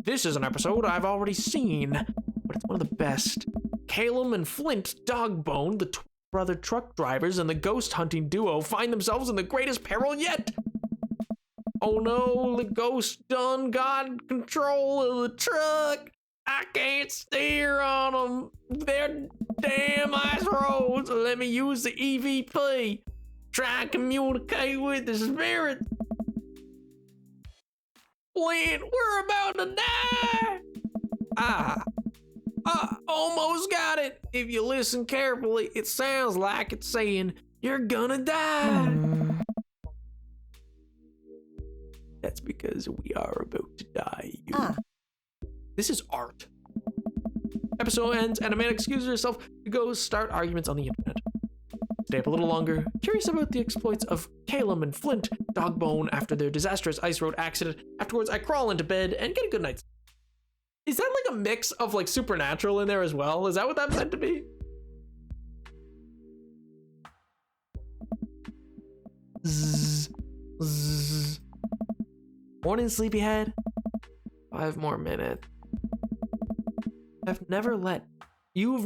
This is an episode I've already seen, but it's one of the best. Calum and Flint Dogbone, the brother truck drivers and the ghost hunting duo, find themselves in the greatest peril yet. Oh no, the ghost done got control of the truck. I can't steer on them. They're damn ice roads. Let me use the EVP. Try and communicate with the spirit. Flint, we're about to die. Almost got it. If you listen carefully, it sounds like it's saying, you're gonna die. That's because we are about to die. This is art. Episode ends, and Amanda excuses herself to go start arguments on the internet. Stay up a little longer, curious about the exploits of Calum and Flint, Dogbone after their disastrous ice road accident. Afterwards, I crawl into bed and get a good night's sleep. Is that like a mix of like Supernatural in there as well? Is that what that's meant to be? Zzz, zzz. Morning, sleepyhead. 5 more minutes. You've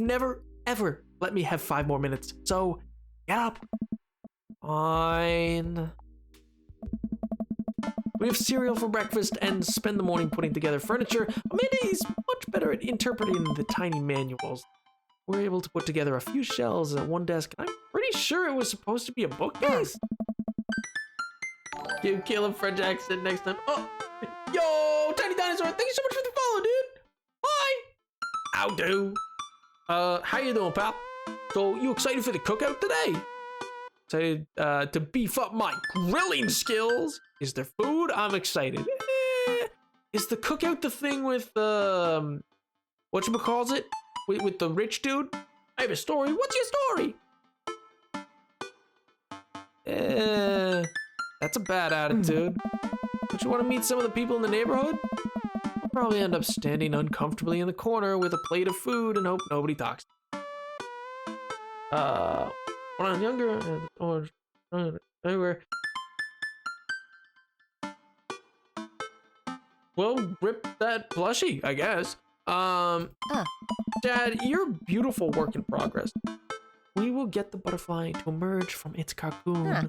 never ever let me have 5 more minutes. So get up. Fine. We have cereal for breakfast and spend the morning putting together furniture. Amanda is much better at interpreting the tiny manuals. We're able to put together a few shelves at one desk. I'm pretty sure it was supposed to be a bookcase. Give Caleb French accent next time. Oh, yo, Tiny Dinosaur, thank you so much for the follow, dude. Hi. How do? How you doing, pal? So, you excited for the cookout today? Excited to beef up my grilling skills? Is there food? I'm excited. Is the cookout the thing with whatchamacallit? With the rich dude? I have a story. What's your story? That's a bad attitude. Don't you want to meet some of the people in the neighborhood? I'll probably end up standing uncomfortably in the corner with a plate of food and hope nobody talks. When I was younger, everywhere. Well, rip that plushie, I guess. Dad, you're a beautiful work in progress. We will get the butterfly to emerge from its cocoon.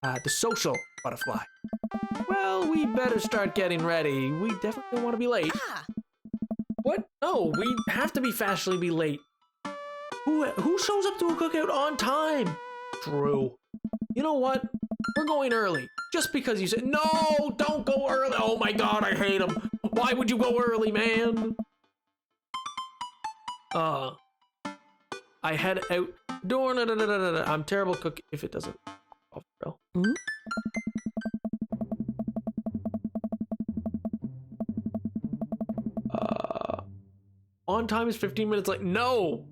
The social butterfly. Well, we better start getting ready. We definitely don't want to be late. What? No, we have to be fashionably be late. Who shows up to a cookout on time? True. You know what? We're going early. Just because you said, no, don't go early. Oh my God, I hate him. Why would you go early, man? I head out door. I'm terrible cook if it doesn't. On time is 15 minutes late. No,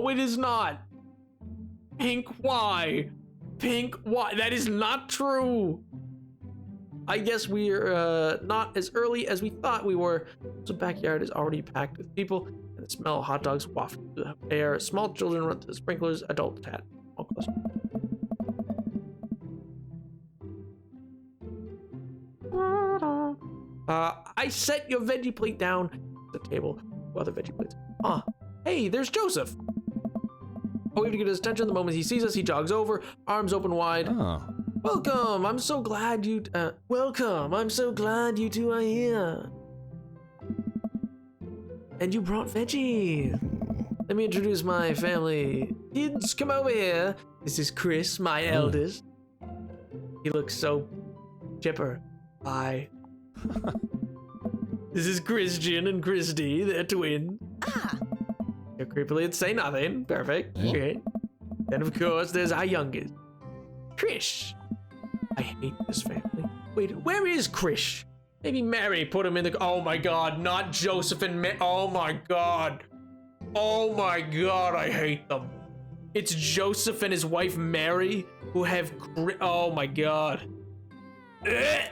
it is not. Pink, why? That is not true. I guess we're not as early as we thought we were. The backyard is already packed with people, and the smell of hot dogs wafts through the air. Small children run to the sprinklers. Adult cat. I set your veggie plate down at the table. Other veggie plates. Hey, there's Joseph. We have to get his attention. The moment he sees us, he jogs over, arms open wide. Welcome. I'm so glad you. Welcome. I'm so glad you two are here. And you brought veggie. Let me introduce my family. Kids, come over here. This is Chris, my eldest. He looks so chipper. Hi. This is Christian and Christy. They're twins. You're creepily and say nothing. Perfect. Okay. Then of course there's our youngest, Krish. I hate this family. Wait, where is Krish? Maybe Mary put him in the. Oh my God, not Joseph and Mary. Oh my God. I hate them. It's Joseph and his wife Mary who have. Oh my God. Ugh.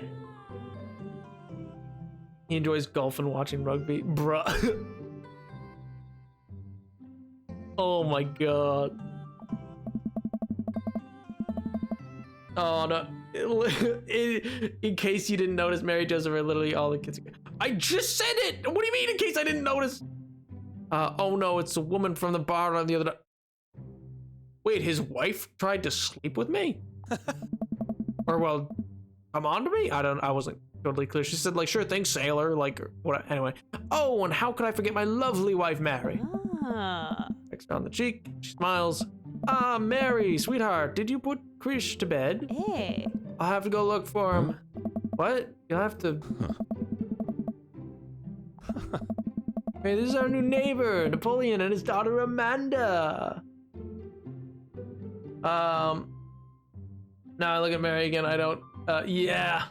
He enjoys golf and watching rugby. Bruh. Oh my God. Oh no. In case you didn't notice, Mary Joseph are literally all the kids. I just said it! What do you mean in case I didn't notice? Oh no, it's a woman from the bar on the other. Wait, his wife tried to sleep with me? Or well, come on to me? I wasn't totally clear. She said like, sure thing, sailor, like, what, anyway. Oh, and how could I forget my lovely wife, Mary? Next her on the cheek, she smiles. Mary, sweetheart, did you put Krish to bed? Hey. I'll have to go look for him. What? You'll have to. Hey, this is our new neighbor, Napoleon, and his daughter, Amanda. Now I look at Mary again, I don't, yeah.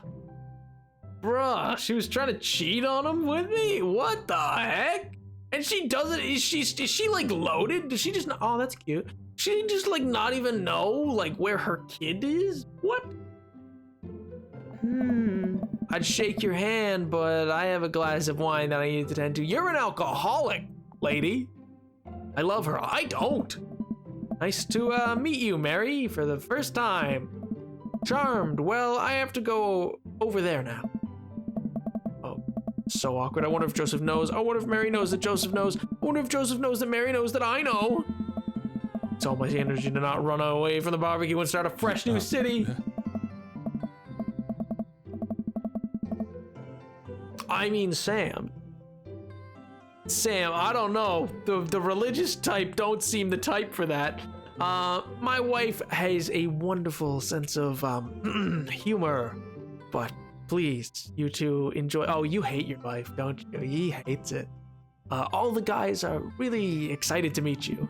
Bruh, she was trying to cheat on him with me? What the heck? And she doesn't, is she like loaded? Does she just not, oh, that's cute. She just like not even know like where her kid is? What? I'd shake your hand, but I have a glass of wine that I need to tend to. You're an alcoholic, lady. I love her. I don't. Nice to meet you, Mary, for the first time. Charmed. Well, I have to go over there now. Oh, so awkward. I wonder if Joseph knows. I wonder if Mary knows that Joseph knows. I wonder if Joseph knows that Mary knows that I know. It's all my energy to not run away from the barbecue and start a fresh new city. I mean, Sam. Sam, I don't know. The religious type don't seem the type for that. My wife has a wonderful sense of humor, but please, you two enjoy. Oh, you hate your wife, don't you? He hates it. All the guys are really excited to meet you.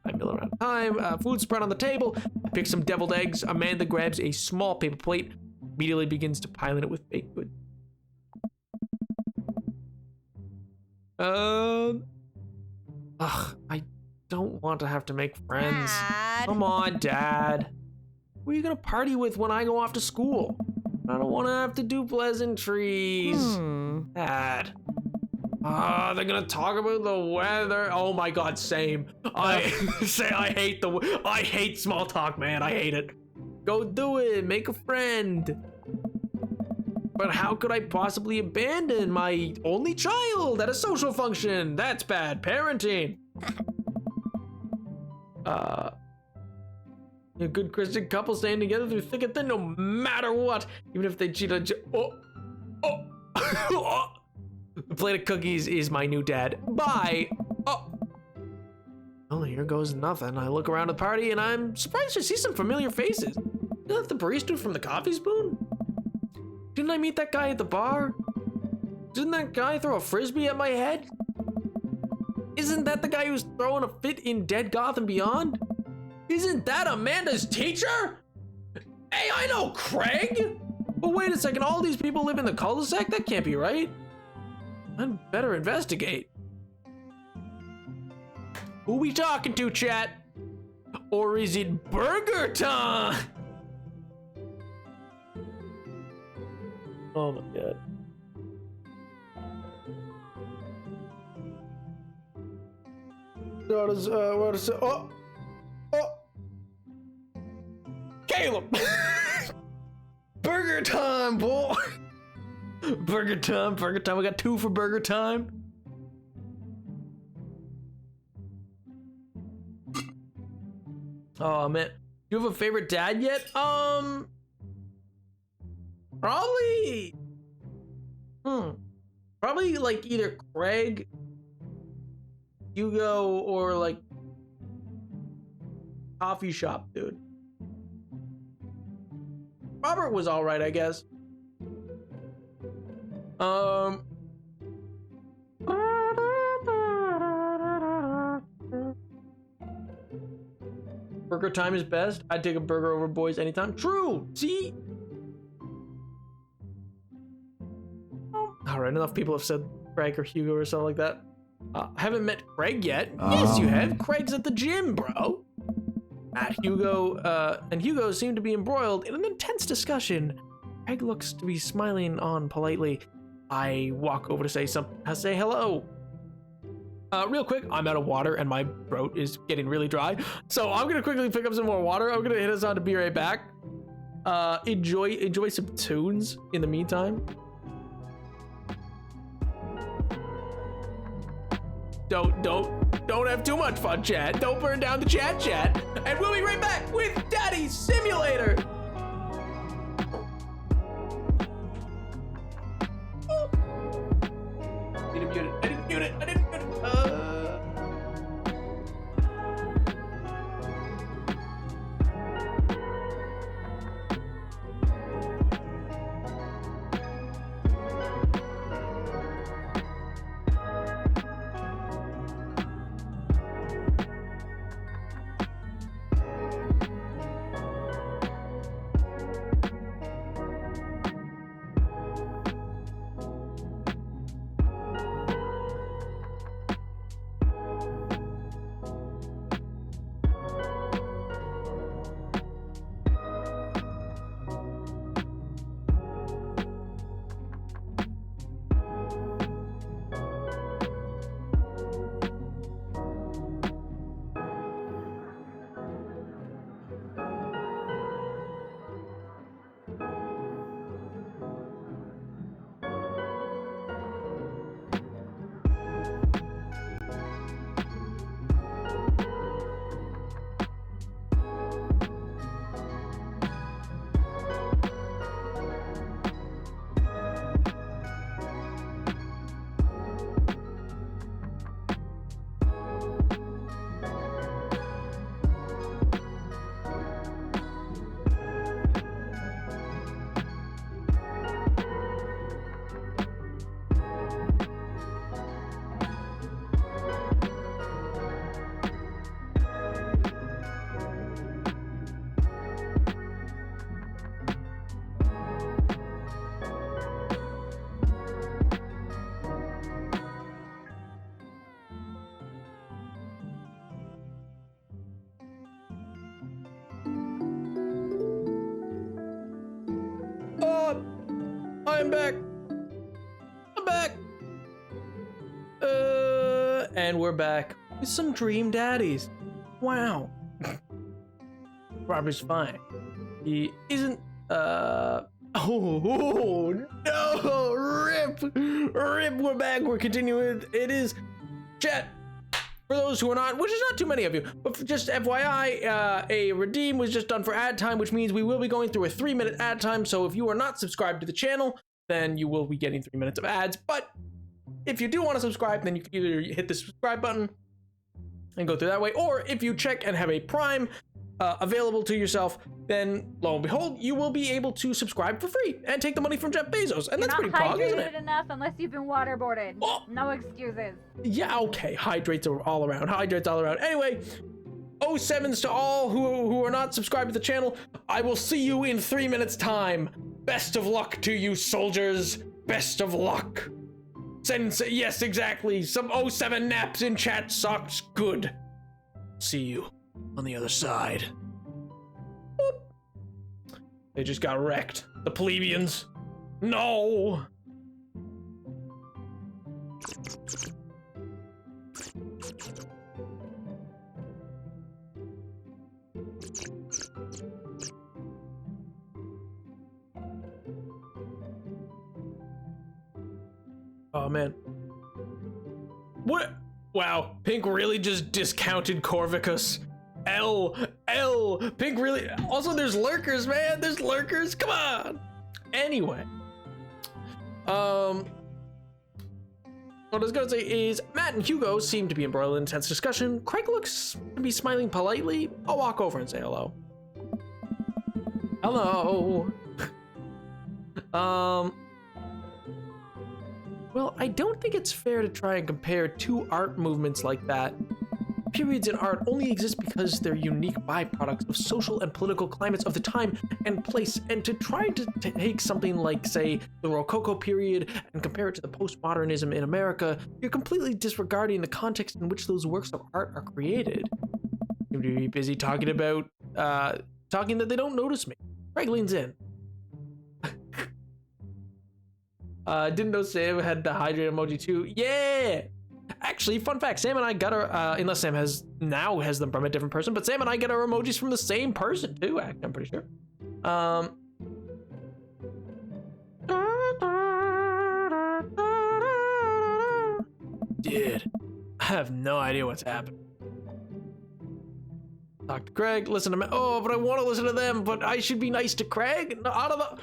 I mill around time. Food spread on the table. I pick some deviled eggs. Amanda grabs a small paper plate. Immediately begins to pile it with baked goods. I don't want to have to make friends. Dad. Come on, Dad. Who are you gonna party with when I go off to school? I don't want to have to do pleasantries. Dad. They're gonna talk about the weather. Oh my God, same. I hate small talk, man. I hate it. Go do it. Make a friend. But how could I possibly abandon my only child at a social function? That's bad parenting. A good Christian couple staying together through thick and thin, no matter what, even if they cheat on. The plate of cookies is my new dad. Bye. Oh, here goes nothing. I look around the party and I'm surprised to see some familiar faces. Isn't that the barista from the Coffee Spoon? Didn't I meet that guy at the bar? Didn't that guy throw a frisbee at my head? Isn't that the guy who's throwing a fit in Dead Gotham Beyond? Isn't that Amanda's teacher? Hey, I know Craig! But wait a second, all these people live in the cul-de-sac? That can't be right. I'd better investigate. Who we talking to, chat? Or is it burger time? Oh my God. What is it? Oh! Caleb! Burger time, boy! Burger time. We got 2 for burger time. Oh man, you have a favorite dad yet? Probably. Probably like either Craig, Hugo, or like coffee shop dude. Robert was all right, I guess. Burger time is best. I'd take a burger over boys anytime. True. See? All right, enough people have said Craig or Hugo or something like that. I haven't met Craig yet. Yes, you have. Craig's at the gym, bro. Hugo and Hugo seem to be embroiled in an intense discussion. Craig looks to be smiling on politely. I walk over to say something. I say hello. Real quick, I'm out of water and my throat is getting really dry. So I'm gonna quickly pick up some more water. I'm gonna hit us on to be right back. Enjoy some tunes in the meantime. Don't have too much fun, chat. Don't burn down the chat. And we'll be right back with Daddy's Simulator. I didn't mute it. back. I'm back. And we're back with some Dream Daddies. Wow. Robert's fine. He isn't, oh no, rip, we're back, we're continuing. It is chat. For those who are not, which is not too many of you, but for just FYI, a redeem was just done for ad time, which means we will be going through a 3-minute ad time. So if you are not subscribed to the channel, then you will be getting 3 minutes of ads. But if you do want to subscribe, then you can either hit the subscribe button and go through that way, or if you check and have a Prime available to yourself, then lo and behold, you will be able to subscribe for free and take the money from Jeff Bezos, and that's You're pretty not pog, isn't hydrated it? enough unless you've been waterboarded. Oh. No excuses. Yeah, okay, hydrates are all around. Hydrates all around. Anyway, 07s to all who are not subscribed to the channel. I will see you in 3 minutes time. Best of luck to you, soldiers. Best of luck. Yes, exactly. Some 07 naps in chat sucks. Good. See you on the other side. Boop. They just got wrecked. The plebeians. No. Oh man. What? Wow, Pink really just discounted Corvicus. Pink really. Also, there's lurkers, man. There's lurkers. Come on. Anyway. What I was gonna say is Matt and Hugo seem to be embroiled in intense discussion. Craig looks to be smiling politely. I'll walk over and say hello. Hello. Well, I don't think it's fair to try and compare two art movements like that. Periods in art only exist because they're unique byproducts of social and political climates of the time and place, and to try to take something like, say, the Rococo period and compare it to the postmodernism in America, you're completely disregarding the context in which those works of art are created. Seem to be busy talking about, talking that they don't notice me. Craig leans in. Didn't know Sam had the hydrate emoji too. Yeah! Actually, fun fact, Sam and I got our, unless Sam has them from a different person, but Sam and I get our emojis from the same person too, I'm pretty sure. Dude, I have no idea what's happening. Talk to Craig, listen to me. Oh, but I want to listen to them, but I should be nice to Craig? No, out of the...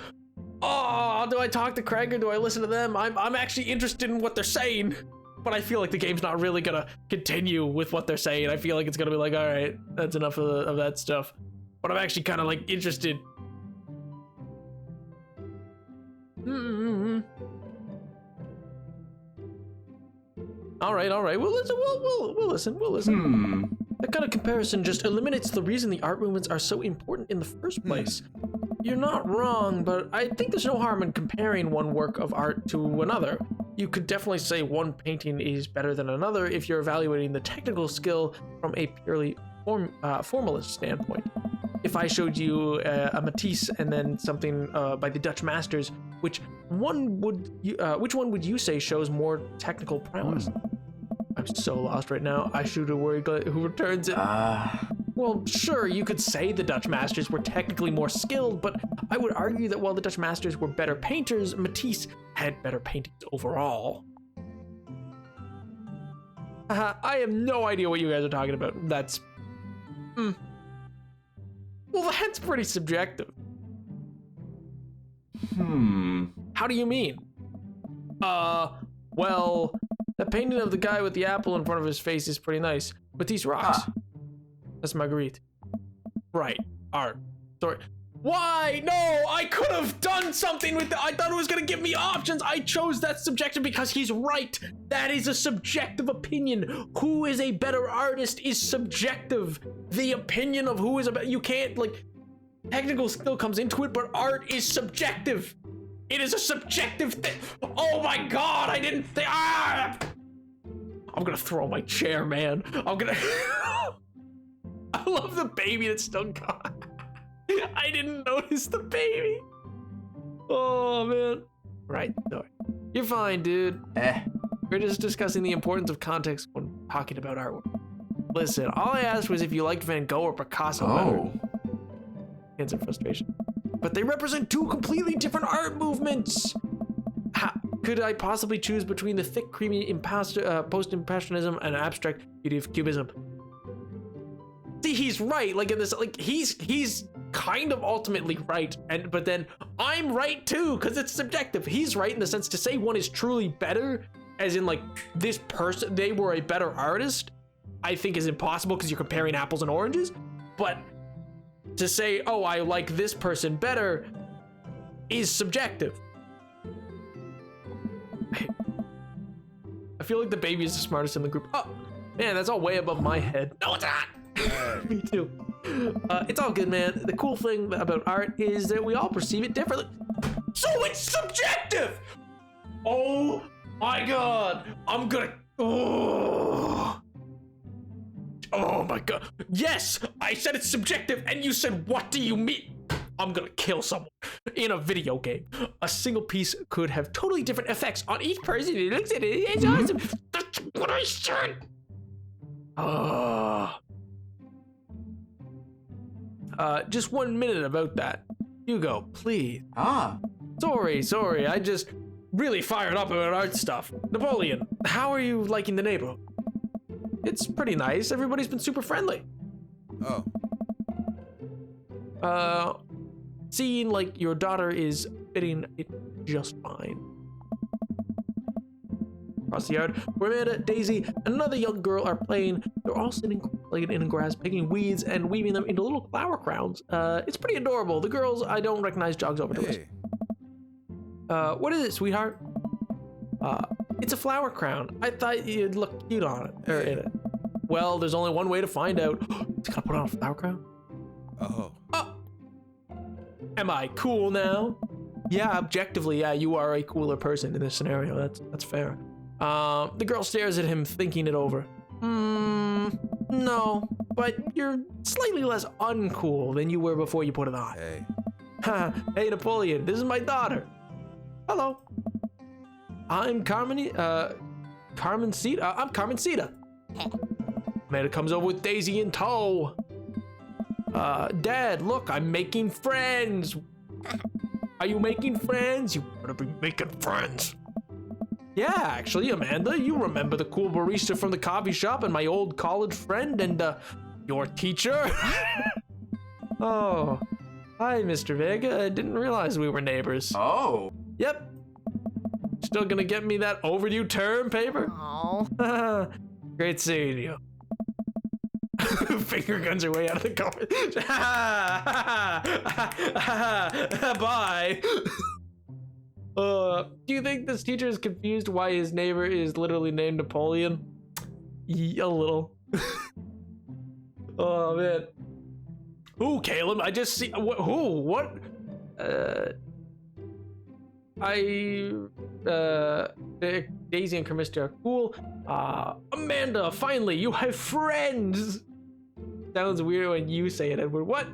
Oh, do I talk to Craig or do I listen to them? I'm actually interested in what they're saying, but I feel like the game's not really gonna continue with what they're saying. I feel like it's gonna be like, all right, that's enough of that stuff. But I'm actually kind of like interested. All right. We'll listen. We'll listen. That kind of comparison just eliminates the reason the art movements are so important in the first place. You're not wrong, but I think there's no harm in comparing one work of art to another. You could definitely say one painting is better than another if you're evaluating the technical skill from a purely formalist standpoint. If I showed you a Matisse and then something by the Dutch masters, which one would you say shows more technical prowess? I'm so lost right now. I shoot a word who returns it. Well, sure, you could say the Dutch masters were technically more skilled, but I would argue that while the Dutch masters were better painters, Matisse had better paintings overall. I have no idea what you guys are talking about. That's... Well, that's pretty subjective. How do you mean? Well, the painting of the guy with the apple in front of his face is pretty nice. Matisse rocks. That's Marguerite. Right. Art. Sorry. Why? No, I could have done something with that. I thought it was going to give me options. I chose that subjective because he's right. That is a subjective opinion. Who is a better artist is subjective. The opinion of who is a better... You can't, like... Technical skill comes into it, but art is subjective. It is a subjective thing. Oh my god, I didn't think... I'm gonna throw my chair, man. I'm gonna... I love the baby that's still gone. I didn't notice the baby. Oh, man. Right, sorry. You're fine, dude. We're just discussing the importance of context when talking about artwork. Listen, all I asked was if you liked Van Gogh or Picasso better. Answer frustration. But they represent two completely different art movements. How could I possibly choose between the thick, creamy post-impressionism and abstract beauty of cubism? See, he's right. Like in this, like he's kind of ultimately right, but then I'm right too because it's subjective. He's right in the sense to say one is truly better, as in like this person, they were a better artist, I think is impossible because you're comparing apples and oranges. But to say, oh, I like this person better is subjective. I feel like the baby is the smartest in the group. Oh, man, that's all way above my head. No, it's not. Me too. It's all good, man. The cool thing about art is that we all perceive it differently. So it's subjective! Oh my god. I'm gonna... Oh my god. Yes, I said it's subjective, and you said, what do you mean? I'm gonna kill someone in a video game. A single piece could have totally different effects on each person who looks at it. It's awesome. That's what I said. Just 1 minute about that. Hugo, please. Sorry, I just really fired up about art stuff. Napoleon, how are you liking the neighborhood? It's pretty nice. Everybody's been super friendly. Seeing like your daughter is fitting it just fine. Across the yard, where Amanda, Daisy, and another young girl are playing. They're all sitting like in grass, picking weeds and weaving them into little flower crowns. It's pretty adorable. The girls I don't recognize jogs over to us. What is it, sweetheart? It's a flower crown. I thought you'd look cute on it, or in it. Well, there's only one way to find out. It's gotta put on a flower crown? Oh. Am I cool now? Yeah, objectively, yeah, you are a cooler person in this scenario. That's fair. The girl stares at him, thinking it over. No, but you're slightly less uncool than you were before you put it on. Hey. Hey, Napoleon, this is my daughter. Hello. I'm Carmencita. I'm Carmencita. Amanda comes over with Daisy in tow. Dad, look, I'm making friends. Are you making friends? You better be making friends. Yeah, actually, Amanda, you remember the cool barista from the coffee shop and my old college friend and, your teacher? Oh, hi, Mr. Vega. I didn't realize we were neighbors. Oh. Yep. Still gonna get me that overdue term paper? Oh. Great seeing you. Finger guns her way out of the car. Bye. Do you think this teacher is confused why his neighbor is literally named Napoleon? A little. Oh man. Who, Caleb? I just see. Who? What? Daisy and Carmista are cool. Amanda, finally, you have friends. Sounds weird when you say it, Edward. What?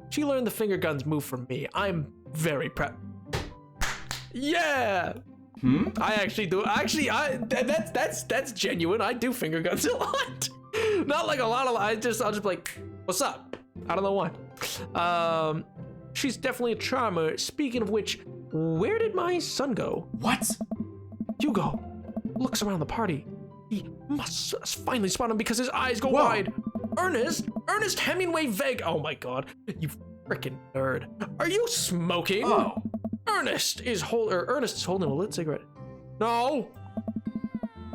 She learned the finger guns move from me. I'm very proud. Yeah. I actually do. Actually, that's genuine. I do finger guns a lot. Not like a lot of. I'll just be like, what's up? I don't know why. She's definitely a charmer. Speaking of which, where did my son go? What? Hugo looks around the party. He must finally spot him because his eyes go wide. Ernest Hemingway Veg. Oh my god, you freaking nerd. Are you smoking? Oh. Ernest is holding a lit cigarette. No.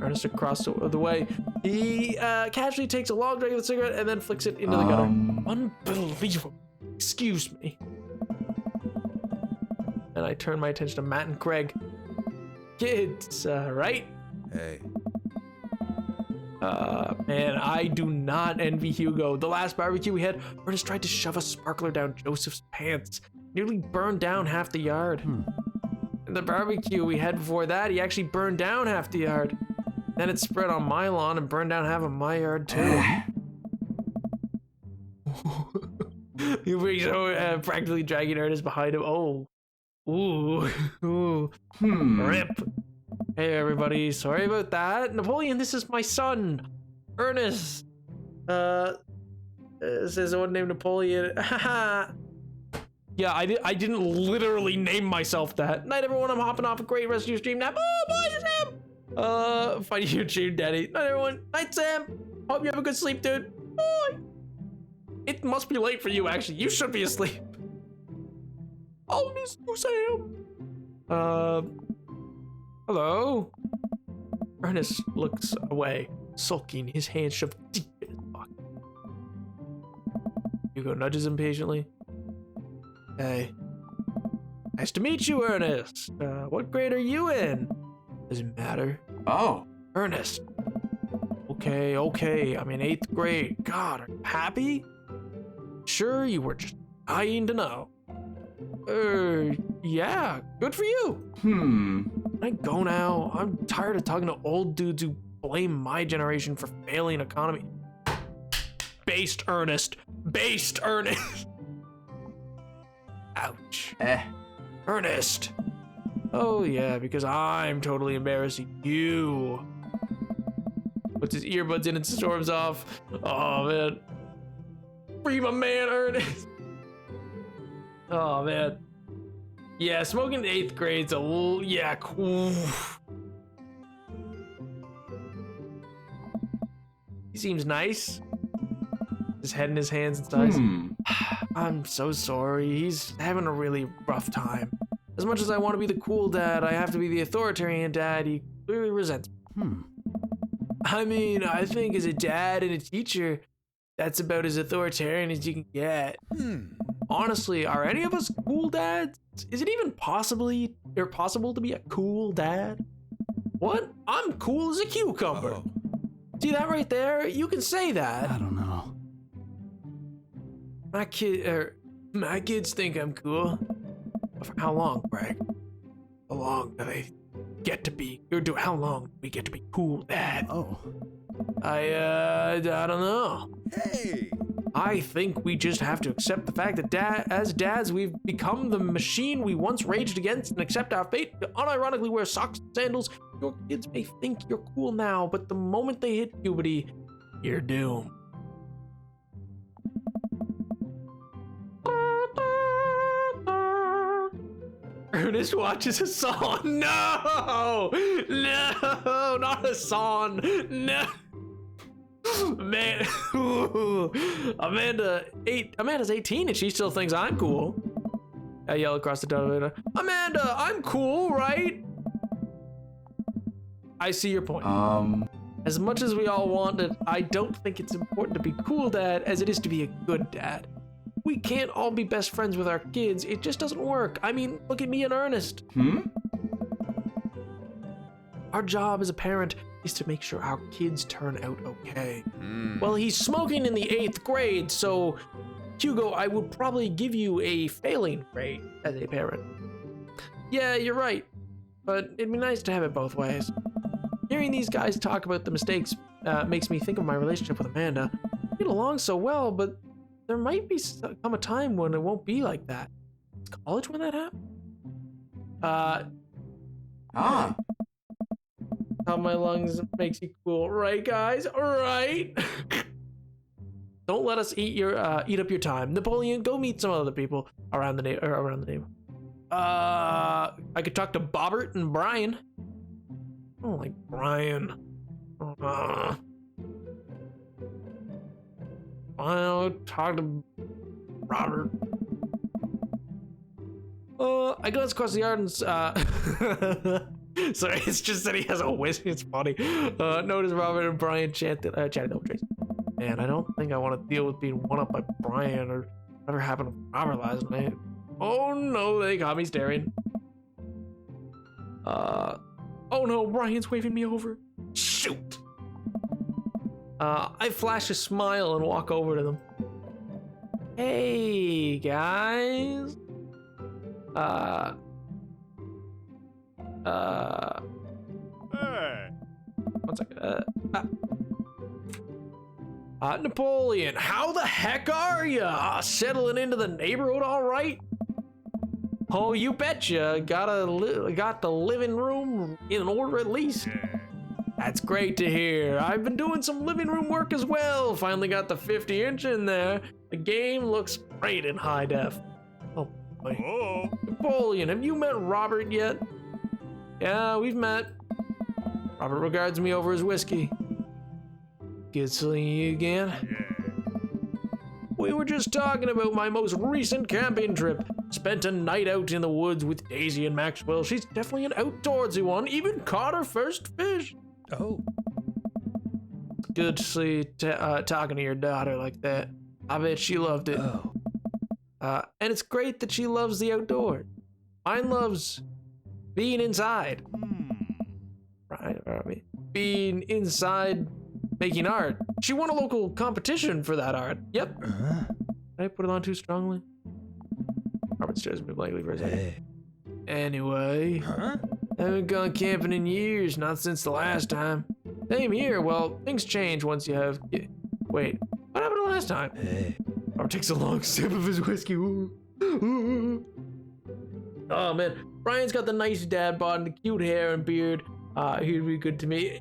Ernest across the way. He casually takes a long drag of the cigarette and then flicks it into the gutter. Unbelievable. Excuse me. And I turn my attention to Matt and Craig. Kids, right? Hey. Man, I do not envy Hugo. The last barbecue we had, Ernest tried to shove a sparkler down Joseph's pants. Nearly burned down half the yard. And the barbecue we had before that, he actually burned down half the yard. Then it spread on my lawn and burned down half of my yard too. You bring so practically dragging Ernest behind him. Oh, ooh, ooh, rip. Hey everybody, sorry about that. Napoleon, this is my son, Ernest. Says one named Napoleon. Haha. Yeah, I didn't literally name myself that. Night everyone, I'm hopping off a great rest of your stream now. Oh, bye, Sam. Fighting your stream, Daddy. Night everyone. Night, Sam. Hope you have a good sleep, dude. Bye. It must be late for you, actually. You should be asleep. I'll miss you, Sam. Hello? Ernest looks away, sulking, his hands shoved deep in his pocket. Hugo nudges impatiently. Hey. Nice to meet you, Ernest. What grade are you in? Does it matter? Oh. Ernest. Okay. I'm in 8th grade. God, are you happy? Sure, you were just dying to know. Yeah, good for you. Hmm. Can I go now? I'm tired of talking to old dudes who blame my generation for failing economy. Based Ernest. Ouch. Ernest. Oh yeah, because I'm totally embarrassing you. Puts his earbuds in and storms off. Oh man. Free my man, Ernest. Oh man. Yeah, smoking in 8th grade's a little, yeah, cool. He seems nice. His head in his hands and stuff. I'm so sorry. He's having a really rough time. As much as I want to be the cool dad, I have to be the authoritarian dad. He clearly resents me. I mean, I think as a dad and a teacher, that's about as authoritarian as you can get. Honestly, are any of us cool dads? Is it even possible to be a cool dad? What? I'm cool as a cucumber. See that right there? You can say that. I don't know. My kids think I'm cool. But for how long, Greg? How long do they get to be? How long do we get to be cool, Dad? Oh. I don't know. Hey! I think we just have to accept the fact that as dads, we've become the machine we once raged against and accept our fate to unironically wear socks and sandals. Your kids may think you're cool now, but the moment they hit puberty, you're doomed. Ernest watches a song. No, not a song. No. Man, Amanda's 18 and she still thinks I'm cool. I yell across the television. Amanda, I'm cool, right? I see your point. As much as we all want it, I don't think it's important to be cool dad as it is to be a good dad. We can't all be best friends with our kids. It just doesn't work. I mean, look at me and Ernest. Our job as a parent is to make sure our kids turn out okay. Well, he's smoking in the 8th grade, so Hugo, I would probably give you a failing grade as a parent. Yeah, you're right, but it'd be nice to have it both ways. Hearing these guys talk about the mistakes makes me think of my relationship with Amanda. We get along so well, but there might come a time when it won't be like that. Is college when that happens? How my lungs makes you cool, right, guys? All right. Don't let us eat up your time. Napoleon, go meet some other people around the neighborhood. I could talk to Bobbert and Brian. I don't like Brian. I'll talk to Robert. I glance across the yard and sorry, it's just that he has a whiskey. It's funny. Notice Robert and Brian chatted over Tracy. Man, I don't think I want to deal with being one up by Brian or whatever happened with Robert last night. Oh no, they got me staring. Oh no, Brian's waving me over. Shoot. I flash a smile and walk over to them. Hey guys. Hey! One second. Napoleon, how the heck are ya? Settling into the neighborhood all right? Oh, you betcha. Got the living room in order at least. That's great to hear. I've been doing some living room work as well. Finally got the 50-inch in there. The game looks great in high def. Oh boy. Oh. Napoleon, have you met Robert yet? Yeah, we've met. Robert regards me over his whiskey. Good seeing you again. We were just talking about my most recent camping trip. Spent a night out in the woods with Daisy and Maxwell. She's definitely an outdoorsy one. Even caught her first fish. Oh. Good to see talking to your daughter like that. I bet she loved it. Oh. And it's great that she loves the outdoors. Mine loves being inside. Right? I mean, being inside making art. She won a local competition for that art. Yep. Did I put it on too strongly? Robert stares at me blankly for a second. Hey. Anyway, haven't gone camping in years, not since the last time. Same here. Well, things change once you have. Wait, what happened the last time? Hey. Robert takes a long sip of his whiskey. Ooh. Oh man, Brian's got the nice dad bod and the cute hair and beard. He'd be good to me.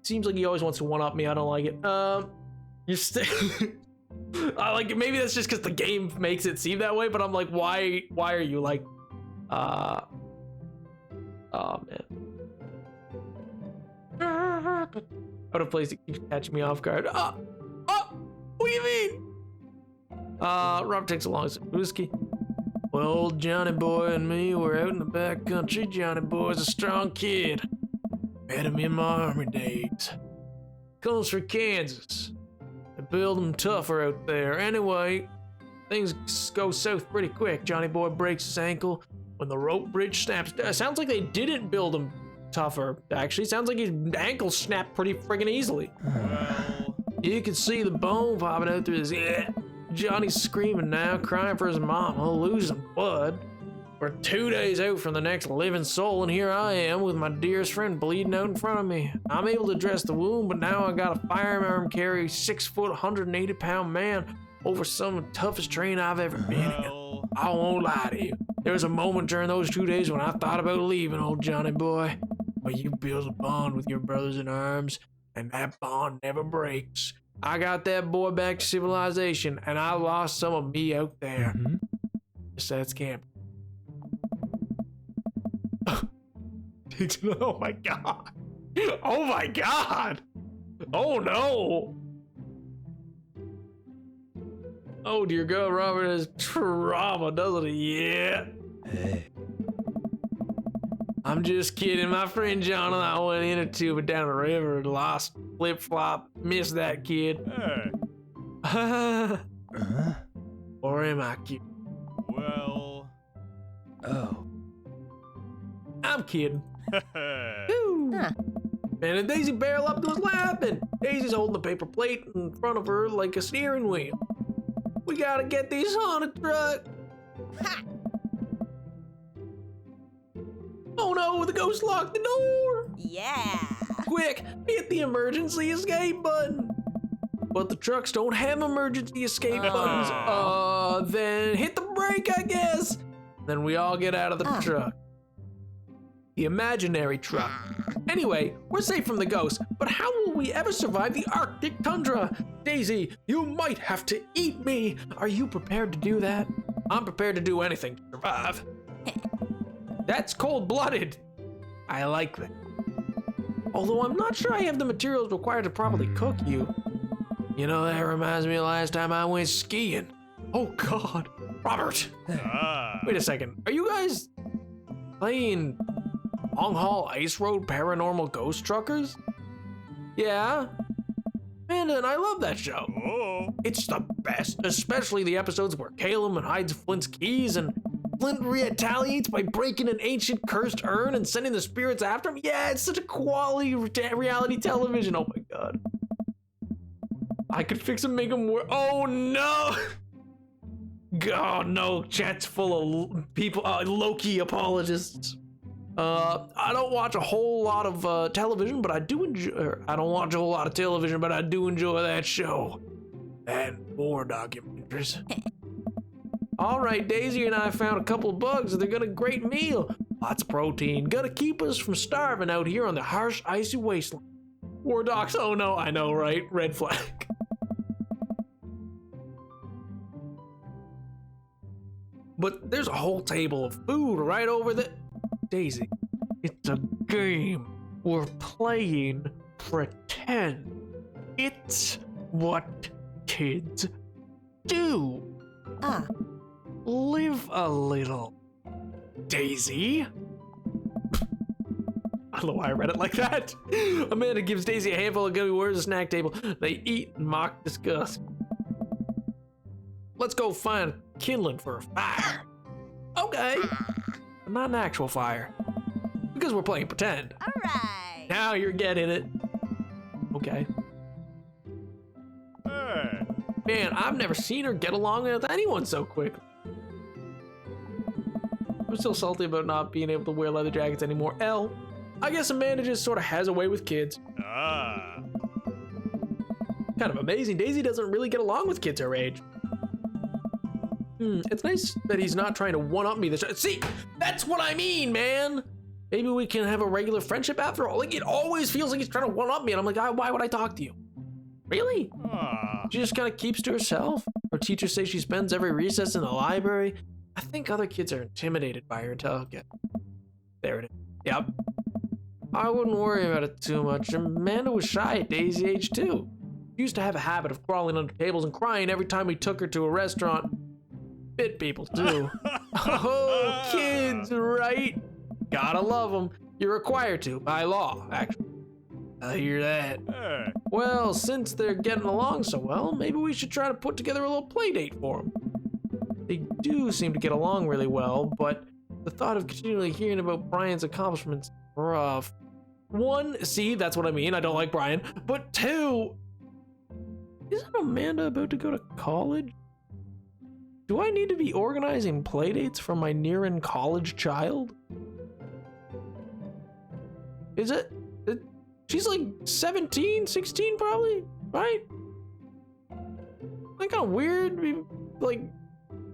Seems like he always wants to one-up me. I don't like it. You're I like it. Maybe that's just because the game makes it seem that way, but I'm like, why are you like, oh man. Out of place, it keeps catching me off guard. What do you mean? Robert takes a long sip of whiskey. Well, old Johnny boy and me were out in the back country. Johnny boy's a strong kid. Met him in my army days. Comes from Kansas. They build him tougher out there. Anyway, things go south pretty quick. Johnny boy breaks his ankle when the rope bridge snaps. Sounds like they didn't build him tougher. Actually, sounds like his ankle snapped pretty friggin' easily. Well. You can see the bone popping out through his ear. Johnny's screaming now, crying for his mom. He'll lose some blood. We're 2 days out from the next living soul, and here I am with my dearest friend bleeding out in front of me. I'm able to dress the wound, but now I got a firearm carry 6 foot, 180-pound man over some of the toughest terrain I've ever been in. I won't lie to you. There was a moment during those 2 days when I thought about leaving, old Johnny boy. But you build a bond with your brothers in arms, and that bond never breaks. I got that boy back to civilization, and I lost some of me out there. Just that's camp. Oh my god. Oh my god. Oh no. Oh dear God, Robert has trauma, doesn't he? Yeah. Hey. I'm just kidding. My friend John and I went in a tuba down the river and lost flip-flop. Missed that kid. Hey. Or am I cute? Well. Oh. I'm kidding. Ooh. Man, and Daisy barrel up to us laughing. Daisy's holding the paper plate in front of her like a steering wheel. We gotta get these haunted truck. Ha! Oh no, the ghost locked the door. Yeah. Quick, hit the emergency escape button. But the trucks don't have emergency escape buttons. Then hit the brake, I guess. Then we all get out of the truck. The imaginary truck. Anyway, we're safe from the ghost, but how will we ever survive the Arctic tundra? Daisy, you might have to eat me. Are you prepared to do that? I'm prepared to do anything to survive. That's cold-blooded. I like that. Although I'm not sure I have the materials required to properly cook you. You know, that reminds me of last time I went skiing. Oh God, Robert. Wait a second, are you guys playing Long Haul Ice Road Paranormal Ghost Truckers? Yeah? Man, and I love that show. Oh. It's the best, especially the episodes where Caleb hides Flint's keys and Flint retaliates by breaking an ancient cursed urn and sending the spirits after him. Yeah, it's such a quality reality television. Oh my God. I could fix him, make him work. Oh no! God, no, chat's full of people, Loki apologists. I don't watch a whole lot of television, but I do enjoy. I don't watch a whole lot of television, but I do enjoy that show and more documentaries. All right, Daisy and I found a couple of bugs. They're got a great meal. Lots of protein. Gonna keep us from starving out here on the harsh, icy wasteland. War dogs. Oh no, I know, right? Red flag. But there's a whole table of food right over there. Daisy, it's a game. We're playing pretend. It's what kids do. Ah. Live a little, Daisy. I don't know why I read it like that. Amanda gives Daisy a handful of gummy worms at a snack table. They eat and mock disgust. Let's go find kindling for a fire. Okay. But not an actual fire. Because we're playing pretend. All right. Now you're getting it. Okay. Hey. Man, I've never seen her get along with anyone so quick. I'm still salty about not being able to wear leather jackets anymore. I guess Amanda just sort of has a way with kids. Ah. Kind of amazing. Daisy doesn't really get along with kids her age. It's nice that he's not trying to one-up me. See, that's what I mean, man. Maybe we can have a regular friendship after all. Like, it always feels like he's trying to one-up me, and I'm like, why would I talk to you? Really? Ah. She just kind of keeps to herself. Her teachers say she spends every recess in the library. I think other kids are intimidated by her intelligence. There it is. Yep. I wouldn't worry about it too much. Amanda was shy at Daisy's age too. She used to have a habit of crawling under tables and crying every time we took her to a restaurant. Bit people too. Oh, kids, right? Gotta love them. You're required to, by law, actually. I hear that. Hey. Well, since they're getting along so well, maybe we should try to put together a little play date for them. They do seem to get along really well, but the thought of continually hearing about Brian's accomplishments is rough. One, see, that's what I mean, I don't like Brian. But two, isn't Amanda about to go to college? Do I need to be organizing play dates for my near-in college child? Is it? She's like 17, 16 probably, right? Like kind of weird, like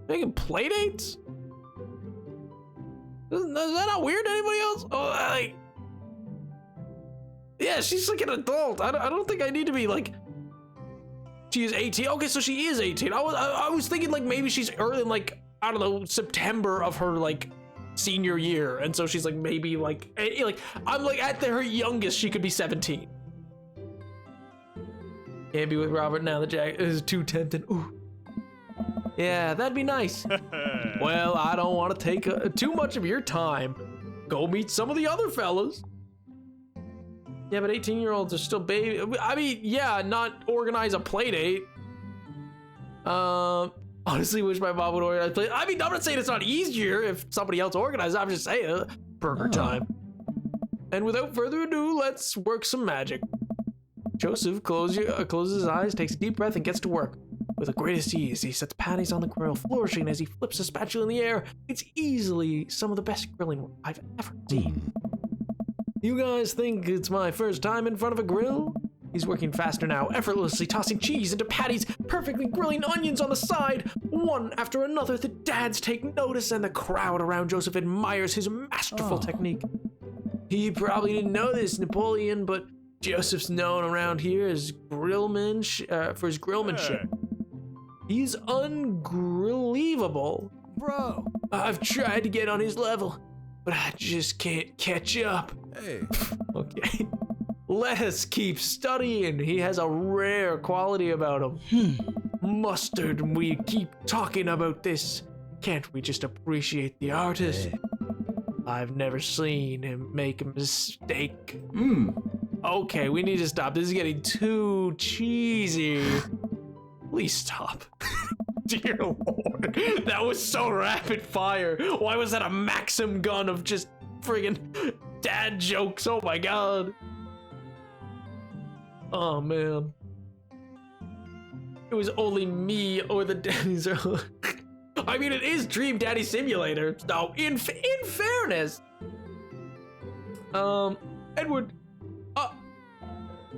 making play dates? Is that not weird to anybody else? Oh, like, yeah, she's like an adult. I don't think I need to be like, she is 18. Okay, so she is 18. I was thinking like maybe she's early in like, I don't know, September of her like senior year, and so she's like maybe like I'm like at her youngest she could be 17. Can't be with Robert now. The jacket is too tempting. Ooh. Yeah, that'd be nice. Well, I don't want to take too much of your time. Go meet some of the other fellas. Yeah, but 18-year-olds are still baby. I mean, yeah, not organize a play date. Honestly, wish my mom would organize play. I mean, I'm not saying it's not easier if somebody else organizes. I'm just saying, burger time. And without further ado, let's work some magic. Joseph closes his eyes, takes a deep breath, and gets to work. With the greatest ease, he sets patties on the grill, flourishing as he flips a spatula in the air. It's easily some of the best grilling work I've ever seen. You guys think it's my first time in front of a grill? He's working faster now, effortlessly tossing cheese into patties, perfectly grilling onions on the side. One after another, the dads take notice, and the crowd around Joseph admires his masterful technique. He probably didn't know this, Napoleon, but Joseph's known around here as for his grillmanship. He's ungrillevable. Bro, I've tried to get on his level, but I just can't catch up. Hey. Okay. Let us keep studying. He has a rare quality about him. Mustard, we keep talking about this. Can't we just appreciate the artist? Hey. I've never seen him make a mistake. Okay, we need to stop. This is getting too cheesy. Please stop. Dear Lord, that was so rapid fire. Why was that a Maxim gun of just friggin' dad jokes? Oh my god. Oh man. It was only me or the daddies. I mean, it is Dream Daddy Simulator. So, in fairness, Edward.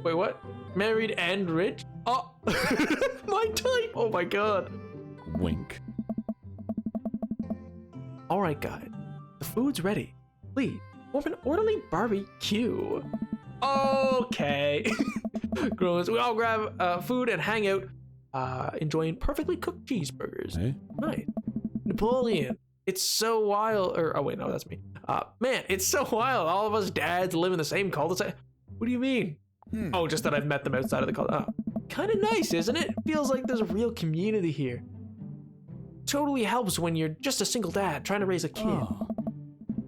Wait, what? Married and rich? Oh, my type. Oh my god. Wink. All right, guys. The food's ready. Please form an orderly barbecue. Okay. Grown-ups, we all grab food and hang out, enjoying perfectly cooked cheeseburgers. Hey? Nice. Napoleon. It's so wild. Oh wait, no, that's me. Man, it's so wild. All of us dads live in the same cul-de-sac. What do you mean? Oh, just that I've met them outside of the cul-de-sac. Kind of nice, isn't it? Feels like there's a real community here. Totally helps when you're just a single dad trying to raise a kid. Oh.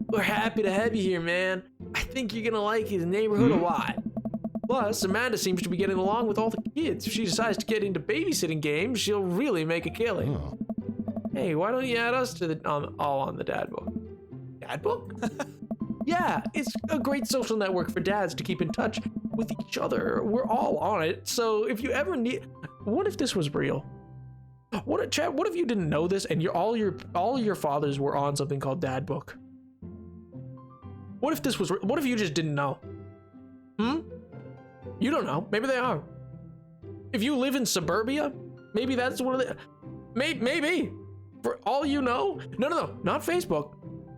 We're happy to have you here, man. I think you're gonna like his neighborhood a lot. Plus, Amanda seems to be getting along with all the kids. If she decides to get into babysitting games, she'll really make a killing. Oh. Hey, why don't you add us to the all on the dad book? Dad book? Yeah, it's a great social network for dads to keep in touch with each other. We're all on it, so if you ever need, what if this was real? What if you didn't know this and all your fathers were on something called Dad Book? What if this was? What if you just didn't know? You don't know. Maybe they are. If you live in suburbia, maybe that's one of the. Maybe. For all you know, no, not Facebook.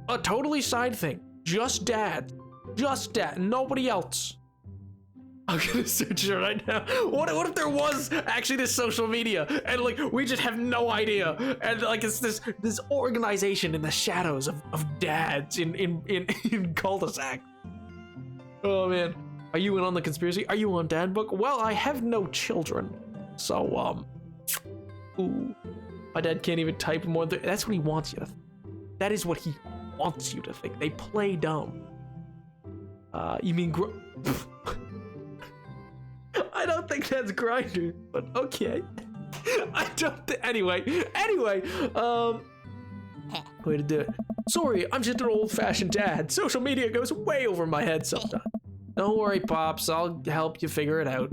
A totally side thing. Just dad. Just dad. Nobody else. I'm gonna search it right now. What if there was actually this social media and like we just have no idea and like it's this organization in the shadows of dads in cul-de-sac. Oh man, are you in on the conspiracy? Are you on Dad Book? Well, I have no children, so ooh, my dad can't even type more than that's what he wants you to think. That is what he wants you to think. They play dumb. You mean I don't think that's Grindr, but okay. I don't think. Anyway, way to do it. Sorry, I'm just an old-fashioned dad. Social media goes way over my head sometimes. Don't worry, Pops. I'll help you figure it out.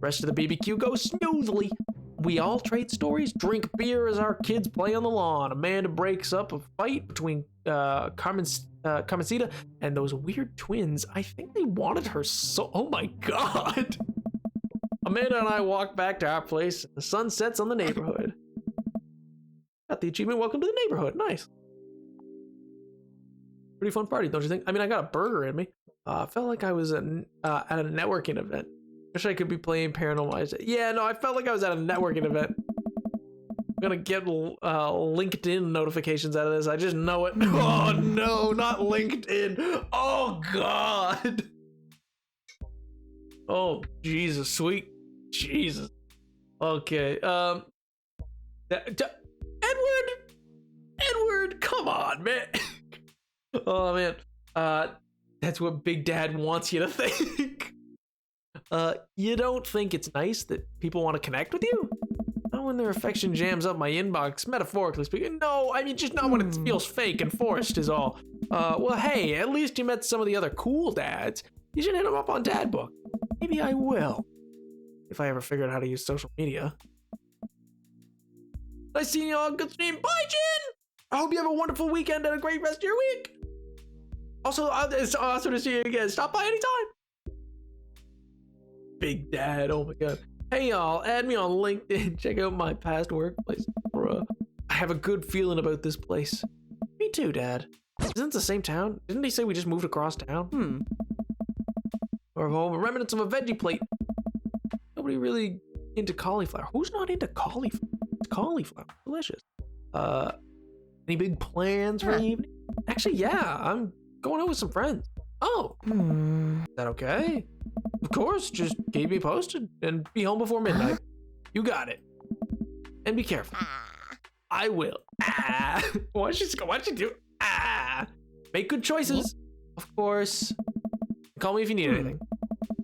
Rest of the BBQ goes smoothly. We all trade stories, drink beer as our kids play on the lawn. Amanda breaks up a fight between Carmencita and those weird twins. I think they wanted her so. Oh my god. Amanda and I walk back to our place. The sun sets on the neighborhood. Got the achievement. Welcome to the neighborhood. Nice. Pretty fun party, don't you think? I mean, I got a burger in me. Felt like I was at a networking event. Wish I could be playing Paranormal. Yeah, no, I felt like I was at a networking event. I'm gonna get LinkedIn notifications out of this. I just know it. Oh no, not LinkedIn. Oh god. Oh Jesus, sweet Jesus. Okay. Edward, come on, man. Oh man. That's what Big Dad wants you to think. You don't think it's nice that people want to connect with you? Not when their affection jams up my inbox, metaphorically speaking. No, I mean, just not when it feels fake and forced is all. Well, hey, at least you met some of the other cool dads. You should hit them up on Dad Book. Maybe I will. If I ever figure out how to use social media. Nice seeing y'all. Good stream. Bye, Jen! I hope you have a wonderful weekend and a great rest of your week. Also, it's awesome to see you again. Stop by anytime. Big Dad, oh my god. Hey y'all, add me on LinkedIn. Check out my past workplace. I have a good feeling about this place. Me too, Dad. Isn't it the same town? Didn't he say we just moved across town? Or home, remnants of a veggie plate. Nobody really into cauliflower. Who's not into cauliflower? It's cauliflower, delicious. Any big plans for the evening? Actually, yeah, I'm going out with some friends. Oh, is that okay? Of course, just keep me posted and be home before midnight. You got it. And be careful. I will. Why'd you do? Make good choices. Of course. Call me if you need anything.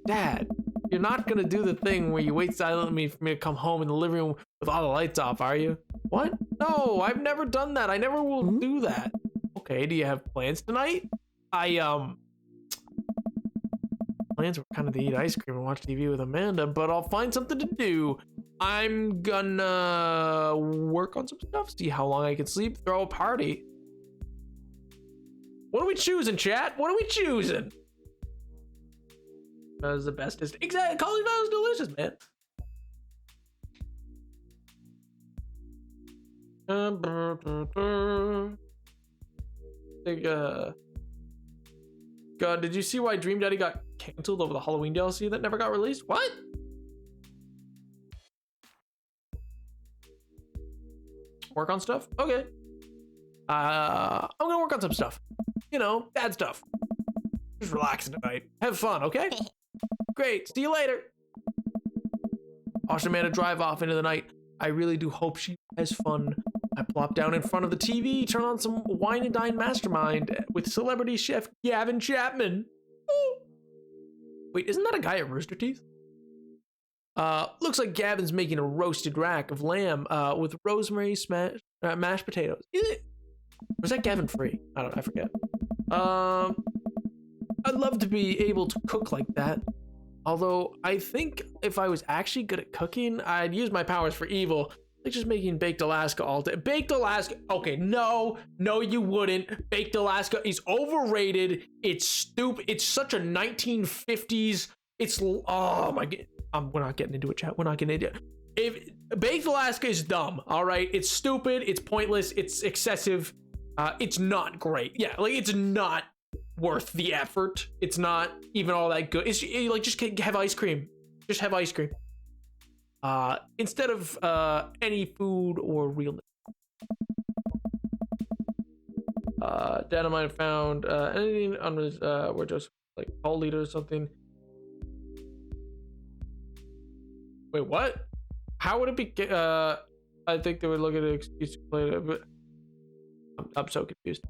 Dad, you're not gonna do the thing where you wait silently for me to come home in the living room with all the lights off, are you? What? No, I've never done that. I never will do that. Okay, do you have plans tonight? Plans were kind of to eat ice cream and watch TV with Amanda, but I'll find something to do. I'm gonna work on some stuff, see how long I can sleep, throw a party. What are we choosing, chat? What are we choosing? is the bestest. Exactly. Cauliflower is delicious, man. God, did you see why Dream Daddy got canceled over the Halloween DLC that never got released? What? Work on stuff? Okay. I'm gonna work on some stuff. You know, bad stuff. Just relaxing tonight. Have fun, okay? Great. See you later. Watch Amanda drive off into the night. I really do hope she has fun. I plop down in front of the TV, turn on some Wine and Dine Mastermind with celebrity chef Gavin Chapman. Ooh. Wait, isn't that a guy at Rooster Teeth? Looks like Gavin's making a roasted rack of lamb with rosemary mashed potatoes. Is it? Or is that Gavin Free? I forget. I'd love to be able to cook like that. Although I think if I was actually good at cooking, I'd use my powers for evil. Like just making Baked Alaska all day. Baked Alaska, okay, no, you wouldn't. Baked Alaska is overrated. It's stupid. It's such a 1950s. Oh my god. We're not getting into it, chat. We're not getting into it. If Baked Alaska is dumb, all right? It's stupid. It's pointless. It's excessive. It's not great. Yeah, like it's not worth the effort. It's not even all that good. It's like just have ice cream. Just have ice cream. Instead of any food or realness. Data might have found anything on his where Joseph like call leader or something. Wait, what? How would it be? I think they would look at an excuse to play it, but I'm so confused.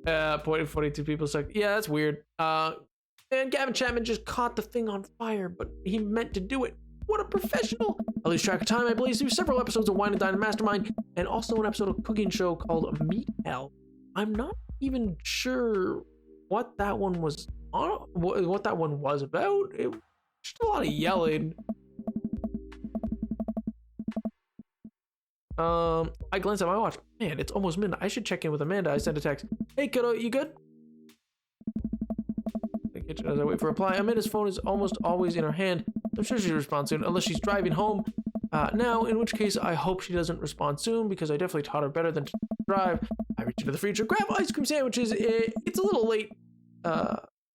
42 people said, yeah, that's weird. And Gavin Chapman just caught the thing on fire, but he meant to do it. What a professional! I lose track of time. I blaze through several episodes of Wine and Dine Mastermind, and also an episode of a cooking show called Meat Hell. I'm not even sure what that one was on, what that one was about. It was just a lot of yelling. I glanced at my watch. Man, it's almost midnight. I should check in with Amanda. I sent a text. Hey, kiddo, you good? The kitchen as I wait for a reply. Amanda's phone is almost always in her hand. I'm sure she'll respond soon, unless she's driving home now, in which case I hope she doesn't respond soon because I definitely taught her better than to drive. I reach into the freezer, grab ice cream sandwiches. It's a little late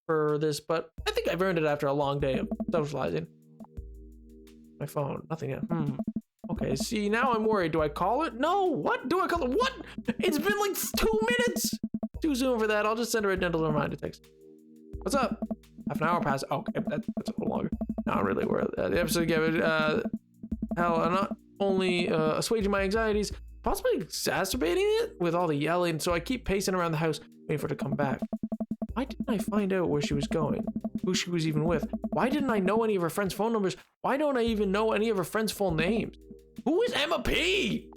for this, but I think I've earned it after a long day of socializing. My phone, nothing yet. Okay, see, now I'm worried. Do I call it? No, what? Do I call it? What? It's been like 2 minutes. Too soon for that. I'll just send her a gentle reminder text. What's up? Half an hour passed. Okay, that's a little longer. No, I'm really worried. The episode gave it, hell, I'm not only assuaging my anxieties, possibly exacerbating it with all the yelling, so I keep pacing around the house, waiting for her to come back. Why didn't I find out where she was going? Who she was even with? Why didn't I know any of her friends' phone numbers? Why don't I even know any of her friends' full names? Who is Emma P?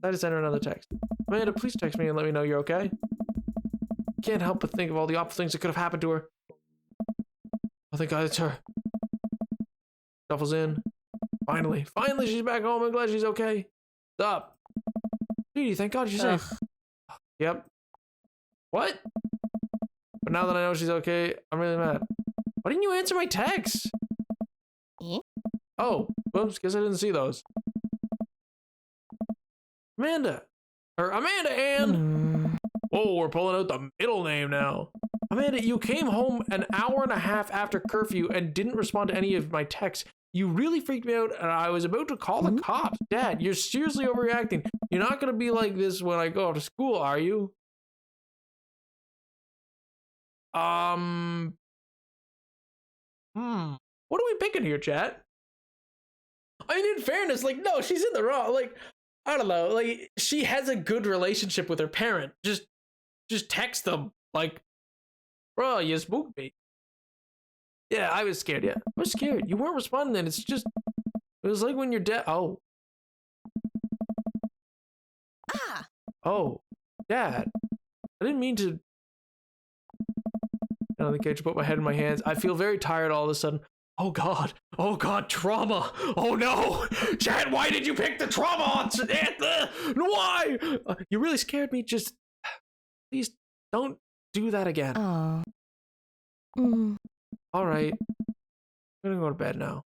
I just sent her another text. Amanda, please text me and let me know you're okay. Can't help but think of all the awful things that could have happened to her. Oh, thank God it's her. Shuffles in. Finally she's back home. I'm glad she's okay. What's up? Sweetie, thank God you're safe. Yep. What? But now that I know she's okay, I'm really mad. Why didn't you answer my text? Oh, whoops, guess I didn't see those. Amanda Ann! Oh, we're pulling out the middle name now. Amanda, you came home an hour and a half after curfew and didn't respond to any of my texts. You really freaked me out and I was about to call the cops. Dad, you're seriously overreacting. You're not gonna be like this when I go off to school, are you? What are we picking here, chat? I mean, in fairness, like, no, she's in the wrong. Like, I don't know. Like, she has a good relationship with her parent. Just text them. Like, bro, you spooked me. Yeah, I was scared. Yeah, I was scared. You weren't responding then. It's just, it was like when you're dead. Oh. Oh, Dad. I didn't mean to. I don't think I should put my head in my hands. I feel very tired all of a sudden. Oh God, trauma. Oh no, Chad, why did you pick the trauma? Why? You really scared me. Just please don't do that again. Oh. All right. I'm gonna go to bed now.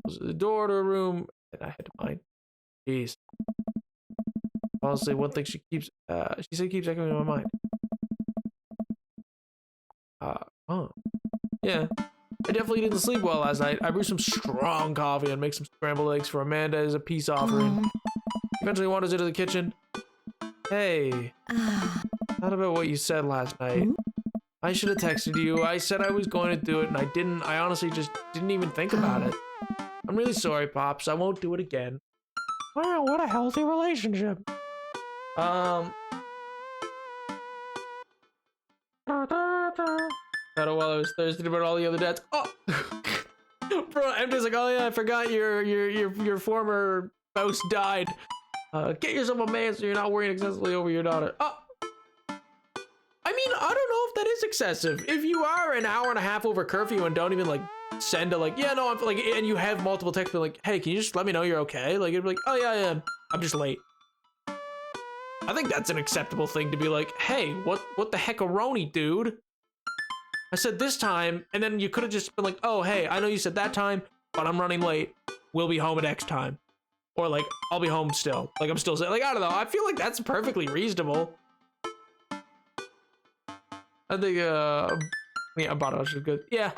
Close the door to her room, and I had to mind. Jeez. Honestly, one thing she said keeps echoing in my mind. Oh. Yeah. I definitely didn't sleep well last night. I brewed some strong coffee and make some scrambled eggs for Amanda as a peace offering. Eventually wanders into the kitchen. Hey. Not about what you said last night. I should have texted you. I said I was going to do it and I didn't. I honestly just didn't even think about it. I'm really sorry, Pops. I won't do it again. Wow, what a healthy relationship. Not while I was thirsty about all the other dads. Oh, bro, I'm just like, oh yeah, I forgot your former spouse died. Get yourself a man so you're not worrying excessively over your daughter. Oh, I mean, I don't know if that is excessive. If you are an hour and a half over curfew and don't even like send a like, yeah, no, I'm like, and you have multiple texts, but like, hey, can you just let me know you're okay? Like, it'd be like, oh yeah, I am. I'm just late. I think that's an acceptable thing to be like, hey, what the heck-a-roni, dude? I said this time, and then you could have just been like, oh, hey, I know you said that time, but I'm running late. We'll be home at X time. Or like, I'll be home still. Like, I'm still saying, like, I don't know. I feel like that's perfectly reasonable. I think, yeah, I bought it. Which good. Yeah.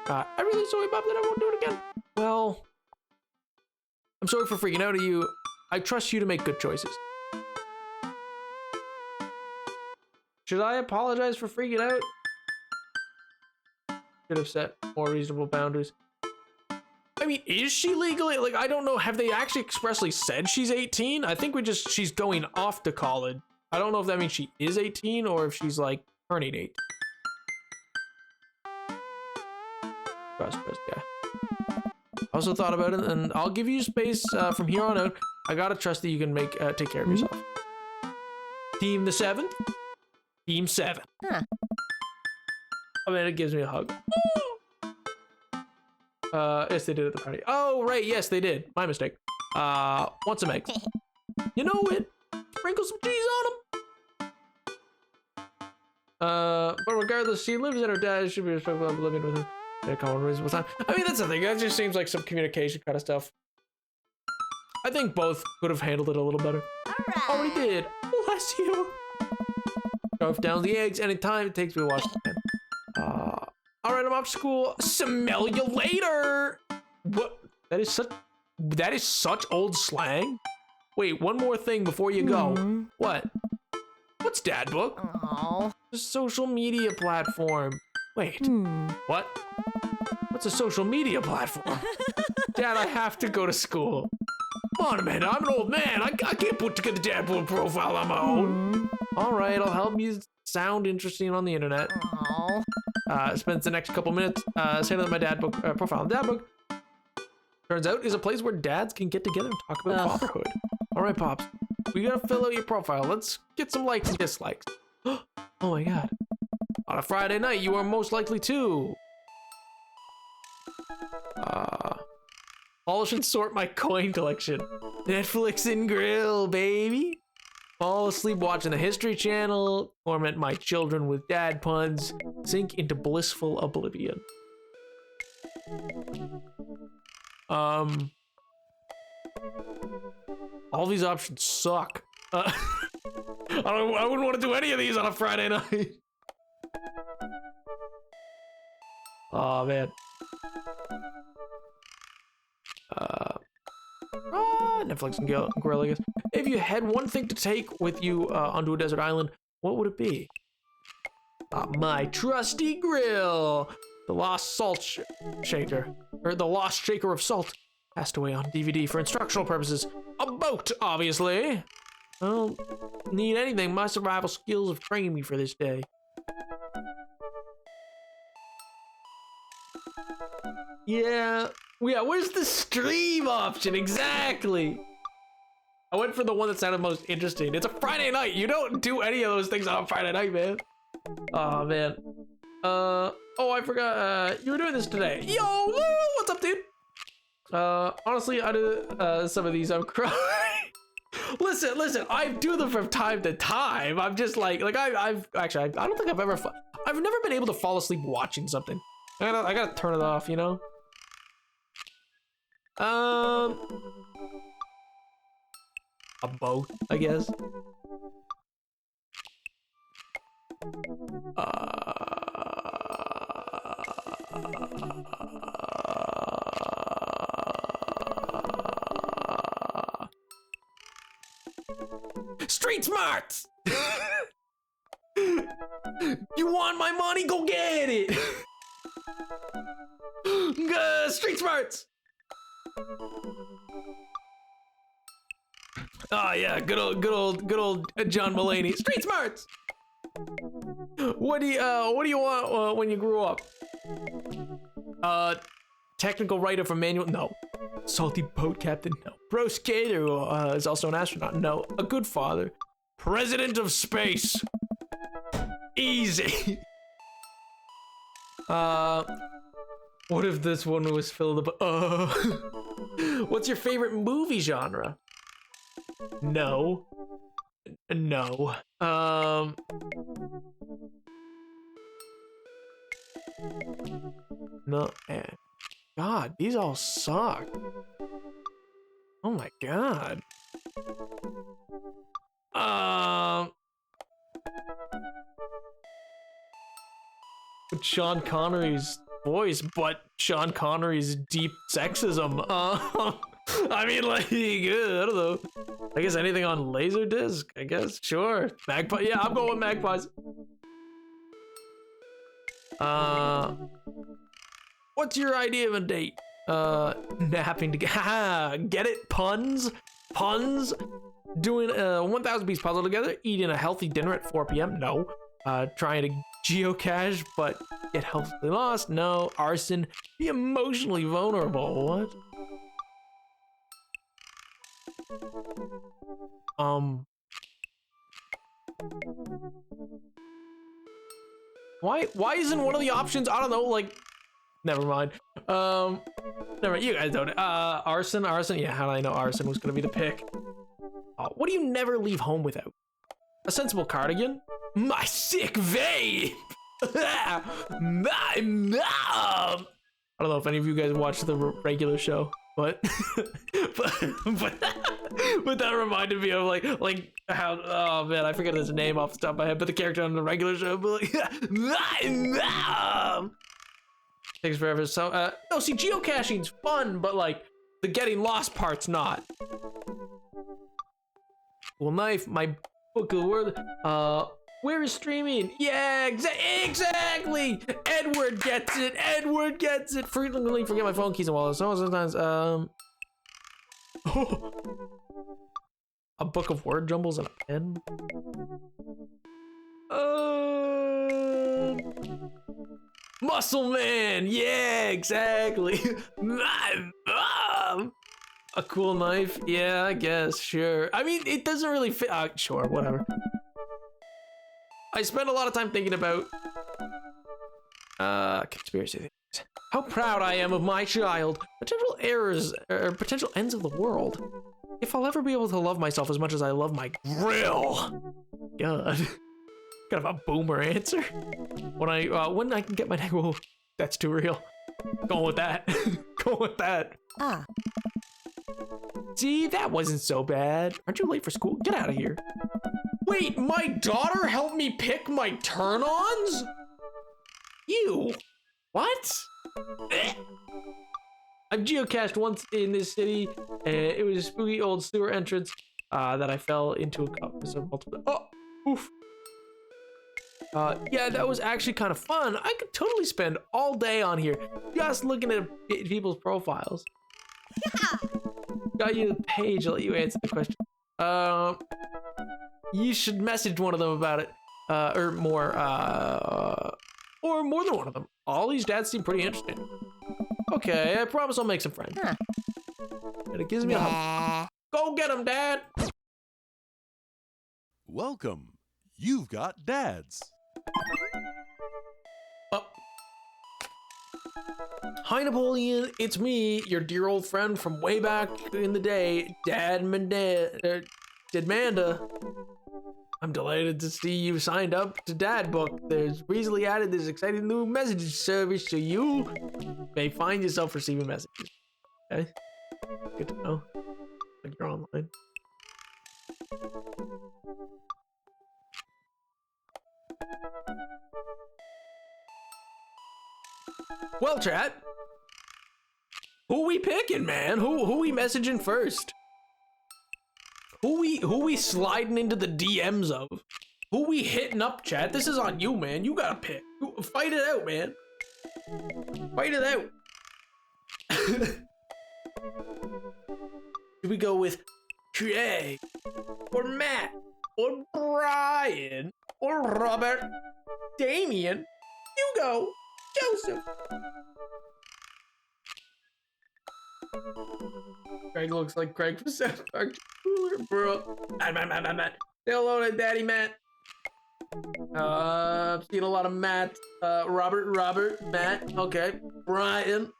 I'm really sorry, Bob, that I won't do it again. Well, I'm sorry for freaking out at you. I trust you to make good choices. Should I apologize for freaking out? Should have set more reasonable boundaries. I mean, is she legally, like, I don't know, have they actually expressly said she's 18? I think she's going off to college. I don't know if that means she is 18 or if she's like turning 18. Yeah. I also thought about it, and I'll give you space from here on out. I gotta trust that you can take care of yourself. Team the 7th. Team 7. Huh. Oh man, it gives me a hug. Yes, they did at the party. Oh, right, yes, they did. My mistake. Want some eggs? You know it. Sprinkle some cheese on them. But regardless, she lives at her dad. Should be respectful of living with him at a common reasonable time. I mean, that's the thing. That just seems like some communication kind of stuff. I think both could have handled it a little better. Already did. Bless you. Scarf down the eggs anytime it takes me to wash the pan. All right, I'm off to school. Smell you later. What? That is such old slang. Wait, one more thing before you go. What? What's Dad Book? Oh. A social media platform. Wait. What? What's a social media platform? Dad, I have to go to school. Come on, man. I'm an old man. I can't put together Dad Book profile on my own. All right, I'll help you sound interesting on the internet. Oh. Spends the next couple minutes saying that my Dad Book profile on Dad Book turns out is a place where dads can get together and talk about fatherhood. All right, Pops, we gotta fill out your profile. Let's get some likes and dislikes. Oh my God. On a Friday night, you are most likely to polish and sort my coin collection. Netflix and grill, baby. Fall asleep watching the History Channel, torment my children with dad puns, sink into blissful oblivion. All these options suck. I wouldn't want to do any of these on a Friday night. Oh man. Netflix and grill, I guess. If you had one thing to take with you onto a desert island, what would it be? My trusty grill, the lost salt shaker, or the lost shaker of salt, passed away on DVD for instructional purposes. A boat, obviously. I don't need anything. My survival skills have trained me for this day. Yeah, where's the stream option? Exactly. I went for the one that sounded most interesting. It's a Friday night. You don't do any of those things on a Friday night, man. Oh, man. Oh, I forgot. You were doing this today. Yo, what's up, dude? Honestly, I did some of these. I'm crying. Listen. I do them from time to time. I'm just like I've actually I don't think I've ever I've never been able to fall asleep watching something. I gotta turn it off, you know. A boat, I guess. Street smarts. You want my money? Go get it. Street smarts. Oh yeah, good old John Mulaney. Street smarts. What do you want when you grew up? Technical writer for manual? No. Salty boat captain? No. Pro skater who is also an astronaut? No. A good father? President of space? Easy. What if this one was filled up? What's your favorite movie genre? No. No. No. God, these all suck. Oh my God. With Sean Connery's voice, but Sean Connery's deep sexism. I mean, like, I don't know. I guess anything on Laserdisc, I guess. Sure. Magpie. Yeah, I'm going with Magpies. What's your idea of a date? Napping together. Get it? Puns? Puns? Doing a 1,000 piece puzzle together? Eating a healthy dinner at 4 p.m.? No. Trying to geocache but get healthily lost? No. Arson? Be emotionally vulnerable? What? Why isn't one of the options, I don't know, like, never mind. Never mind, you guys don't. Arson, yeah, how did I know arson was gonna be the pick? What do you never leave home without? A sensible cardigan? My sick vape! My mom! I don't know if any of you guys watch the regular show, but but that reminded me of like how, oh man, I forget his name off the top of my head, but the character on the regular show, but like, my mom! Takes forever. So no, see, geocaching's fun, but like the getting lost part's not. Cool knife, my book of words. Where is streaming? Yeah, exactly. Edward gets it. Frequently forget my phone keys and wallet. So sometimes a book of word jumbles and a pen. Muscle Man. Yeah, exactly. My mom. A cool knife? Yeah, I guess, sure. I mean, it doesn't really fit. Sure, whatever. I spend a lot of time thinking about conspiracy theories. How proud I am of my child. Potential errors or potential ends of the world. If I'll ever be able to love myself as much as I love my grill. God. Kind of a boomer answer. When I can get my neck. Whoa, that's too real. Going with that. Going with that. See, that wasn't so bad. Aren't you late for school? Get out of here. Wait, my daughter helped me pick my turn-ons? Ew. What? I've geocached once in this city, and it was a spooky old sewer entrance that I fell into a cup. Oh, oof. Yeah, that was actually kind of fun. I could totally spend all day on here just looking at people's profiles. Got you the page, I'll let you answer the question. You should message one of them about it. Or more than one of them. All these dads seem pretty interesting. Okay, I promise I'll make some friends. And it gives me a hug. Go get him, Dad! Welcome. You've got dads. Hi, Napoleon. It's me, your dear old friend from way back in the day, Dad Mendez. Amanda, I'm delighted to see you signed up to Dad Book. There's recently added this exciting new messaging service so you may find yourself receiving messages. Okay? Good to know. Like you're online. Well, chat. Who we picking, man? Who we messaging first? Who we sliding into the DMs of? Who we hitting up, chat? This is on you, man. You gotta pick. Fight it out, man. Fight it out. Do we go with Craig or Matt or Brian or Robert, Damien, Hugo, Joseph? Craig looks like Craig from South Park. Bro. Matt. Say hello to Daddy Matt. I've seen a lot of Matt. Robert, Matt. Okay. Brian.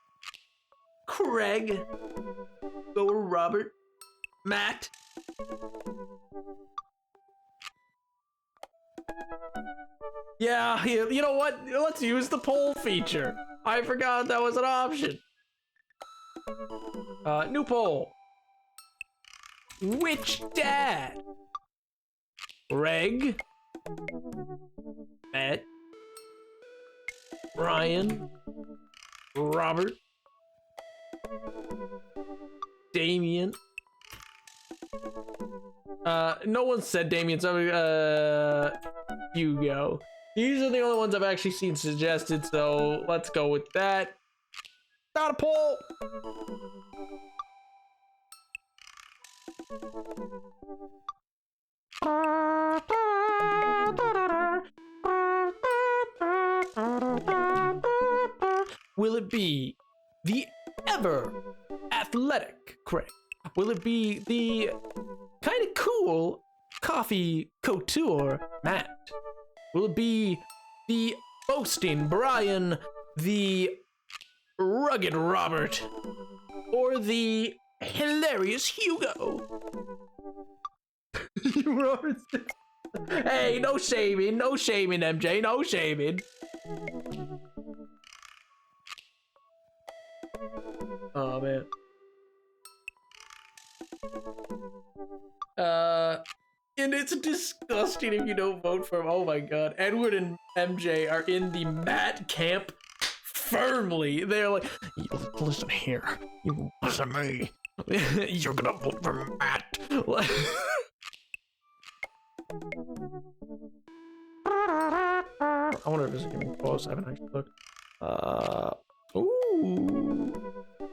Craig. Go with Robert. Matt. Yeah, you know what? Let's use the poll feature. I forgot that was an option. New poll. Which dad? Greg, Matt, Brian, Robert, Damien. No one said Damien, so Hugo. These are the only ones I've actually seen suggested, so let's go with that. Start a poll. Will it be the ever athletic Craig? Will it be the kind of cool coffee couture Matt? Will it be the boasting Brian, the rugged Robert, or the hilarious Hugo? Hey, no shaming, MJ, no shaming. Oh man. And it's disgusting if you don't vote for him. Oh my god. Edward and MJ are in the Matt camp firmly. They're like, listen here, you listen to me. You're gonna vote for Matt. I wonder if this is gonna be close. I haven't actually looked.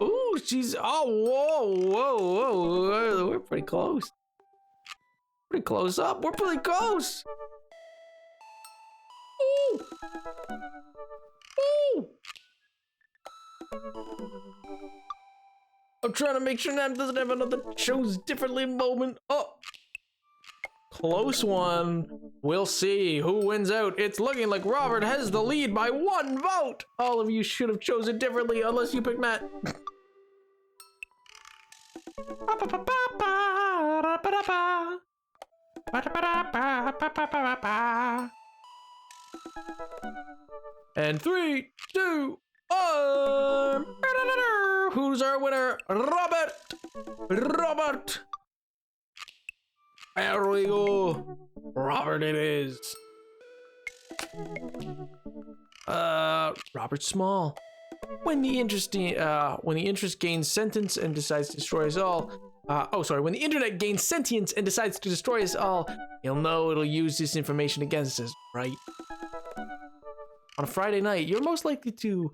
Ooh, she's. Oh, whoa. We're pretty close. Pretty close up. We're pretty close. Ooh. I'm trying to make sure Nam doesn't have another choose differently moment. Oh. Close one. We'll see who wins out. It's looking like Robert has the lead by 1 vote. All of you should have chosen differently unless you picked Matt. And 3, 2, 1. Who's our winner? Robert. There we go. Robert it is. Robert Small. When the interest gains sentience and decides to destroy us all. When the internet gains sentience and decides to destroy us all, you'll know it'll use this information against us, right? On a Friday night, you're most likely to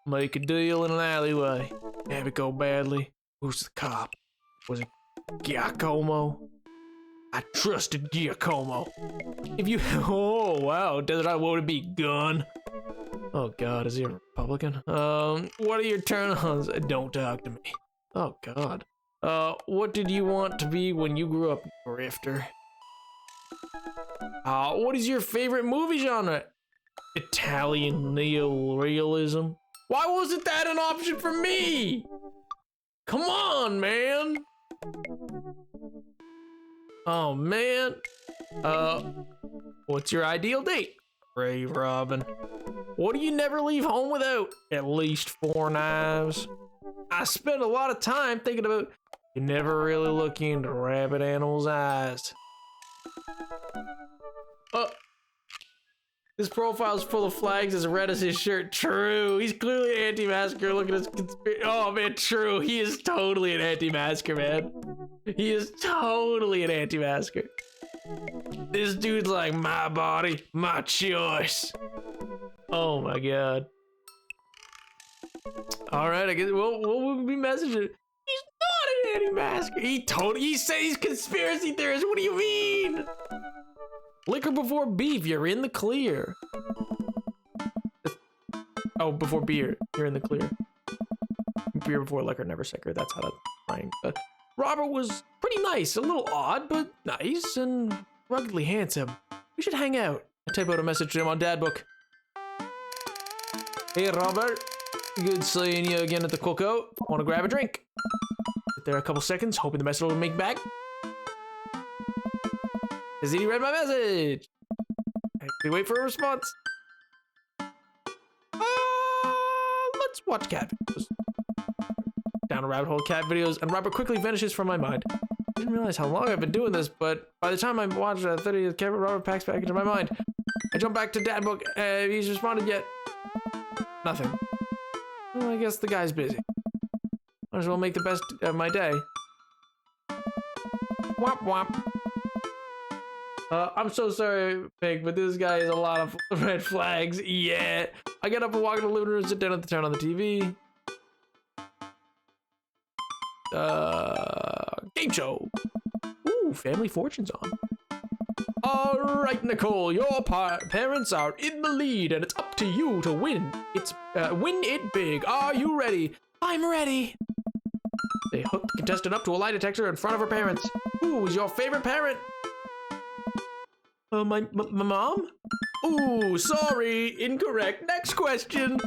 make a deal in an alleyway. Have it go badly. Who's the cop? Was it Giacomo? I trusted Giacomo. If you, oh wow, does I want to be gun? Oh god, is he a Republican? What are your turn-ons? Don't talk to me. Oh god. What did you want to be when you grew up, grifter? What is your favorite movie genre? Italian neorealism. Why wasn't that an option for me? Come on, man. Oh man. What's your ideal date? Ray Robin. What do you never leave home without? At least 4 knives. I spend a lot of time thinking about you never really look into rabbit animals' eyes. His profile's full of flags as red as his shirt. True. He's clearly an anti-masker. Look at his oh man, true. He is totally an anti-masker, man. He is totally an anti-masker. This dude's like, my body, my choice. Oh my god. All right, I guess we'll be messaging. He's not an anti-masker. He said he's conspiracy theorist. What do you mean? Liquor before beef, you're in the clear. Oh, before beer, you're in the clear. Beer before liquor, never sicker. That's how that's trying. Robert was pretty nice, a little odd, but nice and ruggedly handsome. We should hang out. I type out a message to him on Dadbook. Hey, Robert. Good seeing you again at the cookout. Want to grab a drink? Sit there a couple seconds, hoping the message will make back. Has he read my message? We wait for a response. Let's watch cat videos. Down a rabbit hole, cat videos, and Robert quickly vanishes from my mind. I didn't realize how long I've been doing this, but by the time I watched that 30th cat, Robert packs back into my mind. I jump back to Dadbook, and he's responded yet. Nothing. Well, I guess the guy's busy. Might as well make the best of my day. Womp womp. I'm so sorry, Pig, but this guy has a lot of red flags. Yeah. I get up and walk in the living room, sit down at the turn on the TV. Game show. Ooh, Family Fortune's on. All right, Nicole, your parents are in the lead, and it's up to you to win. Win it big. Are you ready? I'm ready. They hooked the contestant up to a lie detector in front of her parents. Who is your favorite parent? My mom? Ooh, sorry, incorrect. Next question.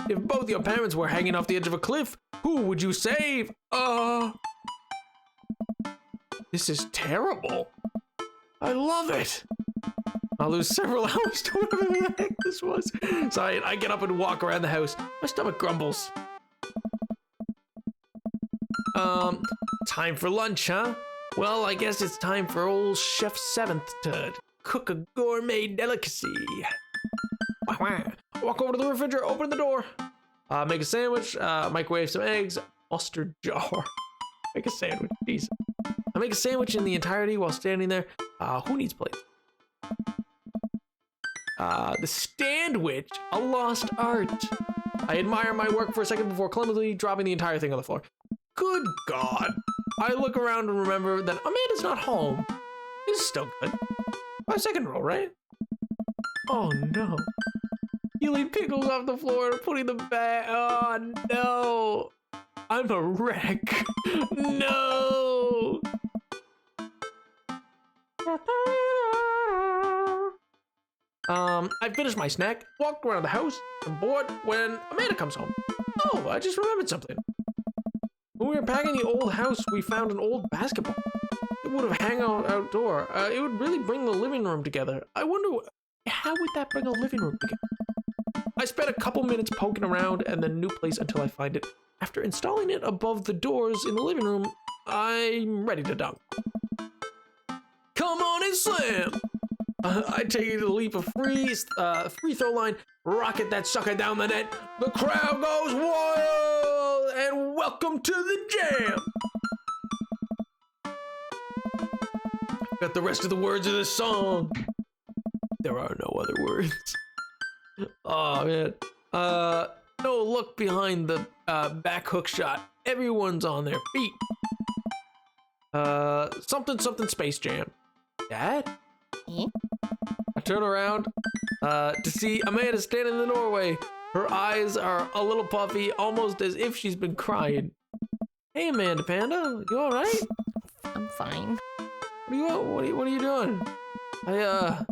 If both your parents were hanging off the edge of a cliff, who would you save? This is terrible. I love it. I'll lose several hours to whatever the heck this was. So I get up and walk around the house. My stomach grumbles. Time for lunch, huh? Well, I guess it's time for old Chef Seventh to cook a gourmet delicacy. Walk over to the refrigerator, open the door. Make a sandwich, microwave some eggs, mustard jar. Make a sandwich, jeez. I make a sandwich in the entirety while standing there. Who needs plates? The Standwich, a lost art. I admire my work for a second before clumsily dropping the entire thing on the floor. Good God. I look around and remember that Amanda's not home. This is still good. 5-second rule, right? Oh no. Peeling pickles off the floor and putting them back. Oh no. I'm a wreck. No. I finished my snack, walked around the house, and bored when Amanda comes home. Oh, I just remembered something. When we were packing the old house, we found an old basketball. It would have hung out outdoor. It would really bring the living room together. I wonder, how would that bring a living room together? I spent a couple minutes poking around and then new place until I find it. After installing it above the doors in the living room, I'm ready to dunk. Come on and slam! I take the leap of free throw line, rocket that sucker down the net. The crowd goes wild, and welcome to the jam. Got the rest of the words of the song. There are no other words. Oh man. No look behind the back hook shot. Everyone's on their feet. Something Space Jam. Dad? I turn around to see Amanda standing in the doorway. Her eyes are a little puffy, almost as if she's been crying. Hey, Amanda Panda, you all right? I'm fine. What are you doing? I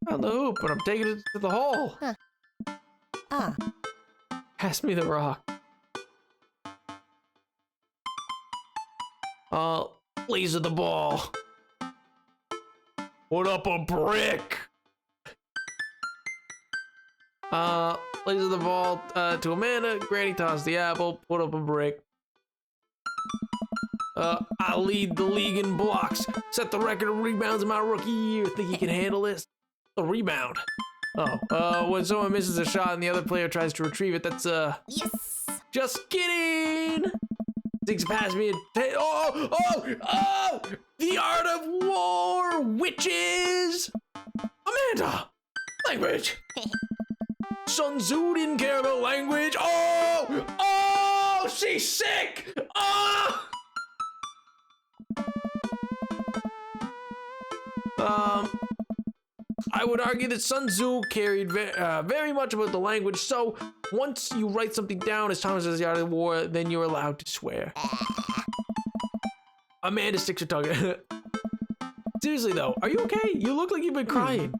found the hoop, but I'm taking it to the hall. Huh. Pass me the rock. Laser the ball. Put up a brick. Laser the ball to Amanda. Granny toss the apple. Put up a brick. I lead the league in blocks. Set the record of rebounds in my rookie year. Think you can handle this? A rebound. When someone misses a shot and the other player tries to retrieve it, that's Yes. just kidding. Things past me and the art of war, witches. Amanda, language. Sun Tzu didn't care about language. Oh, she's sick. I would argue that Sun Tzu cared very much about the language, so once you write something down as Thomas says the art of war, then you're allowed to swear. Amanda sticks her tongue. Seriously though, are you okay? You look like you've been crying.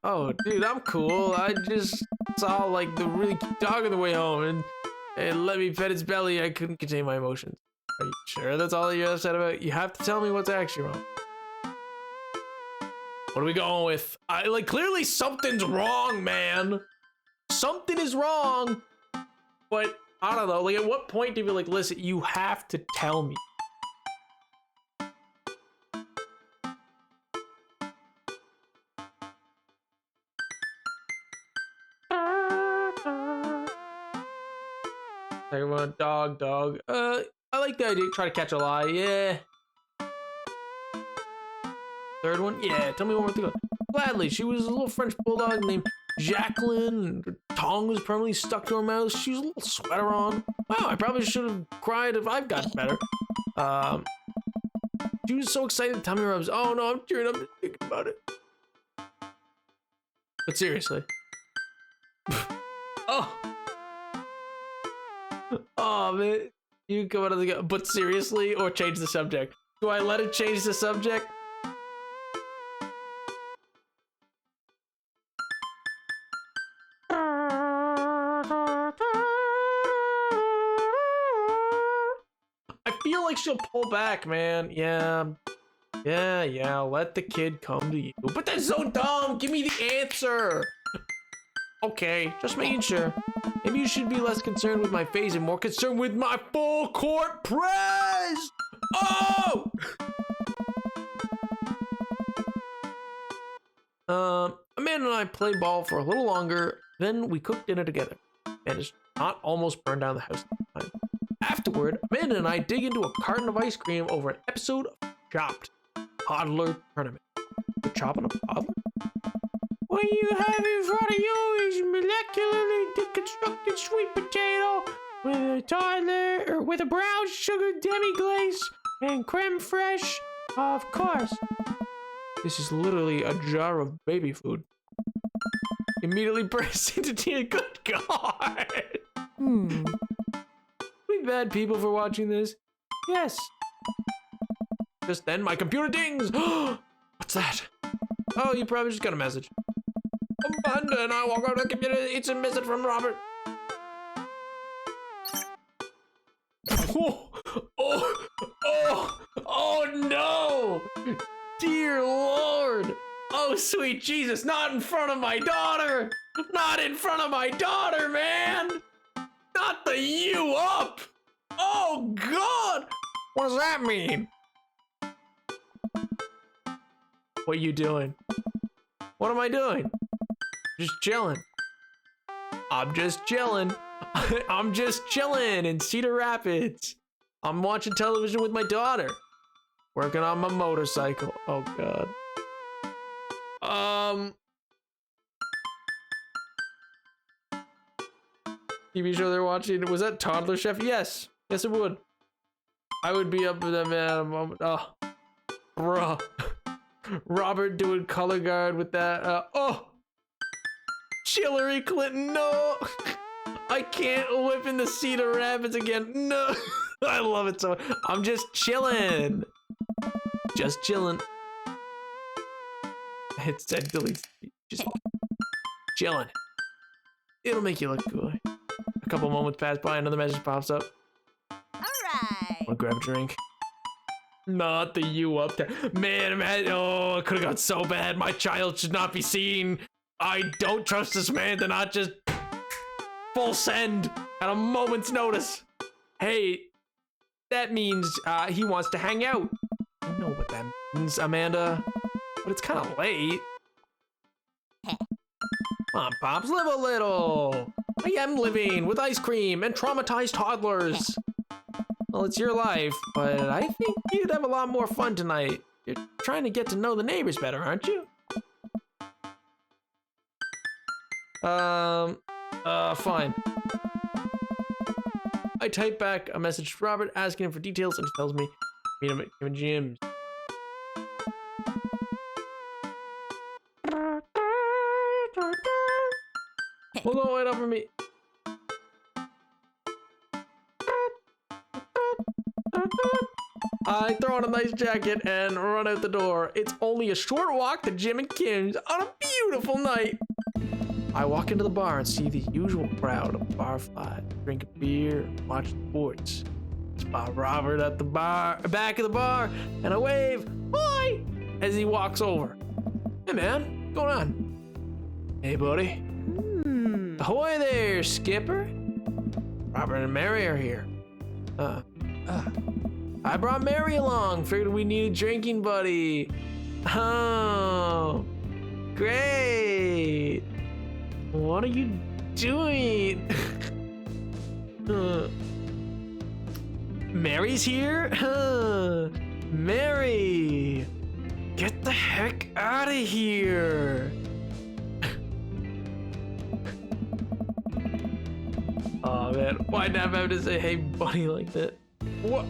Oh, dude, I'm cool. I just saw like the really cute dog on the way home and it let me pet its belly. I couldn't contain my emotions. Are you sure that's all you're upset about? You have to tell me what's actually wrong. What are we going with? Clearly something's wrong, man. Something is wrong. But I don't know, like at what point do you be like, listen, you have to tell me. Talking about dog. I like the idea. Try to catch a lie. Yeah. Third one? Yeah, tell me one more thing. Gladly, she was a little French bulldog named Jacqueline, and her tongue was permanently stuck to her mouth. She was a little sweater on. Wow, I probably should have cried if I've gotten better. She was so excited, tummy rubs. Oh no, I'm tearing up just thinking about it. But seriously. Oh man, you come out of the but seriously, or change the subject. Do I let it change the subject? I feel like she'll pull back, man. Yeah, let the kid come to you. But that's so dumb. Give me the answer. Okay, just making sure. Maybe you should be less concerned with my face and more concerned with my full court press. Oh! Amanda and I played ball for a little longer, then we cooked dinner together. And it's not almost burned down the house at the time. Afterward, Amanda and I dig into a carton of ice cream over an episode of Chopped Toddler Tournament. You're chopping a toddler? What you have in front of you is molecularly deconstructed sweet potato with a toddler, or with a brown sugar demi-glace and creme fraiche, of course. This is literally a jar of baby food. Immediately bursts into tears. Good God! We bad people for watching this? Yes. Just then, my computer dings. What's that? Oh, you probably just got a message. Amanda and I walk out of the computer. It's a message from Robert. Oh no! Dear Lord! Oh, sweet Jesus, not in front of my daughter! Not in front of my daughter, man! Not the you up! Oh, God! What does that mean? What are you doing? What am I doing? Just chilling. I'm just chilling. I'm just chilling in Cedar Rapids. I'm watching television with my daughter. Working on my motorcycle. Oh, God. TV show they're watching. Was that Toddler Chef? Yes. Yes, it would. I would be up with that man at a moment. Oh. Bruh. Robert doing color guard with that. Hillary Clinton, no. I can't live in the Cedar Rapids again. No. I love it so. I'm just chilling. Just chilling. It said delete. Just chilling. It'll make you look cool. A couple moments pass by, another message pops up. All right. Wanna grab a drink? Not the you up there. Man, oh, it could have got so bad. My child should not be seen. I don't trust this man to not just full send at a moment's notice. Hey, that means he wants to hang out. I know what that means, Amanda, but it's kind of late. Come on, Pops, live a little. I am living with ice cream and traumatized toddlers. Well, it's your life, but I think you'd have a lot more fun tonight. You're trying to get to know the neighbors better, aren't you? Fine. I type back a message to Robert asking him for details, and he tells me, meet him at Kevin Jim's. Hold on, wait up for me. I throw on a nice jacket and run out the door. It's only a short walk to Jim and Kim's on a beautiful night. I walk into the bar and see the usual crowd of barflies, drink a beer, watch sports. Spot Robert at the back of the bar, and I wave, "Hi!" as he walks over. Hey man, what's going on? Hey buddy. Ahoy there, Skipper. Robert and Mary are here. I brought Mary along. Figured we need a drinking buddy. Oh, great. What are you doing? Mary's here? Mary, get the heck out of here. Oh man, why'd I have to say hey buddy like that? What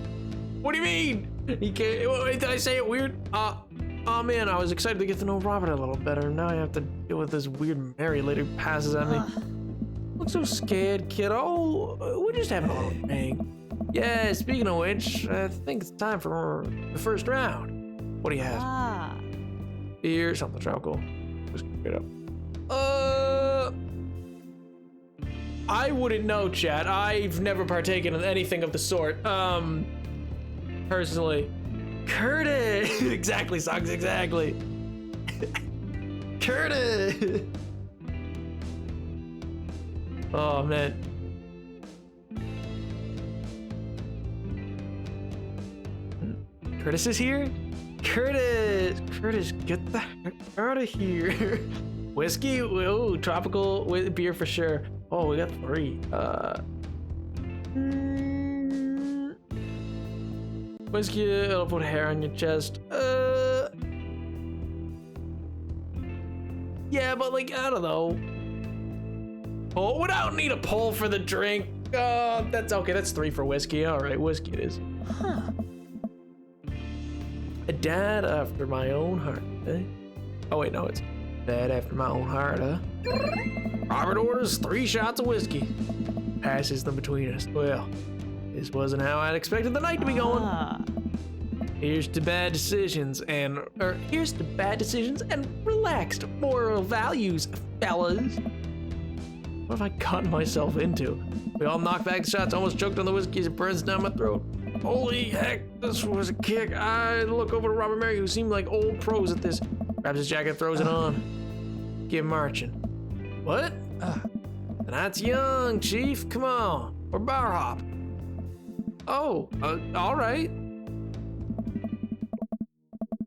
do you mean? He can't, wait, did I say it weird? Oh man, I was excited to get to know Robert a little better. Now I have to deal with this weird Mary later passes at me. Look so scared, kiddo. We're just having a little thing. Yeah, speaking of which, I think it's time for the first round. What do you have? Beer, something tropical. Just get up. I wouldn't know, chat. I've never partaken in anything of the sort. Personally. Curtis! Exactly, Socks, exactly. Curtis! Oh, man. Curtis is here? Curtis! Curtis, get the heck out of here. Whiskey? Oh, tropical beer for sure. Oh, we got 3. Whiskey, it'll put hair on your chest. Yeah, but like, I don't know. Oh, we don't need a pull for the drink. That's okay. That's 3 for whiskey. All right, whiskey it is. A dad after my own heart, eh? Oh wait, no, it's dad after my own heart, huh? Robert orders 3 shots of whiskey. Passes them between us. Well, this wasn't how I'd expected the night to be going. Here's to bad decisions and relaxed moral values, fellas. What have I gotten myself into? We all knock back the shots, almost choked on the whiskey as it burns down my throat. Holy heck, this was a kick. I look over to Robert Mary, who seemed like old pros at this. Grabs his jacket, throws it on. Get marching. What? Tonight's young, Chief. Come on. We're bar hop. Oh, all right.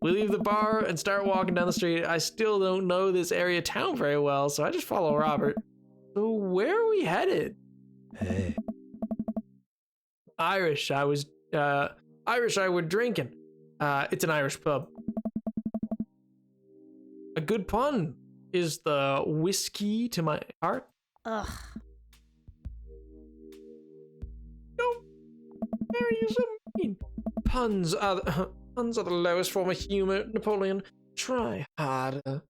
We leave the bar and start walking down the street. I still don't know this area of town very well, so I just follow Robert. So where are we headed? Hey. Irish. I would drinking. It's an Irish pub. A good pun is the whiskey to my heart. Ugh. Don't marry you so mean. Puns are the lowest form of humor, Napoleon. Try harder.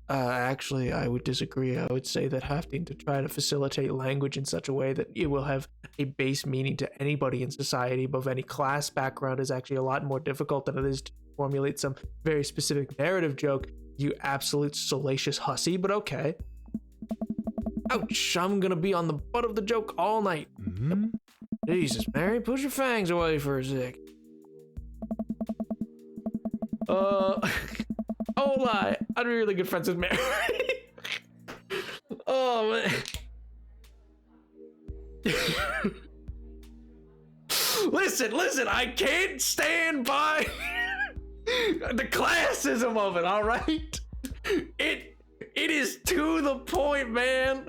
Actually, I would disagree. I would say that having to try to facilitate language in such a way that it will have a base meaning to anybody in society above any class background is actually a lot more difficult than it is to formulate some very specific narrative joke, you absolute salacious hussy, but okay. Ouch, I'm gonna be on the butt of the joke all night. Jesus, Mary, put your fangs away for a sec. I won't lie, I'd be really good friends with Mary. Oh man. Listen, I can't stand by the classism of it, all right? It is to the point, man.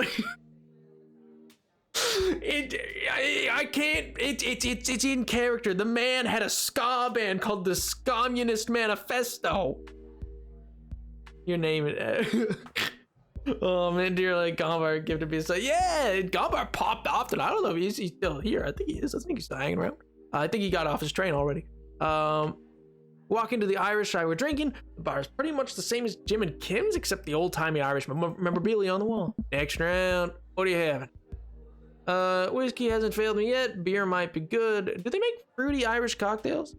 I can't, it's in character. The man had a ska band called the Communist Manifesto. Your name it. Oh man, dear, like Gombar gifted me. So yeah, Gombar popped off, and I don't know if he's still here. I think he is. I think he's still hanging around. I think he got off his train already. Walk into the Irish I were drinking. The bar is pretty much the same as Jim and Kim's, except the old-timey Irish memorabilia on the wall. Next round, what are you having? Whiskey hasn't failed me yet. Beer might be good. Do they make fruity Irish cocktails?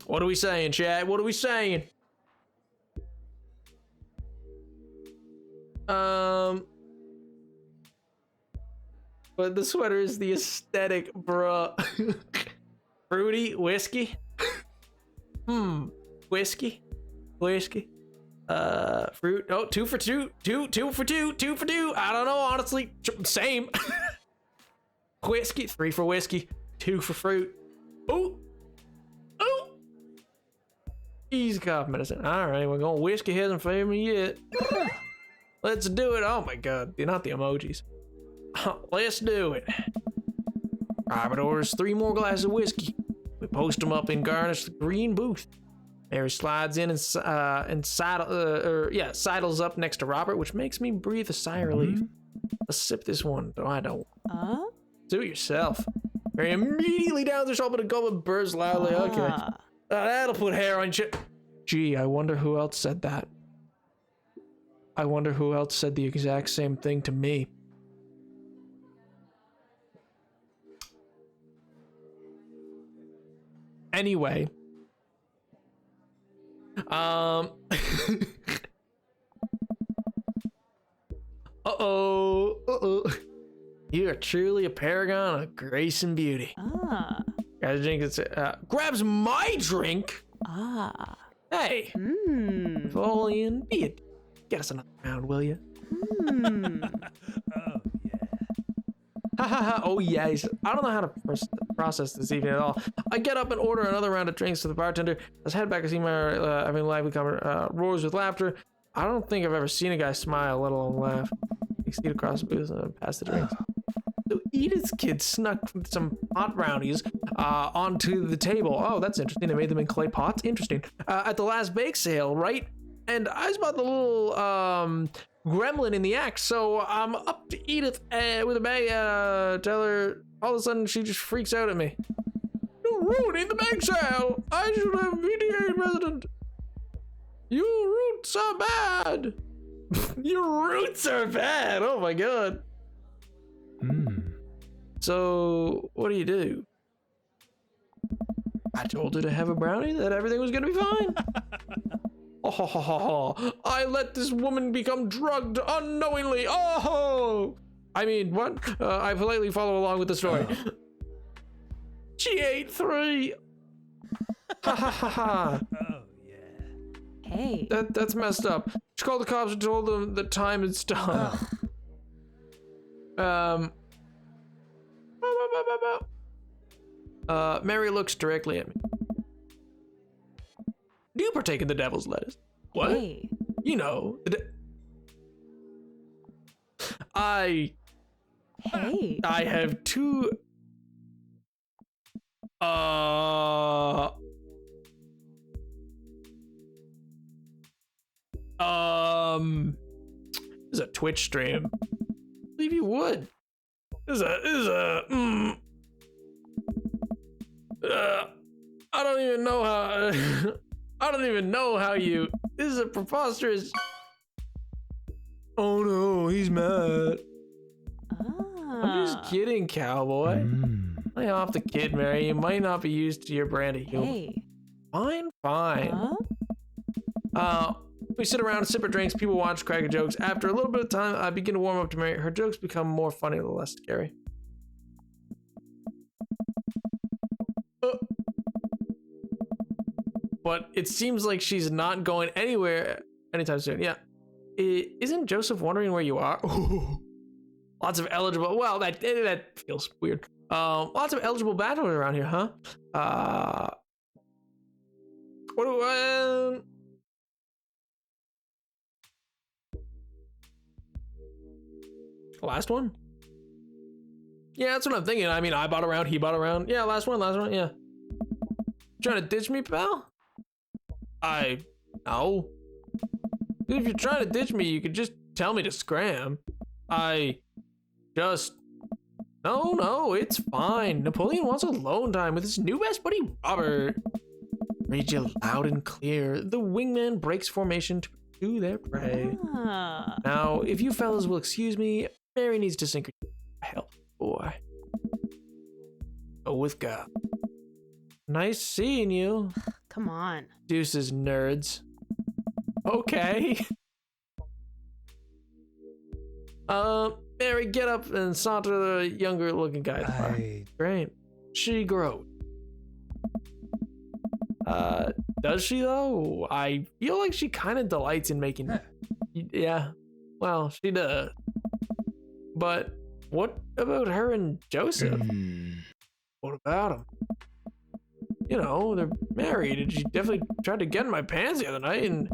What are we saying, Chad? What are we saying? But the sweater is the aesthetic, bruh. Fruity whiskey. Whiskey. Fruit. Oh, 2 for 2. 2 for 2. 2 for 2. I don't know, honestly. Same. Whiskey. 3 for whiskey. 2 for fruit. Ooh. Easy cough medicine. All right, we're going. Whiskey hasn't favored me yet. Let's do it. Oh my god, not the emojis. Let's do it. Robert orders 3 more glasses of whiskey. We post them up in Garnish's green booth. Mary slides in and sidles up next to Robert, which makes me breathe a sigh of relief. Let's sip this one, though I don't. Do it yourself. Mary immediately downs her shoulder to go and bursts loudly. Okay. That'll put hair on you. Gee, I wonder who else said that. I wonder who else said the exact same thing to me. Anyway. Uh-oh. You are truly a paragon of grace and beauty. Grabs a drink. Grabs my drink? Hey. Folian, be it. Get us another round, will you? Oh yes. I don't know how to process this evening at all. I get up and order another round of drinks to the bartender. Let's head back to see my having lively cover roars with laughter. I don't think I've ever seen a guy smile, let alone laugh. He seat across the booth and pass the drinks. So Edith's kid snuck some pot brownies onto the table. Oh, that's interesting. They made them in clay pots. Interesting. At the last bake sale, right? And I was about the little gremlin in the act, so I'm up to Edith with a bag. Tell her. All of a sudden, she just freaks out at me. You're ruining the bake sale. I should have VDA resident. Your roots are bad. Your roots are bad. Oh my god. So what do? I told her to have a brownie, that everything was gonna be fine. Oh, I let this woman become drugged unknowingly. Oh, I mean, what? I politely follow along with the story. She ate 3. Ha ha ha ha. Hey. That's messed up. She called the cops and told them the time is done. Mary looks directly at me. Do you partake in the devil's lettuce? What? Hey. You know, Hey. I have 2. This is a Twitch stream. I believe you would. I don't even know how. I don't even know how you. This is a preposterous. Oh no, he's mad. I'm just kidding, cowboy. Lay off the kid, Mary. You might not be used to your brand of humor. Hey. Fine. We sit around and sip our drinks. People watch, crack jokes. After a little bit of time, I begin to warm up to Mary. Her jokes become more funny, a little less scary. but it seems like she's not going anywhere anytime soon. Yeah. Isn't Joseph wondering where you are? Lots of eligible. Well, that feels weird. Lots of eligible bachelors around here, huh? What do last one? Yeah, that's what I'm thinking. I mean, I bought around, he bought around. Yeah, last one, yeah. Trying to ditch me, pal? No. If you're trying to ditch me, you could just tell me to scram. No, it's fine. Napoleon wants alone time with his new best buddy, Robert. Read you loud and clear. The wingman breaks formation to pursue their prey. Now, if you fellas will excuse me, Mary needs to sink her help, boy. Go with God. Nice seeing you. Come on. Deuces, nerds. Okay. Mary, get up and saunter the younger looking guy. Great. She grows. Does she though? I feel like she kind of delights in making. Yeah. Well, she does. But what about her and Joseph? What about him? You know, they're married, and she definitely tried to get in my pants the other night, and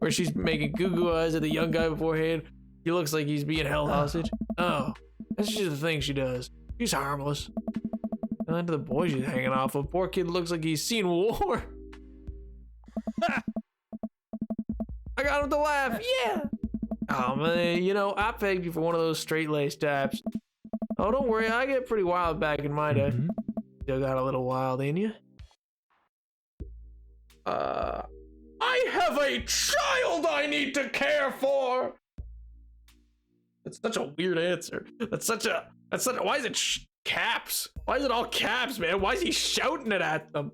where she's making goo-goo eyes at the young guy beforehand. He looks like he's being held hostage. Oh, that's just the thing she does. She's harmless. And to the boy she's hanging off of. Poor kid looks like he's seen war. I got him to laugh. Yeah. Oh man, you know, I pegged you for one of those straight-laced taps. Oh, don't worry, I get pretty wild back in my day. Still got a little wild in you. I have a child I need to care for. That's such a weird answer. That's such a, why is it caps? Why is it all caps, man? Why is he shouting it at them?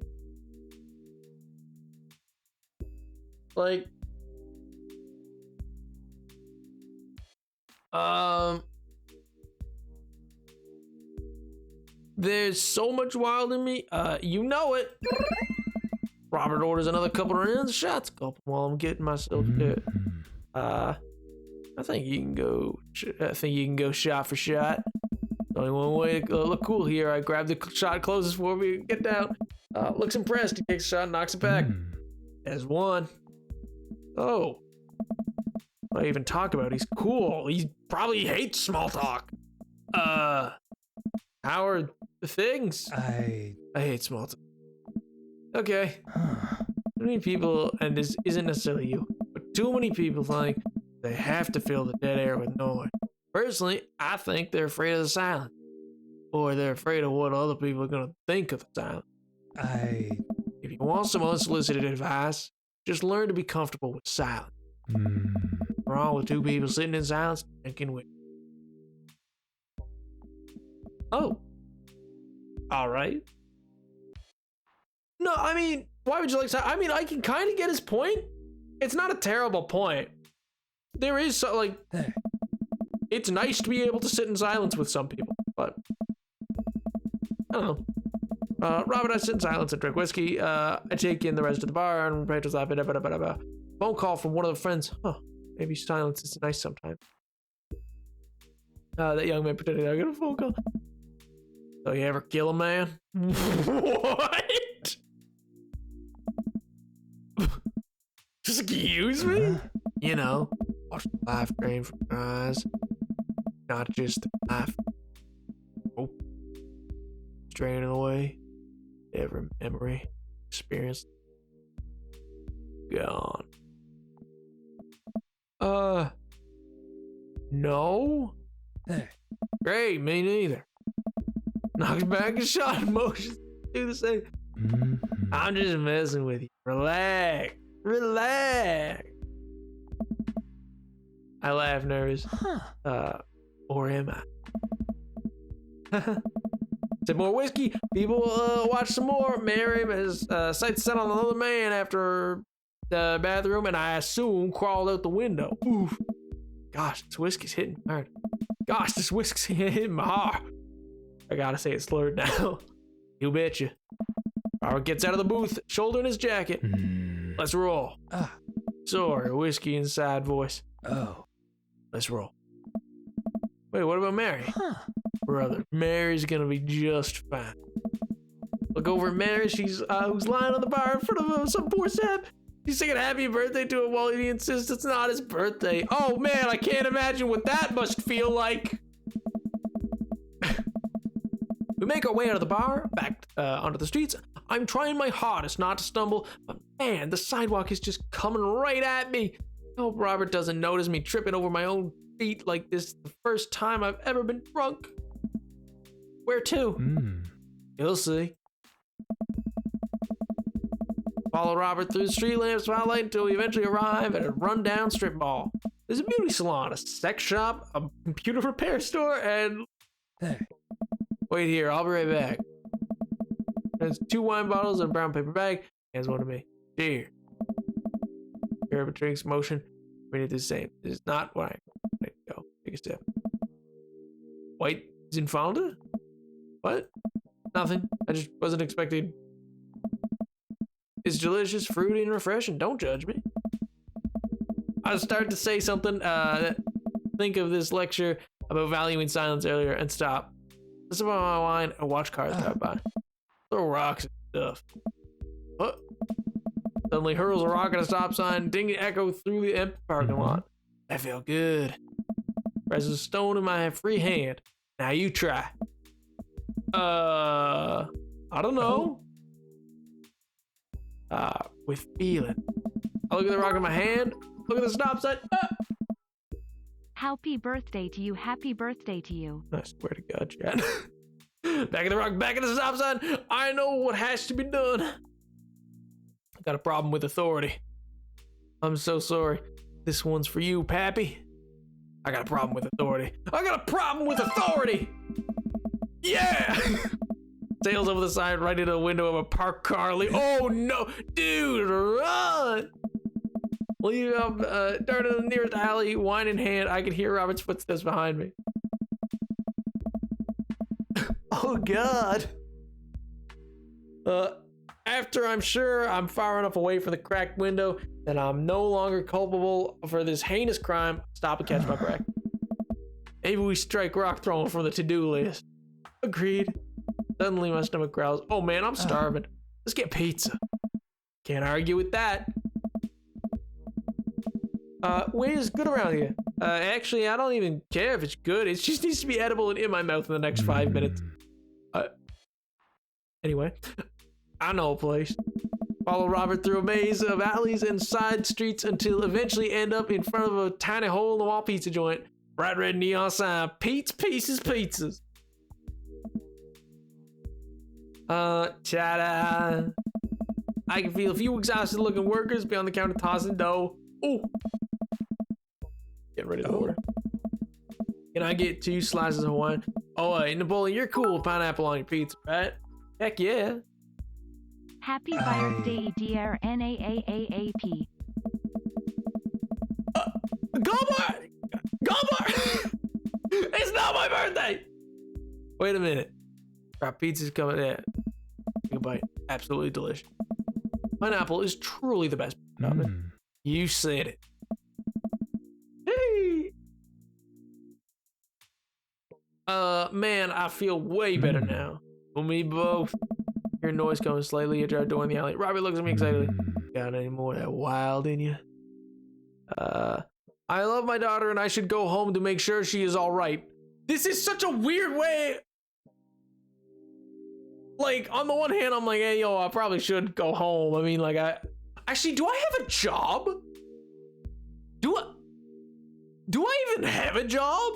Like, there's so much wild in me. You know it. Robert orders another couple of rounds of shots. Gulp while I'm getting myself good. I think you can go shot for shot. Only one way to look cool here. I grab the shot closest for me. Get down. Looks impressed. He takes a shot and knocks it back. There's one. Oh. What do I even talk about? He's cool. He probably hates small talk. How are the things? I hate small talk. Okay. Too many people, and this isn't necessarily you, but too many people think they have to fill the dead air with noise. Personally, I think they're afraid of the silence. Or they're afraid of what other people are going to think of the silence. If you want some unsolicited advice, just learn to be comfortable with silence. We're all with two people sitting in silence, drinking with. Oh. All right. No, I mean, why would you like silence? I mean, I can kind of get his point. It's not a terrible point. There is so, like, it's nice to be able to sit in silence with some people, but I don't know. Robert, I sit in silence and drink whiskey. I take in the rest of the bar and Rachel's laughing. Phone call from one of the friends. Huh, maybe silence is nice sometimes. That young man pretended I got a phone call. So you ever kill a man? What? Excuse me? You know, watch the life drain from your eyes. Not just the life. Oh. Draining away. Every memory, experience. Gone. No? Great, me neither. Knocks back a shot motions. Do the same. I'm just messing with you. Relax. I laugh nervous. Or am I? Sip more whiskey. People watch some more. Mary has sights set on another man after the bathroom, and I assume crawled out the window. Oof. Gosh, this whiskey's hitting hard. Gosh, this whiskey's hitting my heart. I gotta say it slurred now. You betcha. Robert gets out of the booth, shouldering his jacket. Let's roll. Sorry, whiskey inside voice. Oh. Let's roll. Wait, what about Mary? Brother, Mary's gonna be just fine. Look over at Mary. She's who's lying on the bar in front of some poor sap. He's singing happy birthday to him while he insists it's not his birthday. Oh man, I can't imagine what that must feel like. We make our way out of the bar, back onto the streets. I'm trying my hardest not to stumble, but man, the sidewalk is just coming right at me. I hope Robert doesn't notice me tripping over my own feet like this the first time I've ever been drunk. Where to? You'll see. Follow Robert through the street lamp spotlight until we eventually arrive at a rundown strip mall. There's a beauty salon, a sex shop, a computer repair store, and... Hey. Wait here, I'll be right back. There's 2 wine bottles and a brown paper bag. Hands one to me. Cheers. Grab a drink's motion. We need the same. This is not what I go. Take a step. White Zinfandel? What? Nothing. I just wasn't expecting. It's delicious, fruity, and refreshing. Don't judge me. I started to say something, think of this lecture about valuing silence earlier and stop. Listen about my wine and watch cars drive by. Throw rocks and stuff. What? Suddenly hurls a rock at a stop sign, ding echo through the empty parking lot. That felt good. Presses a stone in my free hand. Now you try. I don't know. With feeling. I look at the rock in my hand. Look at the stop sign. Happy birthday to you. Happy birthday to you. I swear to God, Chad. Back at the rock, back at the stop sign. I know what has to be done. Got a problem with authority. I'm so sorry. This one's for you, Pappy. I got a problem with authority. I got a problem with authority. Yeah. Sails over the side right into the window of a parked car. Oh no, dude, run! Leave up, dart in the nearest alley, wine in hand. I can hear Robert's footsteps behind me. Oh God. After I'm sure I'm far enough away from the cracked window that I'm no longer culpable for this heinous crime, stop and catch my breath. Maybe we strike rock throwing from the to-do list. Agreed. Suddenly my stomach growls. Oh man, I'm starving. Let's get pizza. Can't argue with that. Weight is good around here. Actually, I don't even care if it's good. It just needs to be edible and in my mouth in the next 5 minutes. Anyway, I know a place. Follow Robert through a maze of alleys and side streets until eventually end up in front of a tiny hole-in-the-wall pizza joint. Bright red neon sign. Pete's Pieces Pizzas. Ta-da. I can feel a few exhausted looking workers behind the counter tossing dough. Ooh. Getting ready to order. Can I get 2 slices of wine? Oh, Napoleon, you're cool with pineapple on your pizza, right? Heck yeah. Happy birthday, dear NAAAAP. Gomar! Gomar! It's not my birthday! Wait a minute. Our pizza's coming in. Take a bite. Absolutely delicious. Pineapple is truly the best of it. You said it. Hey! Man, I feel way better now. For me both. Hear noise coming slightly at our door in the alley. Robbie looks at me excitedly. Got any more of that wild in you? I love my daughter and I should go home to make sure she is all right. This is such a weird way. Like, on the one hand, I'm like, hey, yo, I probably should go home. I mean, like, actually, do I have a job? Do I even have a job?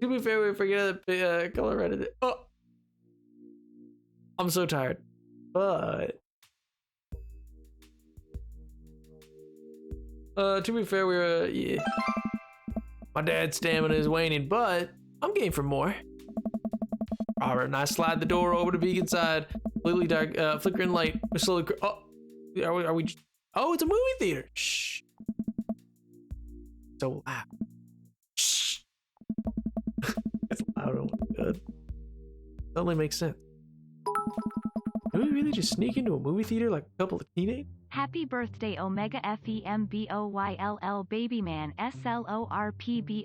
To be fair, we forget the color red. Oh, I'm so tired, but to be fair, yeah. My dad's stamina is waning, but I'm game for more. Robert and I slide the door over to peek inside. Completely dark, flickering light. We're slowly. Oh, are we? Oh, it's a movie theater. Shh. So loud. Totally makes sense. Did we really just sneak into a movie theater like a couple of teenagers? Happy birthday Omega FEMBOYLL Babyman SLORPBOY.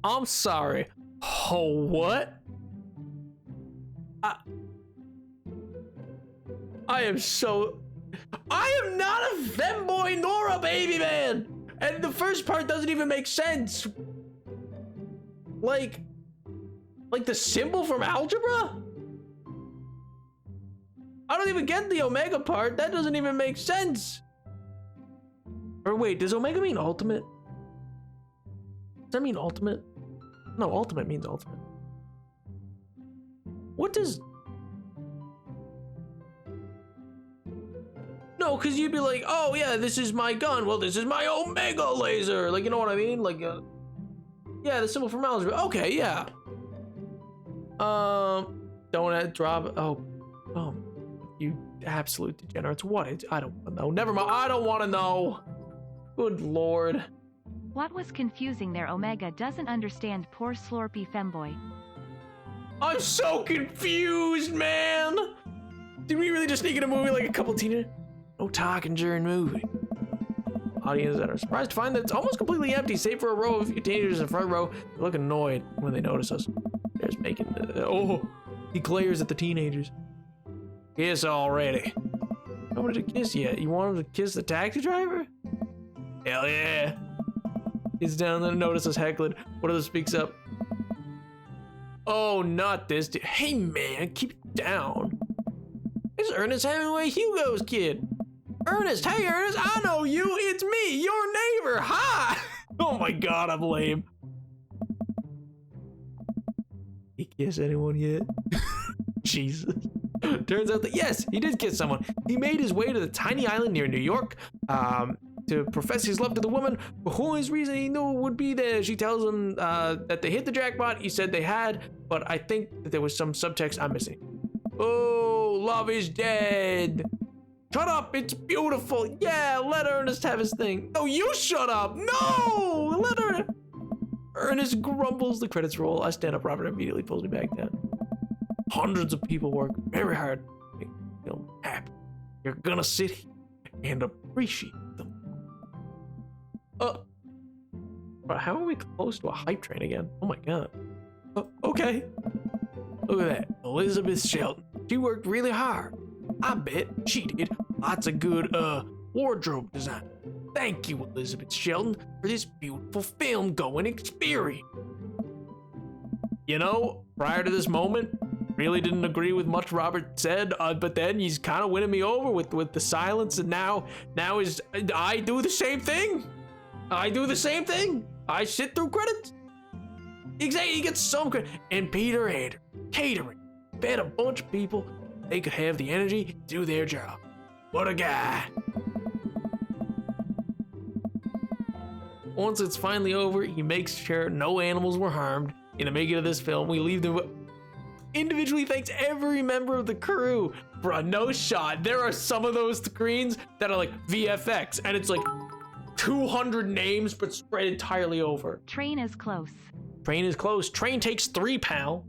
I'm sorry. Oh, what? I am not a femboy nor a baby man! And the first part doesn't even make sense. Like the symbol from algebra? I don't even get the omega part. That doesn't even make sense. Or wait, does omega mean ultimate? Does that mean ultimate? No, ultimate means ultimate. What does... No, because you'd be like, oh yeah, this is my gun. Well, this is my omega laser. Like, you know what I mean? Like, yeah, the symbol from algebra. Okay, yeah. Don't drop. Oh, you absolute degenerates. What is? I don't know. Never mind. I don't want to know. Good lord. What was confusing there? Omega doesn't understand poor slorpy femboy. I'm so confused, man. Did we really just sneak in a movie like a couple teenagers? No talking during movie. Audience that are surprised to find that it's almost completely empty, save for a row of a few teenagers in the front row. They look annoyed when they notice us. They're just making he glares at the teenagers. Kiss already. Nobody to kiss yet. You want him to kiss the taxi driver? Hell yeah. He's down there, notice us heckling. One of them speaks up. Oh, not this dude. Hey man, keep it down. It's Ernest Hemingway Hugo's kid. Ernest, hey Ernest, I know you. It's me, your neighbor. Hi. Oh my god, I'm lame. He kissed anyone yet? Jesus. Turns out that yes, he did kiss someone. He made his way to the tiny island near New York to profess his love to the woman for whose reason he knew would be there. She tells him that they hit the jackpot. He said they had, but I think that there was some subtext I'm missing. Oh, love is dead. Shut up, it's beautiful. Yeah, let Ernest have his thing. No, you shut up. No, let her. Ernest grumbles. The credits roll. I stand up. Robert immediately pulls me back down. Hundreds of people work very hard to make the film happen. You're gonna sit here and appreciate them. But how are we close to a hype train again? Oh my god. Okay. Look at that. Elizabeth Shelton. She worked really hard. I bet she did lots of good wardrobe design. Thank you, Elizabeth Shelton, for this beautiful film going experience. You know, prior to this moment, really didn't agree with much Robert said, but then he's kind of winning me over with the silence, and now is I do the same thing. I do the same thing. I sit through credits. Exactly, he gets some credit. And Peter Andrew, catering, fed a bunch of people. They could have the energy to do their job. What a guy. Once it's finally over, he makes sure no animals were harmed in the making of this film. We leave them individually thanks every member of the crew for a no shot. There are some of those screens that are like VFX, and it's like 200 names, but spread entirely over. Train is close. Train is close. Train takes 3, pal.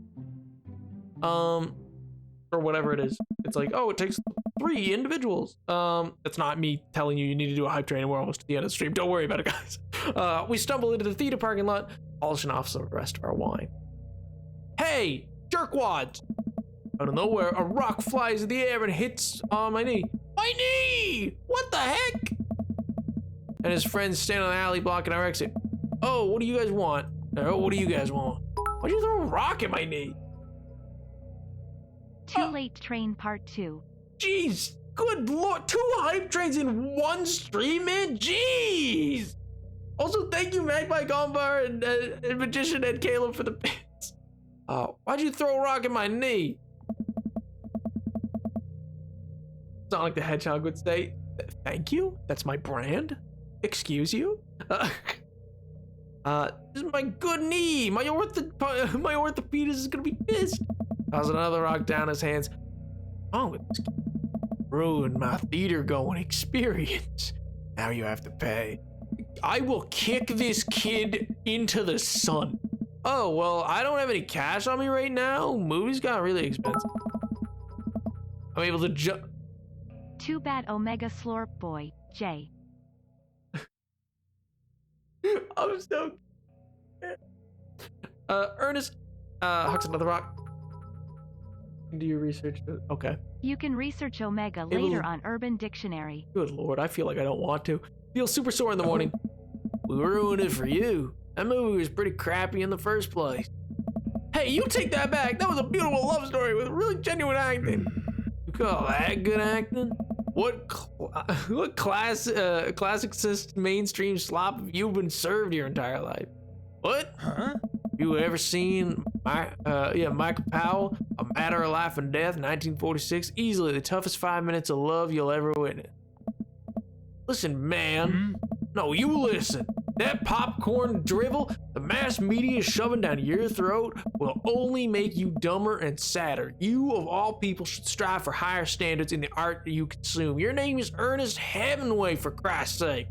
Or whatever it is. It's like, oh, it takes 3 individuals. It's not me telling you need to do a hype train, and we're almost at the end of the stream. Don't worry about it, guys. We stumble into the theater parking lot, polishing off some of the rest of our wine. Hey, jerkwads! Out of nowhere, a rock flies in the air and hits my knee. My knee! What the heck? And his friends stand on the alley blocking our exit. Oh, what do you guys want? Oh, what do you guys want? Why'd you throw a rock at my knee? Too late train part 2. Jeez, good lord, 2 hype trains in one stream, man? Jeez! Also, thank you, Magpie Gombar and Magician Ed Caleb for the bits. Why'd you throw a rock at my knee? Sonic the Hedgehog would say, thank you? That's my brand? Excuse you? This is my good knee. My orthopedist is gonna be pissed. Toss another rock down his hands. Oh, it's ruined my theater going experience. Now you have to pay. I will kick this kid into the sun. Oh, well, I don't have any cash on me right now. Movies got really expensive. I'm able to jump. Too bad Omega Slurp Boy, J. I'm so. Ernest, hucks another rock. Do your research. Okay. You can research Omega It will- later on Urban Dictionary. Good lord, I feel like I don't want to. Feel super sore in the morning. We ruined it for you. That movie was pretty crappy in the first place. Hey, you take that back. That was a beautiful love story with really genuine acting. You call that good acting? What classicist mainstream slop have you been served your entire life? What? Huh? You ever seen Michael Powell, A Matter of Life and Death, 1946? Easily the toughest 5 minutes of love you'll ever witness. Listen, man. No, you listen. That popcorn drivel the mass media is shoving down your throat will only make you dumber and sadder. You, of all people, should strive for higher standards in the art that you consume. Your name is Ernest Hemingway, for Christ's sake.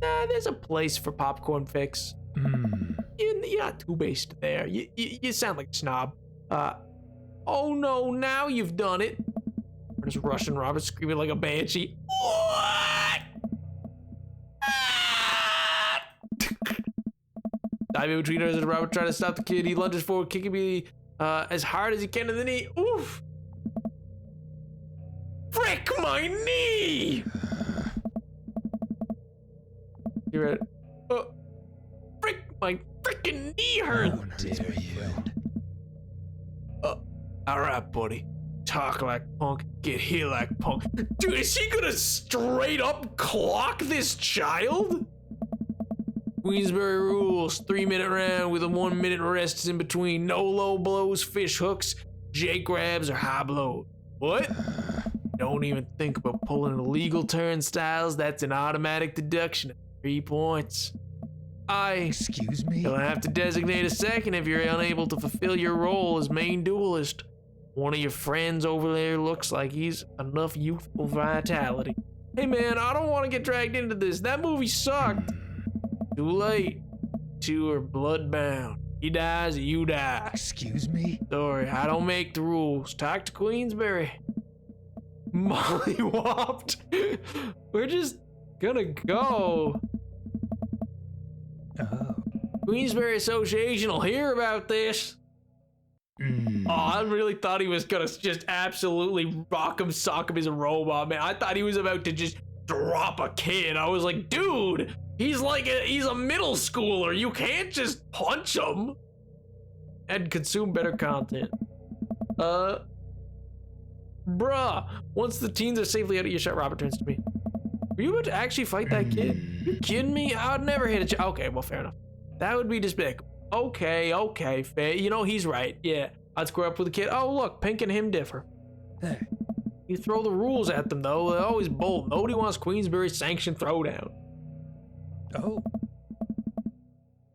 Nah, there's a place for popcorn fix. You're not too based there. You sound like a snob. Oh no, now you've done it. There's Russian Robert screaming like a banshee. What? Diving between us and Robert trying to stop the kid. He lunges forward, kicking me as hard as he can in the knee. Oof! Frick my knee! You're right. Frick my frickin' knee hurts. All right, buddy. Talk like punk, get here like punk. Dude, is he gonna straight up clock this child? Queensberry rules, 3-minute round with a 1-minute rest in between. No low blows, fish hooks, J grabs, or high blows. What? Don't even think about pulling illegal turnstiles. That's an automatic deduction of 3 points. Excuse me? You'll have to designate a second if you're unable to fulfill your role as main duelist. One of your friends over there looks like he's enough youthful vitality. Hey man, I don't want to get dragged into this. That movie sucked. Too late. Two are bloodbound. He dies, you die. Excuse me? Sorry, I don't make the rules. Talk to Queensberry. Molly whopped. We're just gonna go. Oh. Queensberry Association will hear about this. Oh, I really thought he was gonna just absolutely rock him, sock him as a robot, man. I thought he was about to just drop a kid. I was like, dude, he's a middle schooler. You can't just punch him. And consume better content. Bruh. Once the teens are safely out of earshot, Robert turns to me. Were you about to actually fight that kid? You kidding me? I'd never hit a child. Okay, well, fair enough. That would be despicable. Okay, fair. You know, he's right. Yeah, I'd square up with a kid. Oh, look, Pink and him differ. Hey. You throw the rules at them, though. They're always bold. Nobody wants Queensberry's sanctioned throwdown. Oh.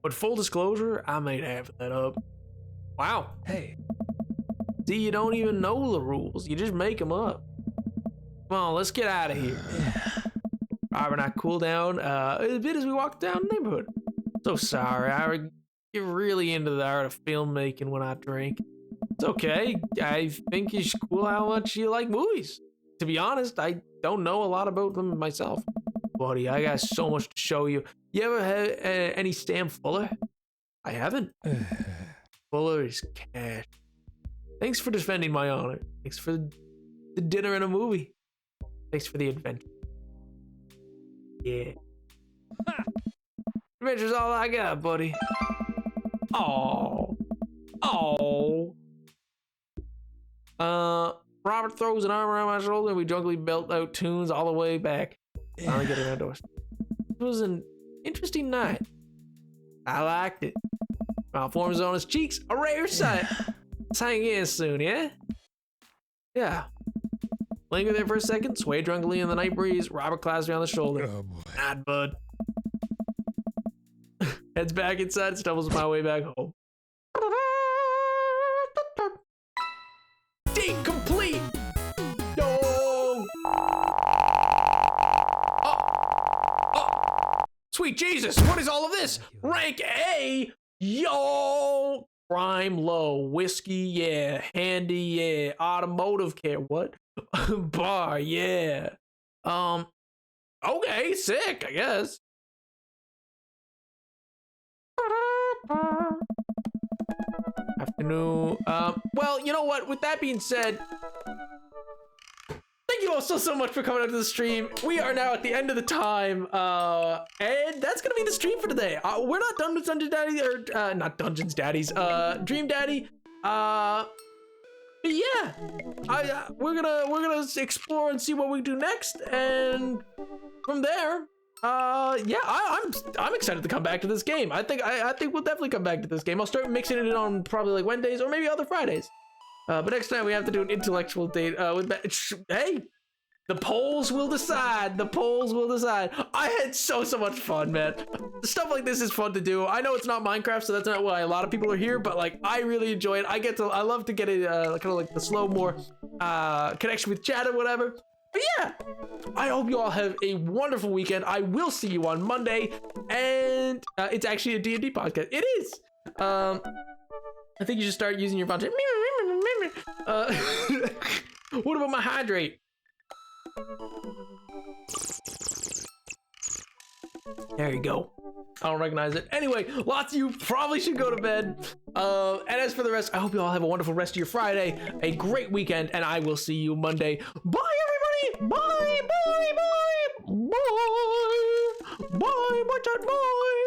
But full disclosure, I made half of that up. Wow. Hey. See, you don't even know the rules. You just make them up. Come on, let's get out of here. Robert and I cool down a bit as we walk down the neighborhood. So sorry, I get really into the art of filmmaking when I drink. It's okay. I think it's cool how much you like movies. To be honest, I don't know a lot about them myself. Buddy, I got so much to show you. You ever had any Stan Fuller? I haven't. Fuller is cash. Thanks for defending my honor. Thanks for the dinner and a movie. Thanks for the adventure. Yeah. Adventure's all I got, buddy. Oh. Robert throws an arm around my shoulder and we drunkenly belt out tunes all the way back. Finally getting outdoors. It was an interesting night. I liked it. Malforms on his cheeks, a rare sight. Let's hang in soon, yeah? Yeah. Linger there for a second, sway drunkenly in the night breeze. Robert claps me on the shoulder. Oh boy. Nod, bud. Heads back inside and stumbles my way back home. Date complete! No! Sweet Jesus, what is all of this? Rank A, yo. Crime low, whiskey, yeah. Handy, yeah. Automotive care, what? Bar, yeah. Okay, sick, I guess. Afternoon. Well, you know what? With that being said, thank you all so much for coming out to the stream. We are now at the end of the time, and that's gonna be the stream for today. We're not done with Dungeon Daddy, or not Dungeons Daddies, Dream Daddy. But yeah, we're gonna explore and see what we do next, and from there, yeah, I'm excited to come back to this game. I think we'll definitely come back to this game. I'll start mixing it in on probably like Wednesdays or maybe other Fridays. But next time we have to do an intellectual date with hey, the polls will decide. The polls will decide. I had so much fun, man. Stuff like this is fun to do. I know it's not Minecraft, so that's not why a lot of people are here, but like I really enjoy it. I love to get a kind of like the slow more connection with chat or whatever. But yeah, I hope you all have a wonderful weekend. I will see you on Monday, and it's actually a D&D podcast. It is. I think you should start using your phone. What about my hydrate? There you go. I don't recognize it. Anyway, lots of you probably should go to bed. And as for the rest, I hope you all have a wonderful rest of your Friday, a great weekend, and I will see you Monday. Bye, everybody. Bye, bye, bye, bye, bye, bye, bye.